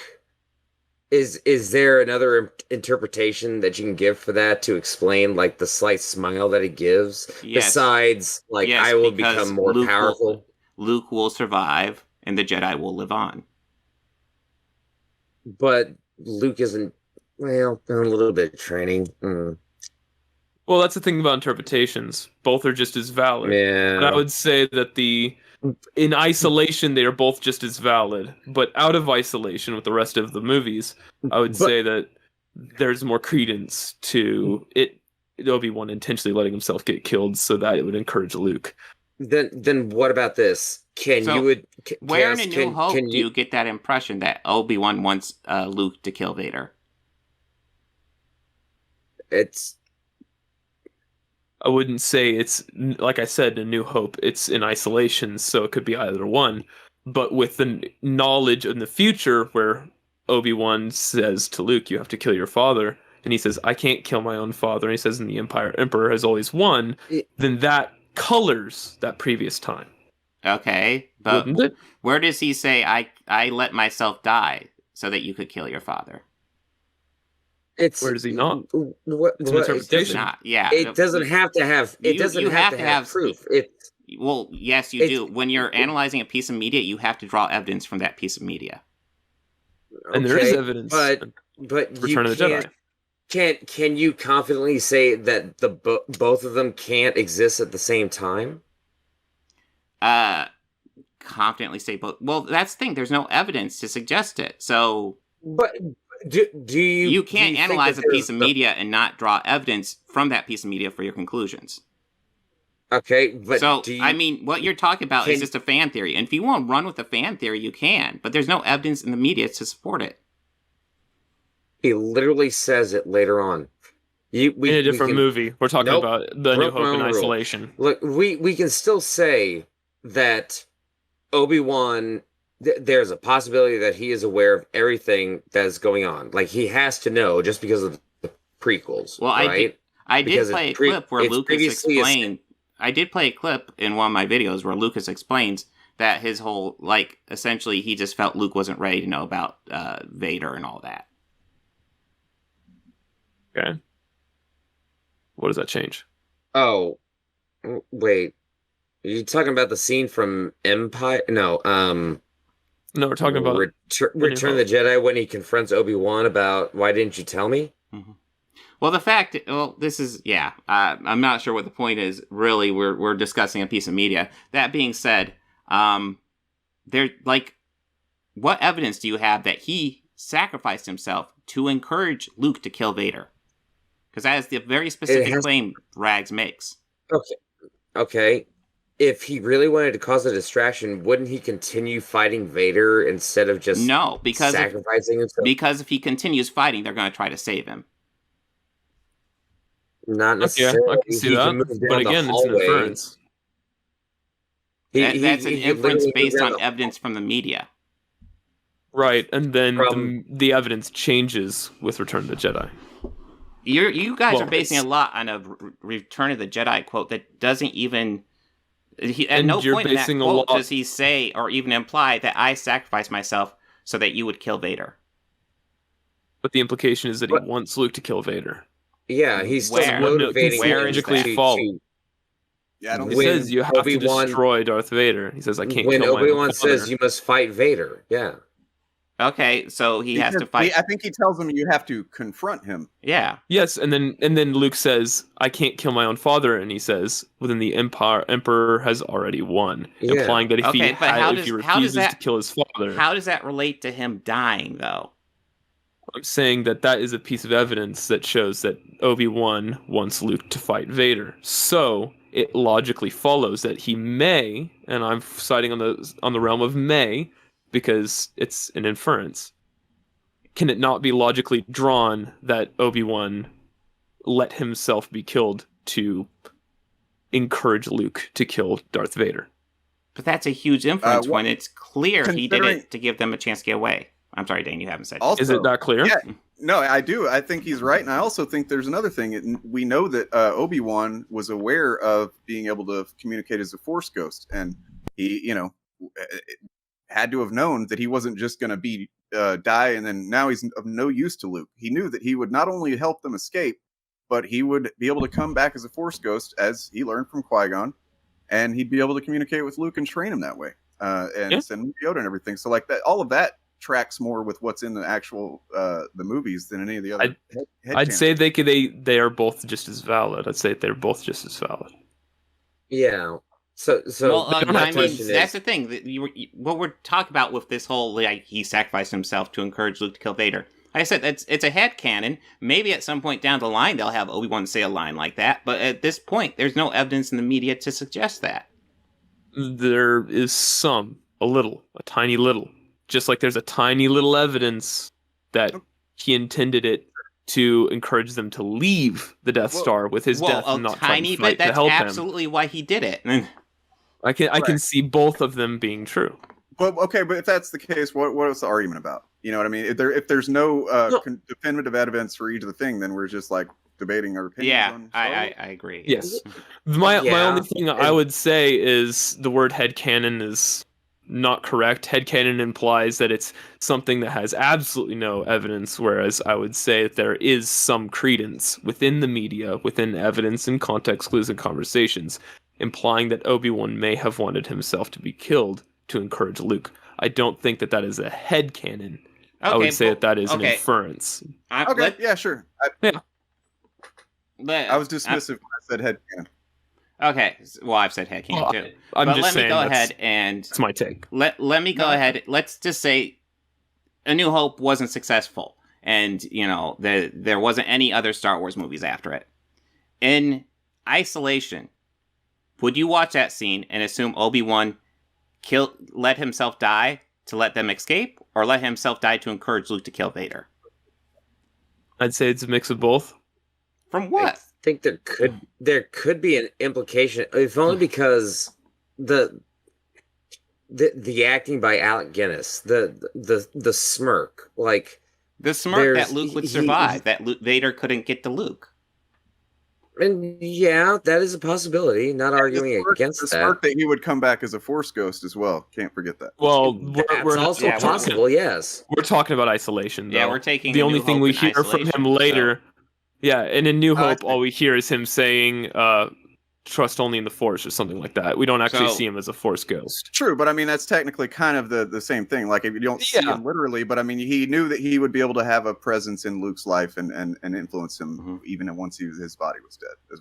Is there another interpretation that you can give for that to explain the slight smile that he gives? Yes. Besides, I will become more powerful. Luke will survive, and the Jedi will live on. But Luke isn't. Well, a little bit of training. Well, that's the thing about interpretations. Both are just as valid. Yeah. And I would say that in isolation, they are both just as valid. But out of isolation with the rest of the movies, I would say that there's more credence to Obi-Wan intentionally letting himself get killed so that it would encourage Luke. Then what about this? Where in A New Hope do you get that impression that Obi-Wan wants Luke to kill Vader? I wouldn't say it's, like I said, in A New Hope, it's in isolation, so it could be either one. But with the knowledge in the future where Obi-Wan says to Luke, you have to kill your father, and he says, I can't kill my own father, and he says, in the Emperor has always won, then that colors that previous time. Okay, but where does he say, I let myself die so that you could kill your father? Where does he not? It's an interpretation. It doesn't have to have. It doesn't have to have proof. Well, yes, you do. When you're analyzing a piece of media, you have to draw evidence from that piece of media. And there is evidence. But Return of the Jedi. Can you confidently say that both of them can't exist at the same time? Confidently say both. Well, that's the thing. There's no evidence to suggest it. So, but. Do you can't analyze a piece of media and not draw evidence from that piece of media for your conclusions. Okay, but I mean, what you're talking about is just a fan theory. And if you want to run with a fan theory, you can. But there's no evidence in the media to support it. He literally says it later on. In a different movie. We're talking about The New Hope in isolation. Look, we can still say that Obi-Wan there's a possibility that he is aware of everything that's going on. Like, he has to know just because of the prequels, Well, right? I did Because play a it's pre- clip where it's Lucas previously explained. I did play a clip in one of my videos where Lucas explains that his whole, like, essentially he just felt Luke wasn't ready to know about Vader and all that. Okay. What does that change? Oh, wait. Are you talking about the scene from Empire? No, No, we're talking about Return of the Jedi when he confronts Obi-Wan about why didn't you tell me? Mm-hmm. Well, this is, yeah. I'm not sure what the point is. Really, we're discussing a piece of media. That being said, there, like, what evidence do you have that he sacrificed himself to encourage Luke to kill Vader? Because that is the very specific claim Rags makes. Okay. If he really wanted to cause a distraction, wouldn't he continue fighting Vader instead of just sacrificing himself? Because if he continues fighting, they're going to try to save him. Not necessarily. Yeah, I can see that. But again, it's an inference. That's an inference based on evidence from the media. Right, and then the evidence changes with Return of the Jedi. You guys are basing a lot on a Return of the Jedi quote that doesn't even... at no point in that quote does he say or even imply that I sacrificed myself so that you would kill Vader. But the implication is that he wants Luke to kill Vader. Yeah, he's still motivating him. Yeah, I don't He says you have to destroy Darth Vader. He says, I can't kill my Obi-Wan father. says you must fight Vader. Yeah. Okay, so he has to fight. I think he tells him you have to confront him. Yeah. Yes, and then Luke says, I can't kill my own father, and he says, within the Emperor has already won. Yeah. Implying that if he refuses to kill his father... How does that relate to him dying, though? I'm saying that is a piece of evidence that shows that Obi-Wan wants Luke to fight Vader. So it logically follows that he may, and I'm citing on the realm of may, because it's an inference. Can it not be logically drawn that Obi-Wan let himself be killed to encourage Luke to kill Darth Vader? But that's a huge inference when it's clear he did it to give them a chance to get away. I'm sorry, Dane, you haven't said also, is it not clear? Yeah, no, I do. I think he's right. And I also think there's another thing. We know that Obi-Wan was aware of being able to communicate as a Force ghost. And he, had to have known that he wasn't just going to die and then now he's of no use to Luke. He knew that he would not only help them escape, but he would be able to come back as a Force ghost as he learned from Qui-Gon. And he'd be able to communicate with Luke and train him that way. Send Yoda and everything. So like that, all of that tracks more with what's in the actual the movies than any of the other. I'd say they are both just as valid. I'd say they're both just as valid. Yeah. So that's the thing. What we're talking about with this whole he sacrificed himself to encourage Luke to kill Vader. Like I said, it's a headcanon. Maybe at some point down the line they'll have Obi-Wan say a line like that, but at this point there's no evidence in the media to suggest that. There is a tiny little. Just like there's a tiny little evidence that he intended it to encourage them to leave the Death Star with his death and not try to fight to help him. That's absolutely why he did it. I can see both of them being true. Well, okay, but if that's the case, what is the argument about? You know what I mean? If there's no definitive evidence for each of the thing, then we're just like debating our opinions. Yeah, I agree. Yes. My only thing I would say is the word headcanon is not correct. Headcanon implies that it's something that has absolutely no evidence, whereas I would say that there is some credence within the media, within evidence and context clues and conversations, implying that Obi-Wan may have wanted himself to be killed to encourage Luke. I don't think that is a headcanon. Okay, I would say that is an inference. Yeah, sure. I was dismissive when I said headcanon. Okay, well, I've said headcanon too. But let me go ahead and... That's my take. Let me go ahead. Let's just say A New Hope wasn't successful. And, there wasn't any other Star Wars movies after it. In isolation, would you watch that scene and assume Obi-Wan let himself die to let them escape? Or let himself die to encourage Luke to kill Vader? I'd say it's a mix of both. From what? I think there could be an implication, if only because the acting by Alec Guinness, the smirk, like The smirk that Luke would survive, that Vader couldn't get to Luke. And yeah, that is a possibility. Not arguing against the that. smirk that he would come back as a Force ghost as well. Can't forget that. Well, That's we're also possible. Yes, we're talking about isolation. Though. Yeah, we're taking the A only New thing Hope we in hear from isolation, him later. so- Yeah, and in New Hope, all we hear is him saying, "Trust only in the Force" or something like that. We don't actually see him as a Force ghost. True, but I mean that's technically kind of the same thing. Like if you don't see him literally, but I mean he knew that he would be able to have a presence in Luke's life and influence him even once his body was dead.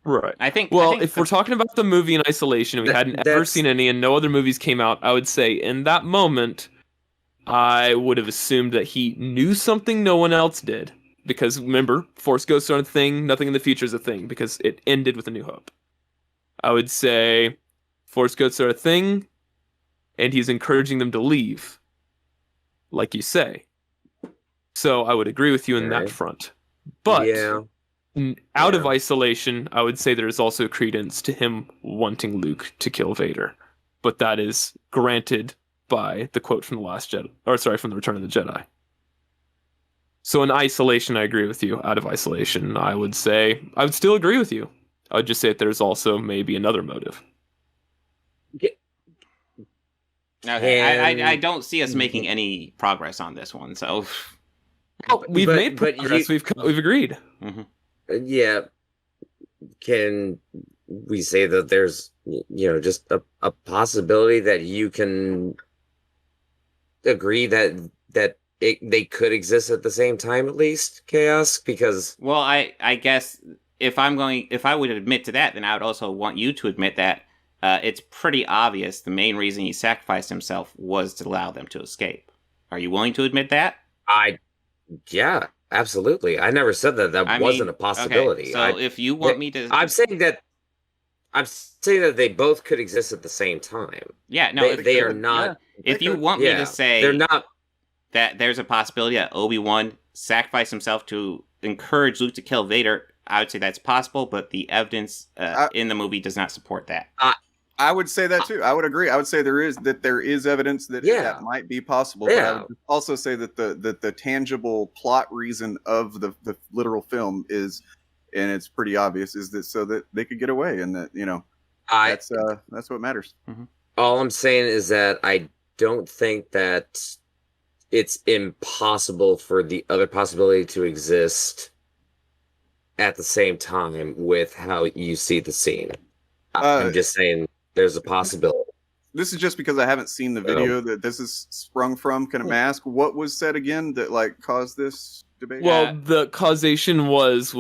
Right. I think. If we're talking about the movie in isolation, and we hadn't ever seen any, and no other movies came out, I would say in that moment, I would have assumed that he knew something no one else did. Because remember, Force ghosts are a thing, nothing in the future is a thing, because it ended with A New Hope. I would say Force ghosts are a thing, and he's encouraging them to leave, like you say. So I would agree with you in that front. But out of isolation, I would say there's also credence to him wanting Luke to kill Vader. But that is granted by the quote from from the Return of the Jedi. So in isolation, I agree with you. Out of isolation, I would still agree with you. I would just say that there's also maybe another motive. Okay, I don't see us making any progress on this one. So we've made progress. We've agreed. Mm-hmm. Yeah. Can we say that there's just a possibility that you can agree that they could exist at the same time, at least, Chaos? Because I guess if I would admit to that, then I would also want you to admit that it's pretty obvious the main reason he sacrificed himself was to allow them to escape. Are you willing to admit that? Yeah, absolutely. I never said that wasn't a possibility. Okay, so if you want me to, I'm saying that they both could exist at the same time. Yeah, no, they are not. Yeah. If you want me to say they're not. That there's a possibility that Obi-Wan sacrificed himself to encourage Luke to kill Vader, I would say that's possible, but the evidence in the movie does not support that. I would say that too. I would agree. I would say there is evidence that that might be possible. Yeah. But I would also say that the tangible plot reason of the literal film is, and it's pretty obvious, is that so that they could get away, and that that's what matters. Mm-hmm. All I'm saying is that I don't think that it's impossible for the other possibility to exist at the same time with how you see the scene. I'm just saying there's a possibility. This is just because I haven't seen the video that this is sprung from. Can I ask what was said again that caused this debate? Well, the causation was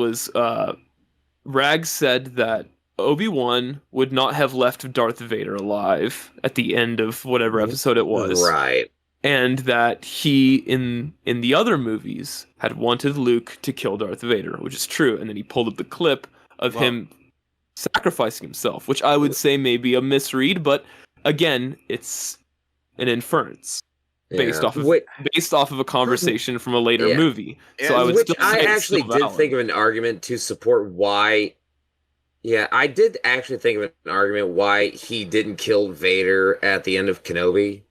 Rags said that Obi-Wan would not have left Darth Vader alive at the end of whatever episode it was. Right. And that he, in the other movies, had wanted Luke to kill Darth Vader, which is true. And then he pulled up the clip of him sacrificing himself, which I would say may be a misread, but again, it's an inference based off of a conversation from a later movie. So I would still say I actually did think of an argument to support why. Yeah, I did actually think of an argument why he didn't kill Vader at the end of Kenobi.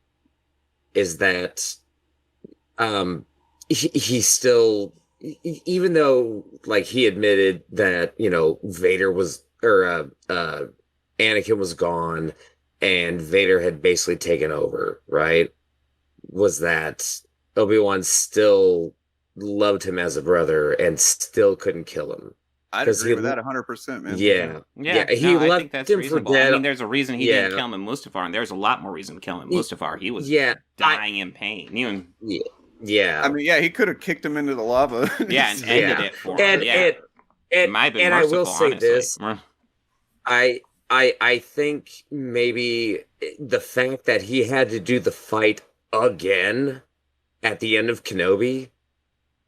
Is that he still, even though he admitted that Vader was Anakin was gone and Vader had basically taken over, right? Was that Obi-Wan still loved him as a brother and still couldn't kill him? I'd agree with that 100%, man. Yeah. He I left think that's him reasonable. for dead. I mean, there's a reason he didn't kill him in Mustafar, and there's a lot more reason to kill him in Mustafar. He was dying in pain. Yeah. I mean, he could have kicked him into the lava. And ended it for him. And I will say this. I think maybe the fact that he had to do the fight again at the end of Kenobi,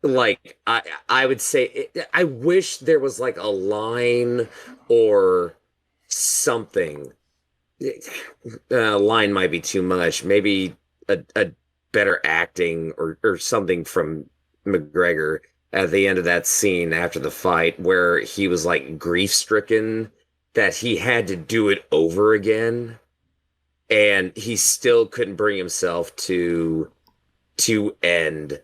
I would say, I wish there was a line or something. Line might be too much. Maybe a better acting or something from McGregor at the end of that scene after the fight where he was grief stricken that he had to do it over again. and he still couldn't bring himself to end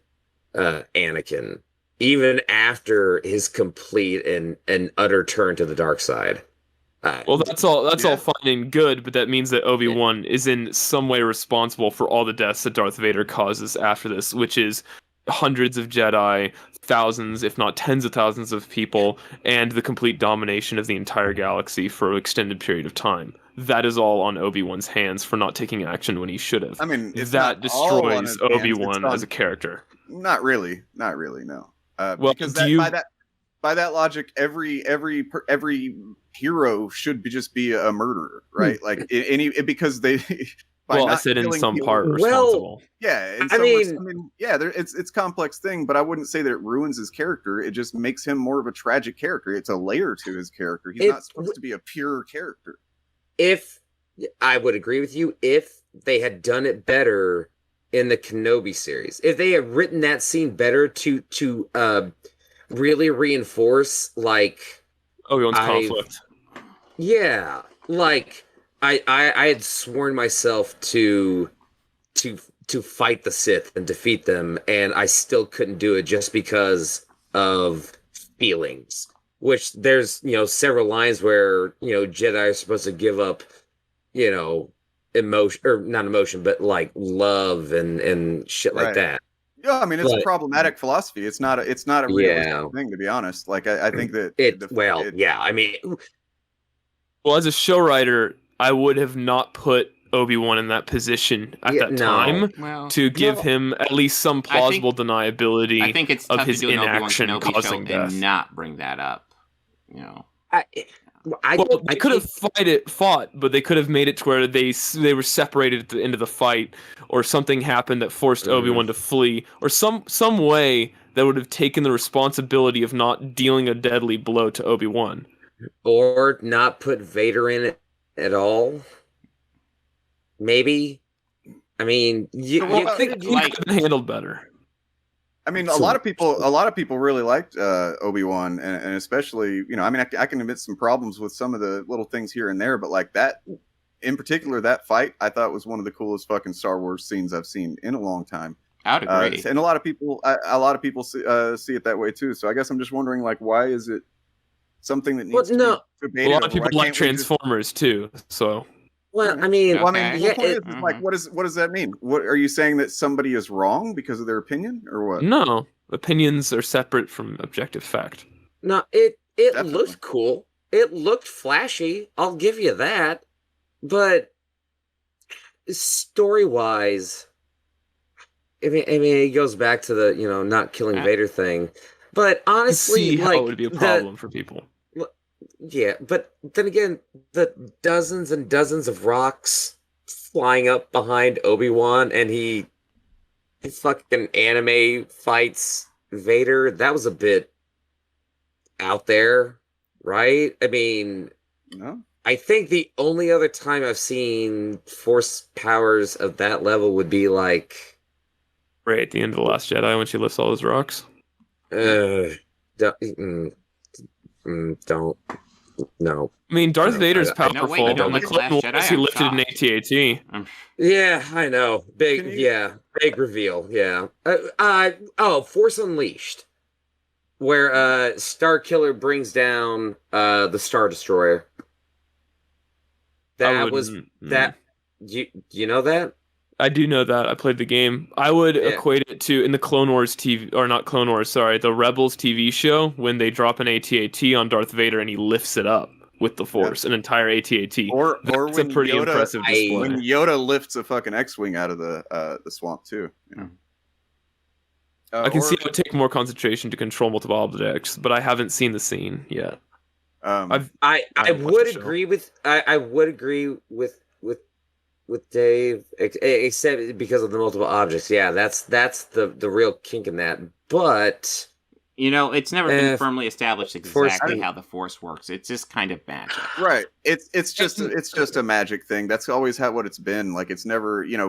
Anakin, even after his complete and utter turn to the dark side. Well, that's all fine and good, but that means that Obi-Wan is in some way responsible for all the deaths that Darth Vader causes after this, which is hundreds of Jedi, thousands, if not tens of thousands of people, and the complete domination of the entire galaxy for an extended period of time. That is all on Obi-Wan's hands for not taking action when he should have. I mean, it's that not all on destroys his hands, Obi-Wan as a character. Not really, no. Well, Because do you- by that logic, every hero should just be a murderer, right? Like because they. By Well, I not said in killing some people- part responsible. Yeah, in I mean, yeah, it's a complex thing, but I wouldn't say that it ruins his character. It just makes him more of a tragic character. It's a layer to his character. He's not supposed to be a pure character. If I would agree with you, if they had done it better in the Kenobi series, if they had written that scene better to really reinforce, like, Obi-Wan's conflict. yeah, like I had sworn myself to fight the Sith and defeat them, and I still couldn't do it just because of feelings. Which there's several lines where Jedi are supposed to give up emotion, or not emotion, but like love and shit like Right. that. Yeah, I mean, it's a But- problematic philosophy. It's not a realistic thing, to be honest. Like I think that I mean, Well, as a show writer, I would have not put Obi-Wan in that position at that time Well, to give him at least some plausible deniability I think it's of tough his to do an Obi-Wan inaction Kenobi causing show death. and not bring that up. Well, they could have fought, but they could have made it to where they were separated at the end of the fight, or something happened that forced Obi-Wan to flee, or some way that would have taken the responsibility of not dealing a deadly blow to Obi-Wan. or not put Vader in it at all. Maybe. I mean, you It could have been handled better. I mean, a lot of people really liked Obi-Wan, and especially, I mean, I can admit some problems with some of the little things here and there, but like that, in particular, that fight, I thought was one of the coolest fucking Star Wars scenes I've seen in a long time. I would agree. And a lot of people see it that way too. So I guess I'm just wondering, like, why is it something that needs to be debated? A lot of people like Transformers too, so. Well, I mean, like, what does that mean? What are you saying, that somebody is wrong because of their opinion, or what? No, opinions are separate from objective fact. No, it looked cool. It looked flashy. I'll give you that. But story-wise, I mean, it goes back to the not killing Vader thing. But honestly, see how it would be a problem for people. Yeah, but then again, the dozens and dozens of rocks flying up behind Obi-Wan, and he fucking anime fights Vader, that was a bit out there, right? I mean, no. I think the only other time I've seen force powers of that level would be like Right at the end of The Last Jedi when she lifts all those rocks. Don't. No. I mean, Darth Vader's I powerful. wait, you don't In the like Clone Last Wars, Jedi? he I'm lifted an shocked. AT-AT. Yeah, I know. Big reveal. Yeah. Force Unleashed, where Star Killer brings down the Star Destroyer. That was that. You know that? I do know that. I played the game. I would equate it to in the Clone Wars TV, or not Clone Wars, sorry, the Rebels TV show, when they drop an AT-AT on Darth Vader and he lifts it up with the Force, an entire AT-AT. Or That's when a pretty Yoda, impressive display. when Yoda lifts a fucking X-wing out of the swamp too. I can see it would take more concentration to control multiple objects, but I haven't seen the scene yet. I would agree with Dave, except because of the multiple objects. Yeah, that's the real kink in that. But it's never been firmly established exactly how the Force works. It's just kind of magic. Right. It's just a magic thing. That's always what it's been. Like, it's never, it's a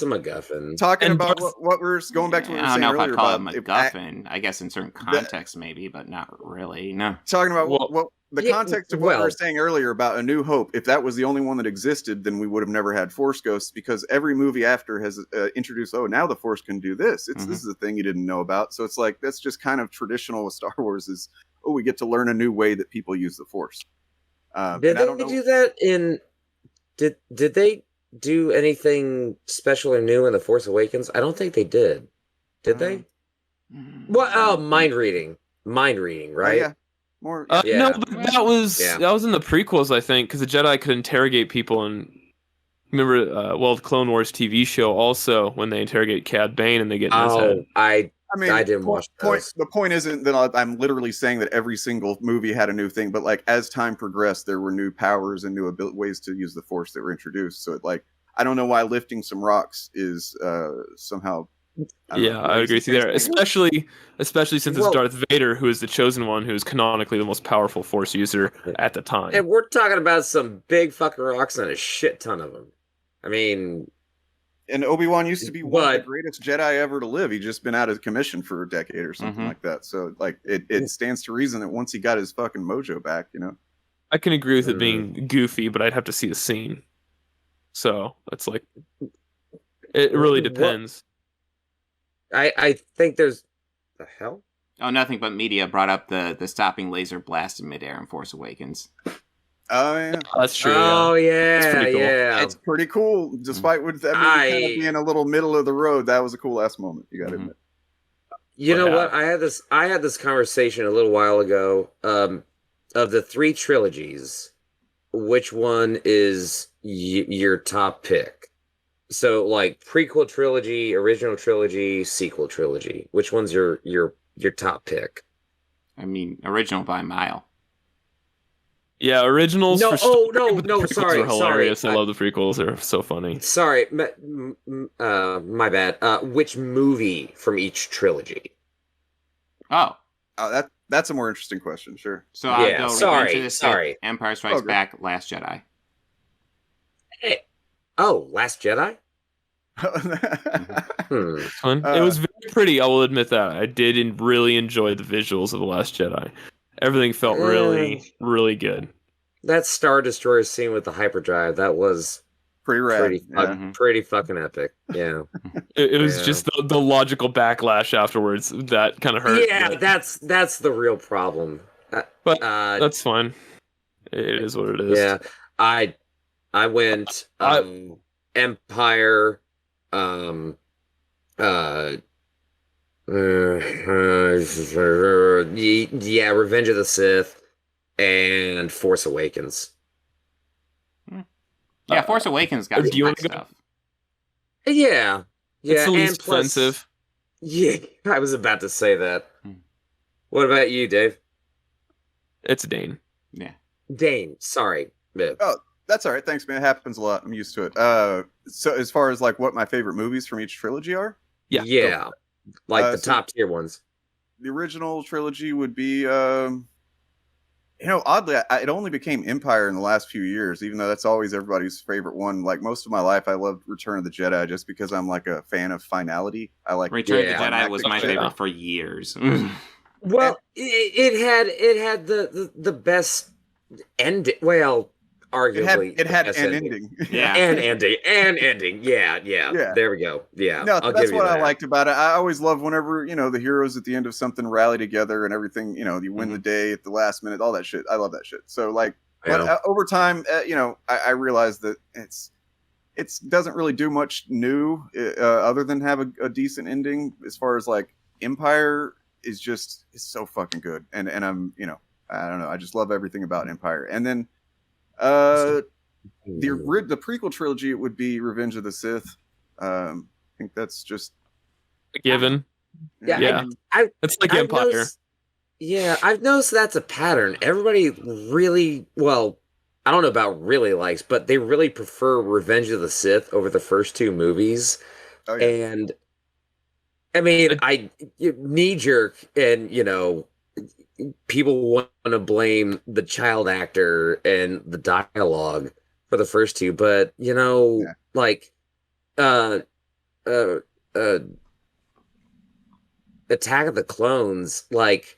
MacGuffin. Talking about what we're going back to what we were saying earlier. I don't know if I'd call it MacGuffin. I guess in certain contexts maybe, but not really. No. Talking about what the Yeah, context of what we well- were saying earlier about A New Hope, if that was the only one that existed, then we would have never had Force Ghosts, because every movie after has introduced, oh, now the Force can do this. This is a thing you didn't know about. So it's like, that's just kind of traditional with Star Wars is, oh, we get to learn a new way that people use the Force. Did they do that in? Did they do anything special or new in The Force Awakens? I don't think they did. Did they? Well, oh, mind reading, right? Yeah. More, Yeah. No, but that was Yeah. in the prequels, I think, because the Jedi could interrogate people. And remember, the Clone Wars TV show also, when they interrogate Cad Bane and they get in his head. I mean, I didn't watch those. The point isn't that I'm literally saying that every single movie had a new thing, but like as time progressed, there were new powers and new ways to use the Force that were introduced. So it, like, I don't know why lifting some rocks is somehow. I agree with you there, especially since it's Well- Darth Vader, who is the chosen one, who is canonically the most powerful Force user at the time. And we're talking about some big fucking rocks and a shit ton of them. I mean, And Obi-Wan used to be one of the But- greatest Jedi ever to live. He'd just been out of commission for a decade or something like that. So like it stands to reason that once he got his fucking mojo back, you know. I can agree with it being goofy, but I'd have to see the scene. So it's like, it really What- depends. I think there's the hell. Oh, nothing but media brought up the stopping laser blast in midair in Force Awakens. Oh yeah, That's true. Oh It's yeah, pretty cool. yeah. it's pretty cool. Despite with that movie kind of being a little middle of the road, that was a cool ass moment. You got to admit. You know Yeah. what? I had this conversation a little while ago. Of the 3 trilogies, which one is your top pick? So like prequel trilogy, original trilogy, sequel trilogy. Which one's your top pick? I mean, original by a mile. Yeah, originals. No, for oh, story, no, but the no, prequels sorry, are hilarious. sorry. I love the prequels; they're so funny. Sorry, my bad. Which movie from each trilogy? Oh, That's a more interesting question. Sure. so I'll Yeah, go sorry, Revenge of the Sith, sorry. Empire Strikes Okay. Back, Last Jedi. Oh, Last Jedi. Fun. It was very pretty. I will admit that. I did really enjoy the visuals of the Last Jedi. Everything felt really, really good. That Star Destroyer scene with the hyperdrive, that was Pretty rad. pretty fucking epic. Yeah. It was Yeah. just the logical backlash afterwards that kind of hurt. Yeah, but- that's the real problem. But Uh, that's fine. It is what it is. yeah, I went Empire, yeah, Revenge of the Sith, and Force Awakens. Yeah, Force Awakens got do some you good wanna go- stuff. Yeah, yeah, It's the least and plus, offensive. yeah, I was about to say that. Hmm. What about you, Dave? It's Dane. Yeah. Dane, sorry. Oh, that's all right. Thanks, man. It happens a lot. I'm used to it. So as far as like what my favorite movies from each trilogy are, Yeah. Yeah, like the so- top tier ones. the original trilogy would be, oddly, it only became Empire in the last few years, even though that's always everybody's favorite one. Like most of my life, I loved Return of the Jedi just because I'm like a fan of finality. I like Return of Yeah. the Jedi was my Climactic favorite shit. for years. Well, it had the best end. Well, arguably, It had the best an ending. Yeah. and ending. Yeah. Yeah. There we go. Yeah, No, I'll that's give you what I that. liked about it. I always love whenever, the heroes at the end of something rally together and everything, you win the day at the last minute, all that shit. I love that shit. So like, but Yeah. over time, I realized that it doesn't really do much new other than have a decent ending. As far as like Empire is so fucking good, and I'm I don't know, I just love everything about Empire. And then the prequel trilogy, it would be Revenge of the Sith. I think that's just Given. Yeah. It's like I've Empire. I've noticed that's a pattern. Everybody really, well, I don't know about really likes, but they really prefer Revenge of the Sith over the first 2 movies. Oh, yeah. And I mean, knee jerk, and people want to blame the child actor and the dialogue for the first 2, but like Attack of the Clones, like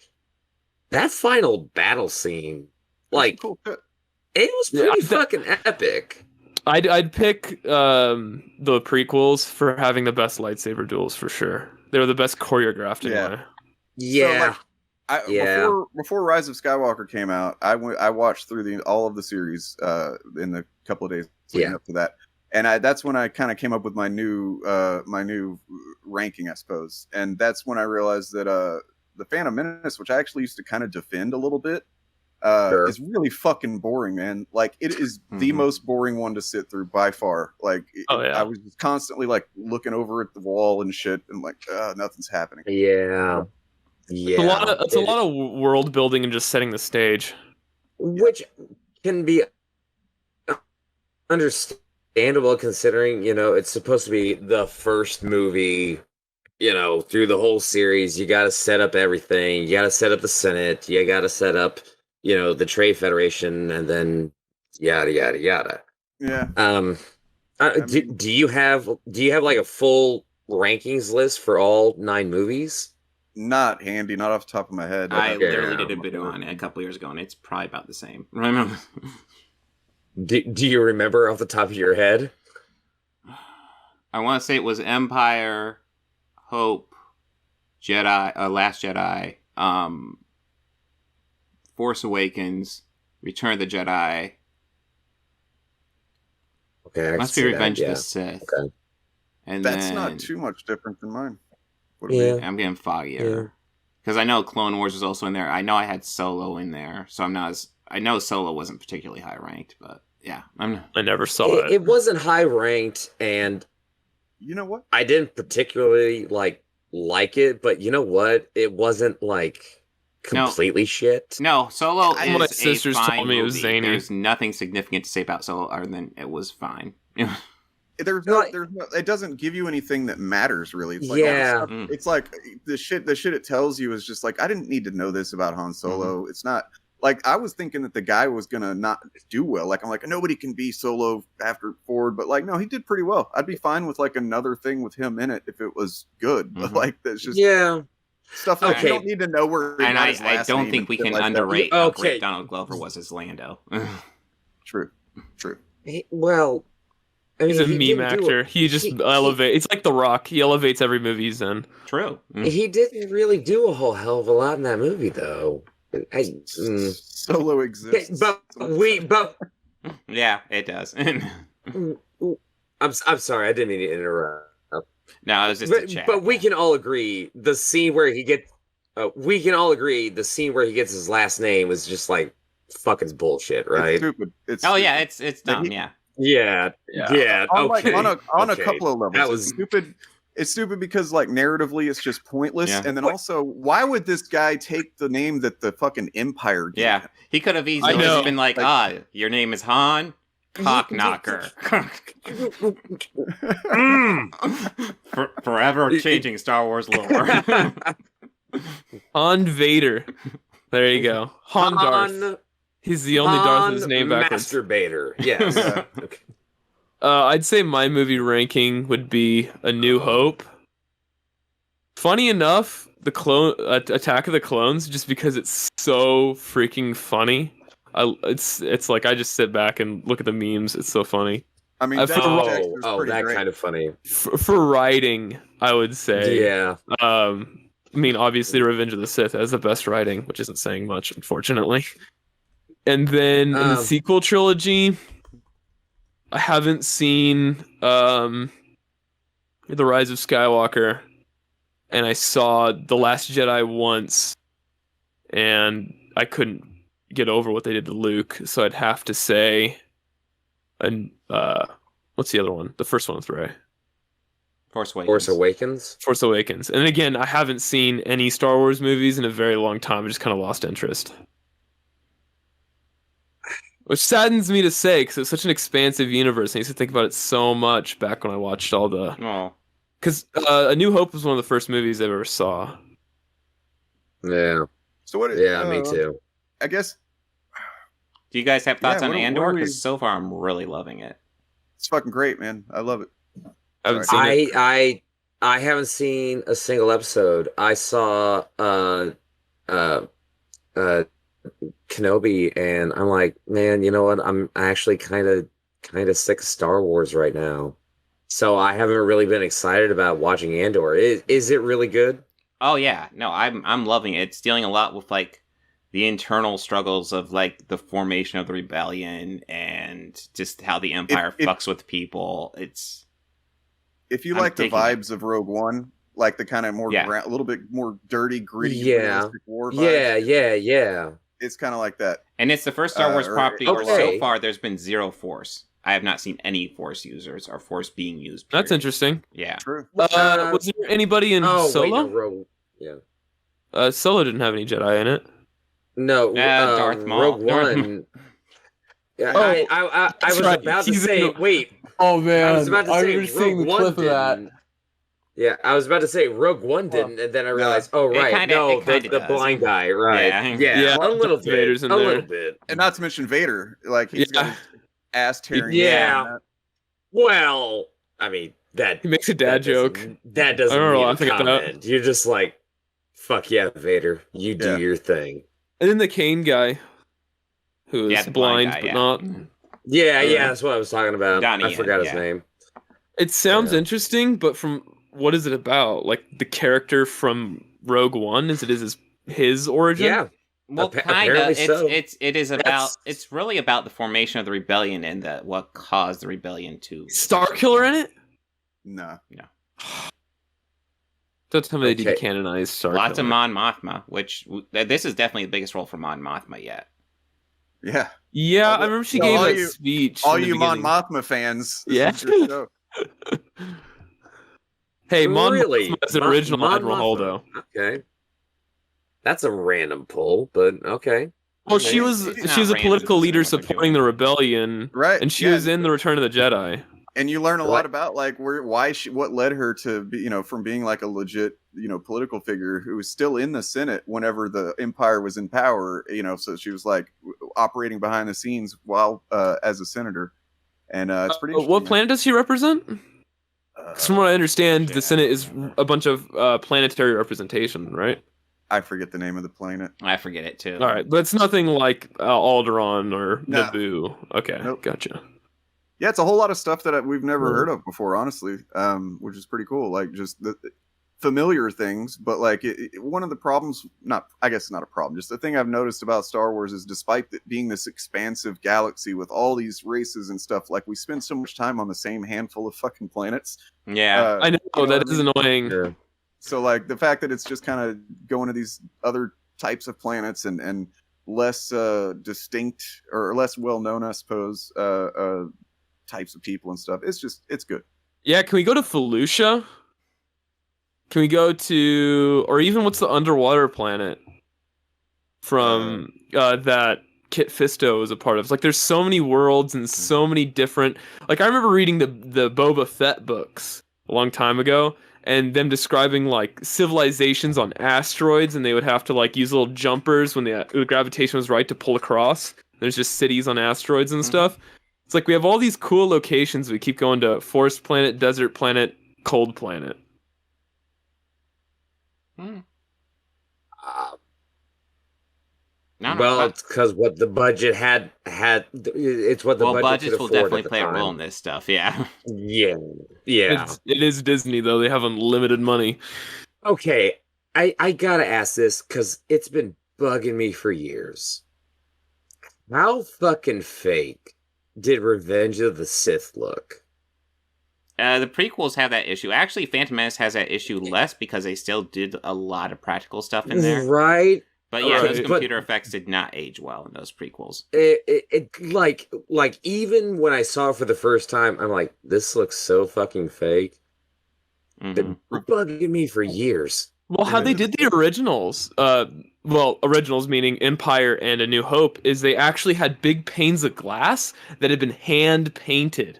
that final battle scene Like, Cool shit. it was pretty fucking epic. I'd pick the prequels for having the best lightsaber duels for sure. They were the best choreographed anyway. Yeah. So, Before Rise of Skywalker came out, I watched through all of the series in the couple of days leading up to that, and that's when I kind of came up with my new ranking, I suppose. And that's when I realized that the Phantom Menace, which I actually used to kind of defend a little bit, is really fucking boring, man. Like, it is the most boring one to sit through by far. Like, I was just constantly like looking over at the wall and shit, and like nothing's happening. Yeah. It's a lot of world building and just setting the stage, which can be understandable considering, you know, it's supposed to be the first movie, you know, through the whole series. You got to set up everything. You got to set up the Senate. You got to set up, you know, the Trade Federation, and then yada yada yada. Yeah. Do you have like a full rankings list for all 9 movies? Not handy, not off the top of my head. I literally did a video on it a couple years ago, and it's probably about the same. Remember? Do you remember off the top of your head? I want to say it was Empire, Hope, Jedi, Last Jedi, Force Awakens, Return of the Jedi. Okay, must be Revenge of the Sith. Okay. And that's then, not too much different than mine. I'm getting foggier because I know Clone Wars was also in there. I know I had Solo in there, so I'm not as. I know Solo wasn't particularly high ranked, but yeah, I never saw it. It wasn't high ranked, and you know what? I didn't particularly like it, but you know what? It wasn't like completely shit. No, Solo is my sisters a fine told me it was movie. zany. There's nothing significant to say about Solo other than it was fine. There's no, it doesn't give you anything that matters really. It's like, it's like the shit it tells you is just like, I didn't need to know this about Han Solo. It's not like, I was thinking that the guy was gonna not do well. Like, I'm like, nobody can be Solo after Ford, but like, no, he did pretty well. I'd be fine with like another thing with him in it if it was good. But like, that's just stuff like you don't need to know where. And I don't think we can underrate how great Donald Glover was as Lando. True. Well, I mean, he's a meme actor. He just elevates. It's like The Rock. He elevates every movie he's in. True. He didn't really do a whole hell of a lot in that movie, though. Solo exists, but yeah, it does. I'm sorry, I didn't mean to interrupt. No, it was just a chat. But we can all agree the scene where he gets. We can all agree the scene where he gets his last name was just like fucking bullshit, right? It's stupid. It's dumb. Yeah. Okay. On a couple of levels, that was stupid. It's stupid because like narratively, it's just pointless. Yeah. And then also, why would this guy take the name that the fucking Empire gave him? He could have easily just been like, your name is Han Cockknocker. Forever changing Star Wars lore. Han Vader. There you go. Han Darth. He's the only Darth with his name backwards. Masturbator. Yes. Okay. I'd say my movie ranking would be A New Hope. Funny enough, the Attack of the Clones, just because it's so freaking funny. It's like I just sit back and look at the memes. It's so funny. I mean, that kind of funny. For writing, I would say. Yeah. I mean, obviously, Revenge of the Sith has the best writing, which isn't saying much, unfortunately. And then in the sequel trilogy, I haven't seen The Rise of Skywalker, and I saw The Last Jedi once, and I couldn't get over what they did to Luke, so I'd have to say, what's the other one? The first one with Rey. Force Awakens. Force Awakens. And again, I haven't seen any Star Wars movies in a very long time. I just kind of lost interest. Which saddens me to say, because it's such an expansive universe. I used to think about it so much back when I watched all the... Because A New Hope was one of the first movies I ever saw. Yeah. So what? Me too. I guess... Do you guys have thoughts on Andor? Because so far I'm really loving it. It's fucking great, man. I love it. I haven't seen it. I haven't seen a single episode. I saw Kenobi, and I'm like, man, you know what? I'm actually kind of sick of Star Wars right now. So I haven't really been excited about watching Andor. Is it really good? Oh yeah, no, I'm loving it. It's dealing a lot with like the internal struggles of like the formation of the rebellion and just how the Empire fucks with people. If you I'm like the digging it. vibes of Rogue One, like the kind of more Yeah. a little bit more dirty, gritty, Yeah. realistic war vibes, Yeah. it's kind of like that. And it's the first Star Wars property where so okay. far there's been zero Force. I have not seen any Force users or Force being used. That's period. interesting. Yeah. True. Was there anybody in Oh, Solo? wait, no, Rogue. Yeah. Solo didn't have any Jedi in it. No, Darth Maul. Rogue One. Yeah, Oh, I was right. about to He's say, in the- wait. Oh man, I was about to I say remember seeing Rogue the One clip of that. didn't. Yeah, I was about to say Rogue One didn't, and then I realized, oh It right, kinda- no, it kinda the does. blind guy, right? Yeah. Yeah, a little Darth bit, Vader's in a there. little bit. And not to mention Vader, like he's got Yeah. his ass tearing. Yeah. down. Well, I mean that He makes a dad joke. That doesn't I remember mean a laughing at that. comment. You're just like, fuck yeah, Vader, you do Yeah. your thing. And then the Kane guy, who is Yeah, the blind, blind guy, but yeah. not. Yeah, that's what I was talking about. Donnie I forgot his yeah. name. It sounds Yeah. interesting, but from what is it about? Like the character from Rogue One? Is it his origin? Yeah, Well, kind of. apparently so. It is about. That's- It's really about the formation of the rebellion and what caused the rebellion to. Star Killer in it? No. Don't tell me they Okay. decanonized Star Lots of Killer. Mon Mothma, which this is definitely the biggest role for Mon Mothma yet. Yeah. Yeah, All the- I remember she so gave all that you- speech. All in the you Mon beginning. Mothma fans, this Yeah. is your show. Hey, Mon Really? Mothma is an Mon- original Mon Admiral Mothma. Holdo. Okay, that's a random pull, but okay. Well, she was It's not a random, political it's leader what they're supporting the rebellion, Right. and she yeah. was in the Return of the Jedi. And you learn a What? lot about like what led her to be, from being like a legit, political figure who was still in the Senate whenever the Empire was in power, so she was like operating behind the scenes while as a senator. And it's pretty interesting. What planet does she represent? 'Cause from what I understand, the Senate is a bunch of planetary representation, right? I forget the name of the planet. I forget it too. All right, but it's nothing like Alderaan or No. Naboo. Okay, Nope. gotcha. Yeah, it's a whole lot of stuff that we've never Hmm. heard of before, honestly, which is pretty cool. Like just the familiar things, but like one of the problems, I guess not a problem, just the thing I've noticed about Star Wars is despite it being this expansive galaxy with all these races and stuff, like we spend so much time on the same handful of fucking planets. Yeah. I know you know that what I is annoying. Yeah. So like the fact that it's just kind of going to these other types of planets and less distinct or less well known, I suppose, types of people and stuff. It's good. Yeah, can we go to Felucia? Can we go to, or even what's the underwater planet from that Kit Fisto is a part of? It's like there's so many worlds and so many different. Like I remember reading the Boba Fett books a long time ago, and them describing like civilizations on asteroids, and they would have to like use little jumpers when the gravitation was right to pull across. There's just cities on asteroids and stuff. It's like we have all these cool locations. We keep going to forest planet, desert planet, cold planet. No, Well, but- it's because what the budget had. It's what the well, budget budgets could will afford definitely at the play a time. role in this stuff. Yeah. Yeah. It is Disney though. They have unlimited money. Okay, I gotta ask this because it's been bugging me for years. How fucking fake did Revenge of the Sith look? The prequels have that issue. Actually, Phantom Menace has that issue less because they still did a lot of practical stuff in there. Right? But yeah, those Right. computer effects did not age well in those prequels. It like even when I saw it for the first time, I'm like, this looks so fucking fake. Mhm. Been bugging me for years. Well, how they did the originals, originals meaning Empire and A New Hope, is they actually had big panes of glass that had been hand painted,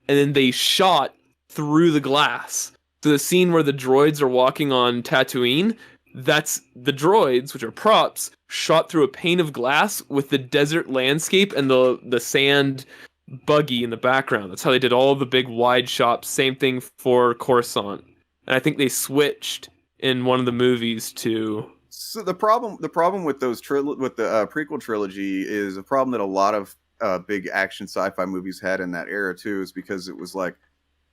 and then they shot through the glass. So the scene where the droids are walking on Tatooine, that's the droids, which are props, shot through a pane of glass with the desert landscape and the sand buggy in the background. That's how they did all the big wide shots. Same thing for Coruscant. And I think they switched in one of the movies to So the problem with those with the prequel trilogy is a problem that a lot of big action sci-fi movies had in that era too, is because it was like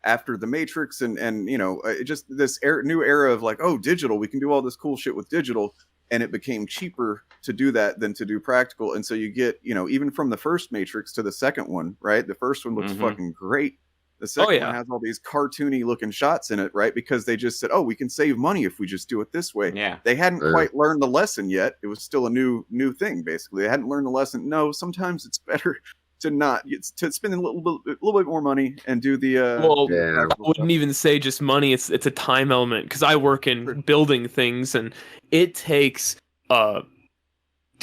after the Matrix and it just this new era of like, oh, digital, we can do all this cool shit with digital, and it became cheaper to do that than to do practical. And so you get, even from the first Matrix to the second one, right? The first one looks fucking great. The second one has all these cartoony looking shots in it, right? Because they just said, oh, we can save money if we just do it this way. Yeah. They hadn't quite learned the lesson yet. It was still a new thing, basically. They hadn't learned the lesson. No, sometimes it's better to not to spend a little bit more money and do the I wouldn't even say just money. It's a time element, because I work in building things, and it takes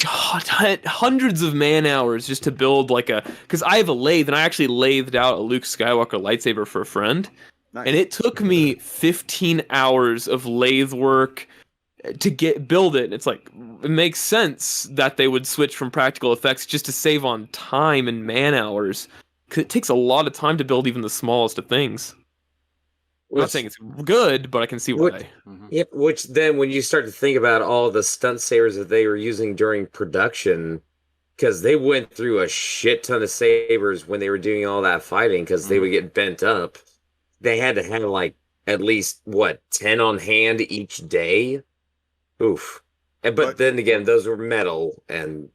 hundreds of man hours just to build because I have a lathe, and I actually lathed out a Luke Skywalker lightsaber for a friend. Nice. And it took me 15 hours of lathe work to build it. It's like, it makes sense that they would switch from practical effects just to save on time and man hours, because it takes a lot of time to build even the smallest of things. I'm not saying it's good, but I can see why. Yep. Which then, when you start to think about all the stunt sabers that they were using during production, because they went through a shit ton of sabers when they were doing all that fighting, because they would get bent up. They had to have at least 10 on hand each day. Oof. But then again, those were metal, and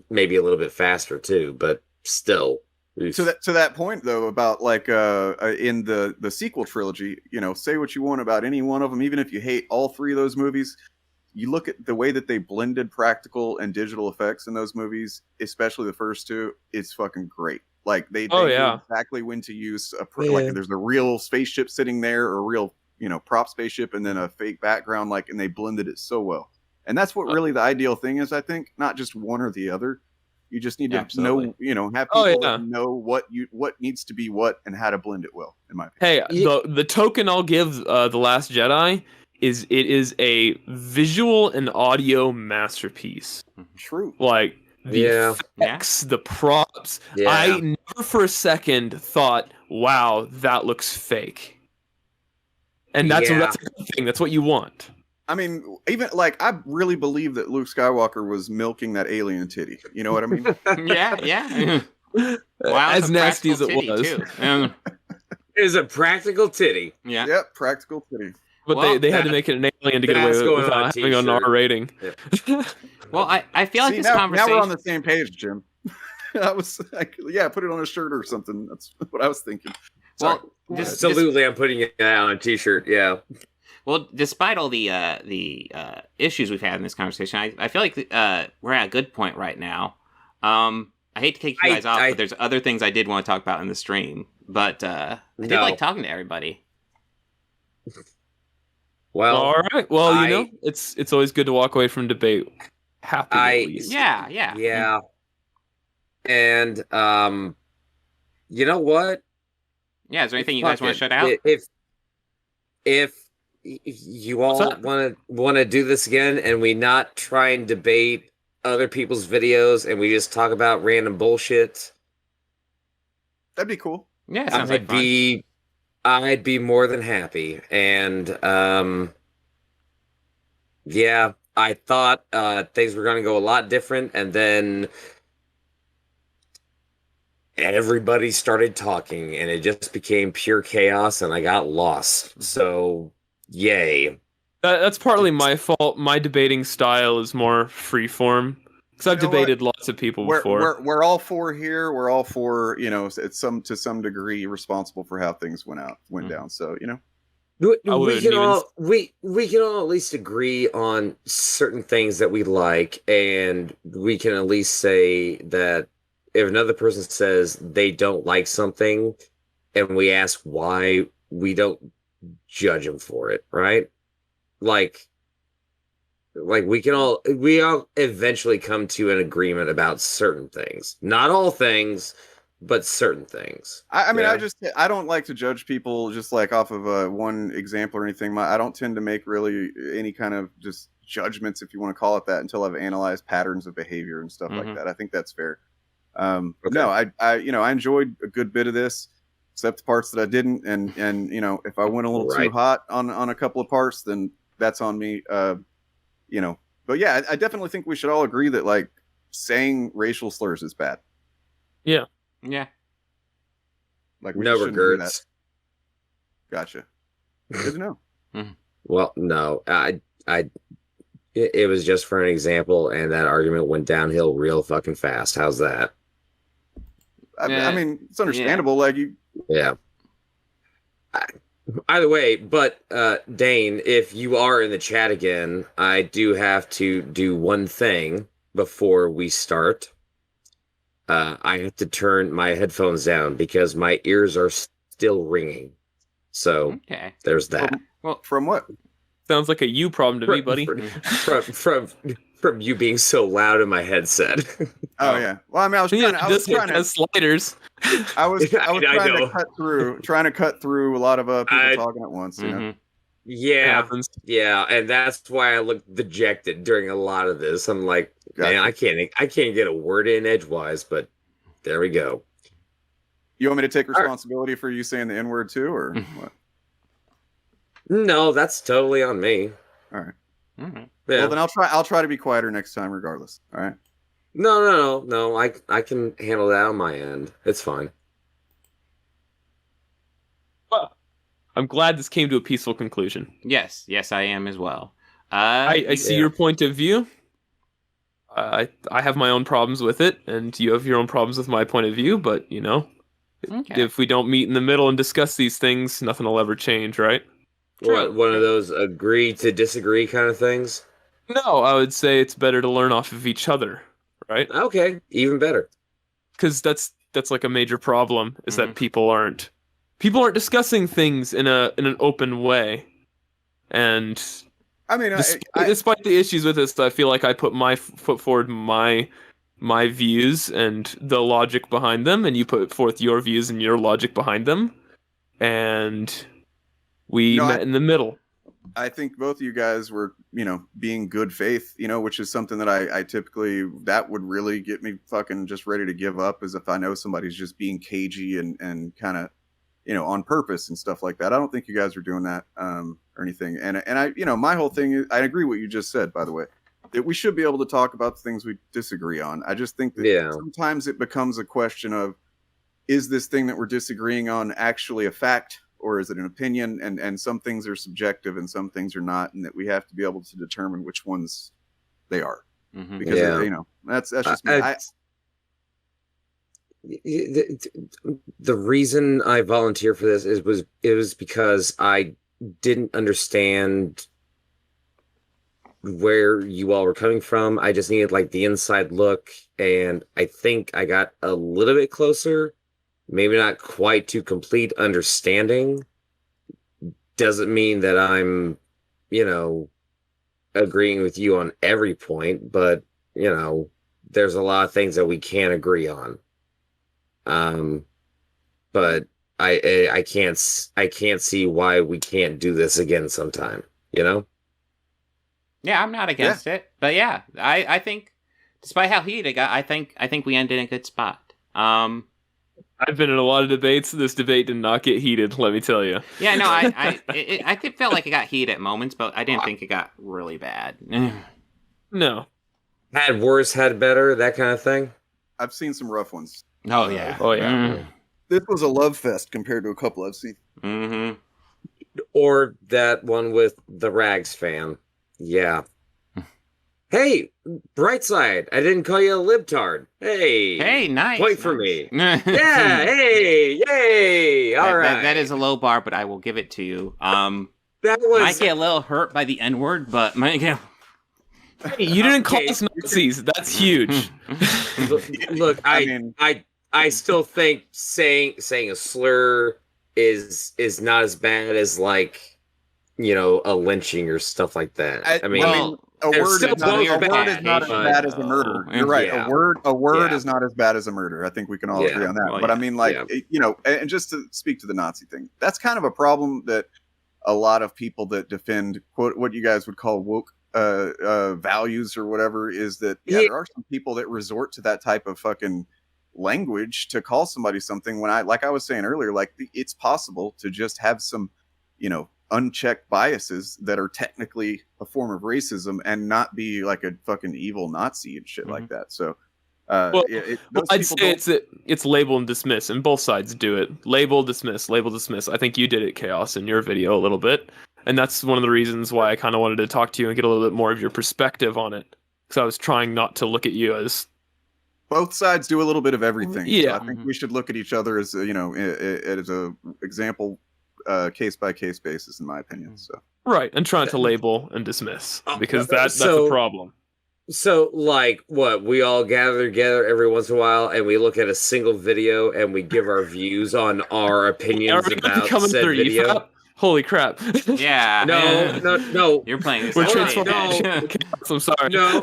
maybe a little bit faster too, but still. To that point though, about in the sequel trilogy, say what you want about any one of them, even if you hate all three of those movies, you look at the way that they blended practical and digital effects in those movies, especially the first two, it's fucking great. Like they knew exactly when to use there's a real spaceship sitting there, or a real prop spaceship, and then a fake background, and they blended it so well. And that's what really the ideal thing is, I think, not just one or the other. You just need to know, have people that know what needs to be what and how to blend it well, in my opinion. Hey, the token I'll give The Last Jedi is it is a visual and audio masterpiece. True. The effects, the props. Yeah. I never for a second thought, wow, that looks fake. And that's a good thing. That's what you want. I mean, even I really believe that Luke Skywalker was milking that alien titty. You know what I mean? Yeah. Wow, as nasty as it was. It was a practical titty. Yeah. Yep, practical titty. But they had to make it an alien to get away with without having an R rating. Yeah. Well, I feel like this conversation. Now we're on the same page, Jim. I was put it on a shirt or something. That's what I was thinking. Sorry. Well, absolutely, I'm putting it on a t-shirt. Yeah. Well, despite all the issues we've had in this conversation, I feel like we're at a good point right now. I hate to kick you guys off, but there's other things I did want to talk about in the stream. But I did like talking to everybody. Well, all right. Well, it's always good to walk away from debate happy. At least. Yeah. And you know what? Yeah. Is there anything you guys want to shut out? If you all want to do this again, and we not try and debate other people's videos, and we just talk about random bullshit, that'd be cool. Yeah, sounds like fun. I'd be more than happy. And I thought things were going to go a lot different, and then everybody started talking, and it just became pure chaos, and I got lost. So yay. That's partly my fault. My debating style is more freeform, because I've debated lots of people before. We're all four here. We're all four, to some degree responsible for how things went down. So we can all at least agree on certain things that we like, and we can at least say that if another person says they don't like something, and we ask why, we don't judge them for it, right? We all eventually come to an agreement about certain things. Not all things, but certain things. I mean, I don't like to judge people just off of one example or anything. I don't tend to make really any kind of just judgments, if you want to call it that, until I've analyzed patterns of behavior and stuff like that. I think that's fair. No, I enjoyed a good bit of this, except the parts that I didn't. And if I went a little too hot on a couple of parts, then that's on me. But yeah, I definitely think we should all agree that like saying racial slurs is bad. Yeah. Yeah. Like we No just shouldn't do that. regrets. Gotcha. Good to know. Well, no, it was just for an example, and that argument went downhill real fucking fast. How's that? I mean, it's understandable. Like you. Yeah. Either way, but Dane, if you are in the chat again, I do have to do one thing before we start. I have to turn my headphones down because my ears are still ringing. So there's that. Well, from what? Sounds like a you problem to me, buddy. From you being so loud in my headset. Oh yeah. Well, I mean, I was trying to sliders. I was trying to cut through a lot of people talking at once. You know? Yeah, and that's why I looked dejected during a lot of this. I'm like, man, I can't get a word in edgewise, but there we go. You want me to take responsibility for you saying the N-word too, or what? No, that's totally on me. All right. Yeah. Well, then I'll try to be quieter next time, regardless. All right. No. I can handle that on my end. It's fine. Well, I'm glad this came to a peaceful conclusion. Yes, I am as well. I see your point of view. I have my own problems with it, and you have your own problems with my point of view. But if we don't meet in the middle and discuss these things, nothing will ever change, right? What, one of those agree to disagree kind of things? No, I would say it's better to learn off of each other, right? Okay, even better. Because that's like a major problem is that people aren't discussing things in an open way, and I mean, despite the issues with this, I feel like I put forward my views and the logic behind them, and you put forth your views and your logic behind them, and we met in the middle. I think both of you guys were, being good faith, which is something that I typically, that would really get me fucking just ready to give up, is if I know somebody's just being cagey and kind of, on purpose and stuff like that. I don't think you guys are doing that or anything. And I, my whole thing is, I agree with what you just said, by the way, that we should be able to talk about the things we disagree on. I just think that sometimes it becomes a question of, is this thing that we're disagreeing on actually a fact? Or is it an opinion? And some things are subjective and some things are not, and that we have to be able to determine which ones they are. Because that's just me. The reason I volunteer for this was because I didn't understand where you all were coming from. I just needed like the inside look, and I think I got a little bit closer. Maybe not quite to complete understanding. Doesn't mean that I'm, agreeing with you on every point, but, there's a lot of things that we can't agree on. But I can't see why we can't do this again sometime, Yeah, I'm not against it. But yeah, I think, despite how heated it got, I think we ended in a good spot. I've been in a lot of debates. This debate did not get heated, let me tell you. Yeah, no, I felt like it got heated at moments, but I didn't think it got really bad. No. Had worse, had better, that kind of thing? I've seen some rough ones. Oh, yeah. This was a love fest compared to a couple I've seen. Mm-hmm. Or that one with the Rags fan. Yeah. Hey, Brightside, I didn't call you a libtard. Hey, nice. Point for me. Yeah, hey, yay. All right. That is a low bar, but I will give it to you. That was... Might get a little hurt by the N-word, but might get... Hey, you didn't call us Nazis. That's huge. Look, I still think saying a slur is not as bad as like, a lynching or stuff like that. A word is not as bad as a murder. You're right. Yeah. A word is not as bad as a murder. I think we can all agree on that. Well, but I mean, and just to speak to the Nazi thing, that's kind of a problem that a lot of people that defend what you guys would call woke values or whatever is that there are some people that resort to that type of fucking language to call somebody something when I was saying earlier, like it's possible to just have some, unchecked biases that are technically a form of racism and not be like a fucking evil Nazi and shit like that. So I'd say it's label and dismiss, and both sides do it. Label, dismiss, label, dismiss. I think you did it, Chaos, in your video a little bit, and that's one of the reasons why I kind of wanted to talk to you and get a little bit more of your perspective on it, because I was trying not to look at you as both sides do a little bit of everything. Yeah, so I think we should look at each other as as a example, case by case basis, in my opinion. So right, and trying to label and dismiss, because that's a problem. So, like, what, we all gather together every once in a while and we look at a single video and we give our views on our opinions about said video? Holy crap. Yeah. No. You're playing this. We're transforming. I'm sorry. No.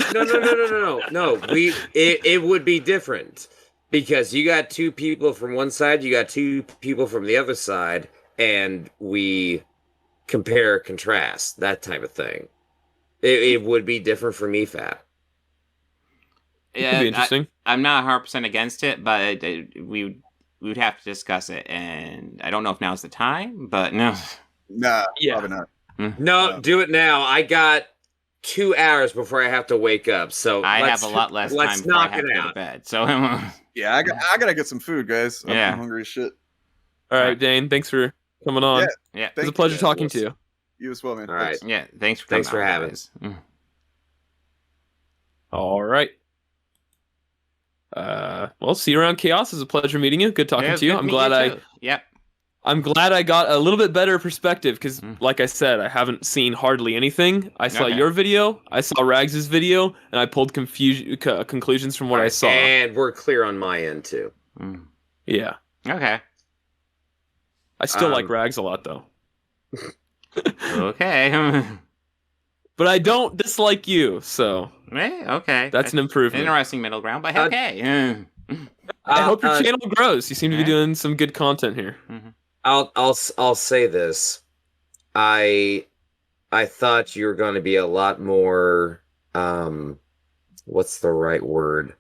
It would be different. Because you got two people from one side, you got two people from the other side, and we compare, contrast, that type of thing. It would be different for me, Fat. Yeah, be interesting. I'm not 100% against it, but we would have to discuss it, and I don't know if now's the time, but no. Nah, Yeah. probably not. No, do it now. I got 2 hours before I have to wake up, so I have a lot less time before I have to go to bed. So Yeah, I gotta get some food, guys. I'm hungry as shit. All right, Dane, thanks for coming on. Yeah, it was a pleasure talking to you. You as well, man. All right. Yeah, thanks for having us. All right. Well, see you around Chaos. It was a pleasure meeting you. Good talking to you. I'm glad I got a little bit better perspective because, like I said, I haven't seen hardly anything. I saw your video, I saw Rags' video, and I pulled conclusions from what I saw. And we're clear on my end too. Yeah. Okay. I still like Rags a lot, though. Okay. But I don't dislike you, so okay. That's an improvement. Interesting middle ground, but okay. I hope your channel grows. You seem to be doing some good content here. I'll say this. I thought you were going to be a lot more what's the right word?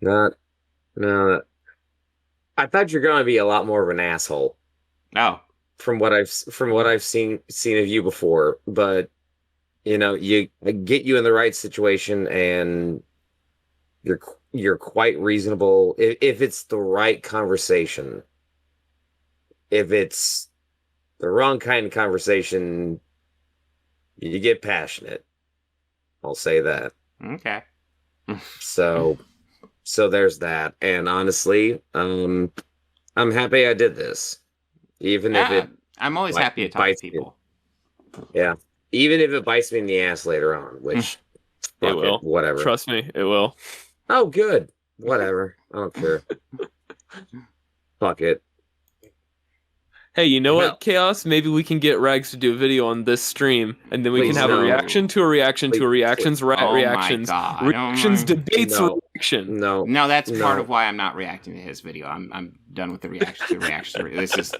No. I thought you're going to be a lot more of an asshole. Oh. From what I've seen of you before, but you get you in the right situation and you're quite reasonable if it's the right conversation. If it's the wrong kind of conversation, you get passionate. I'll say that. Okay. So there's that. And honestly, I'm happy I did this. Even if I'm always happy to talk to people. Yeah. Even if it bites me in the ass later on, which it will. Whatever. Trust me, it will. Oh, good. Whatever. I don't care. Fuck it. Hey, you know what, Chaos? Maybe we can get Rags to do a video on this stream, and then we can have a reaction to a reaction to a reactions, reactions, reactions, debates, reaction. No, that's part of why I'm not reacting to his video. I'm done with the reaction to reaction.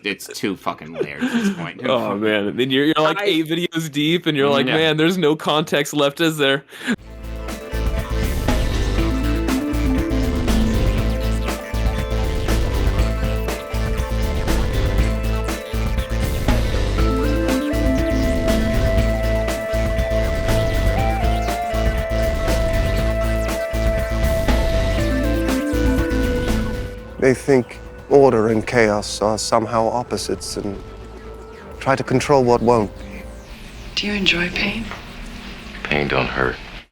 It's too fucking layered at this point. Oh man, then you're like 8 videos deep, and you're like, man, there's no context left, is there? They think order and chaos are somehow opposites and try to control what won't. Do you enjoy pain? Pain don't hurt.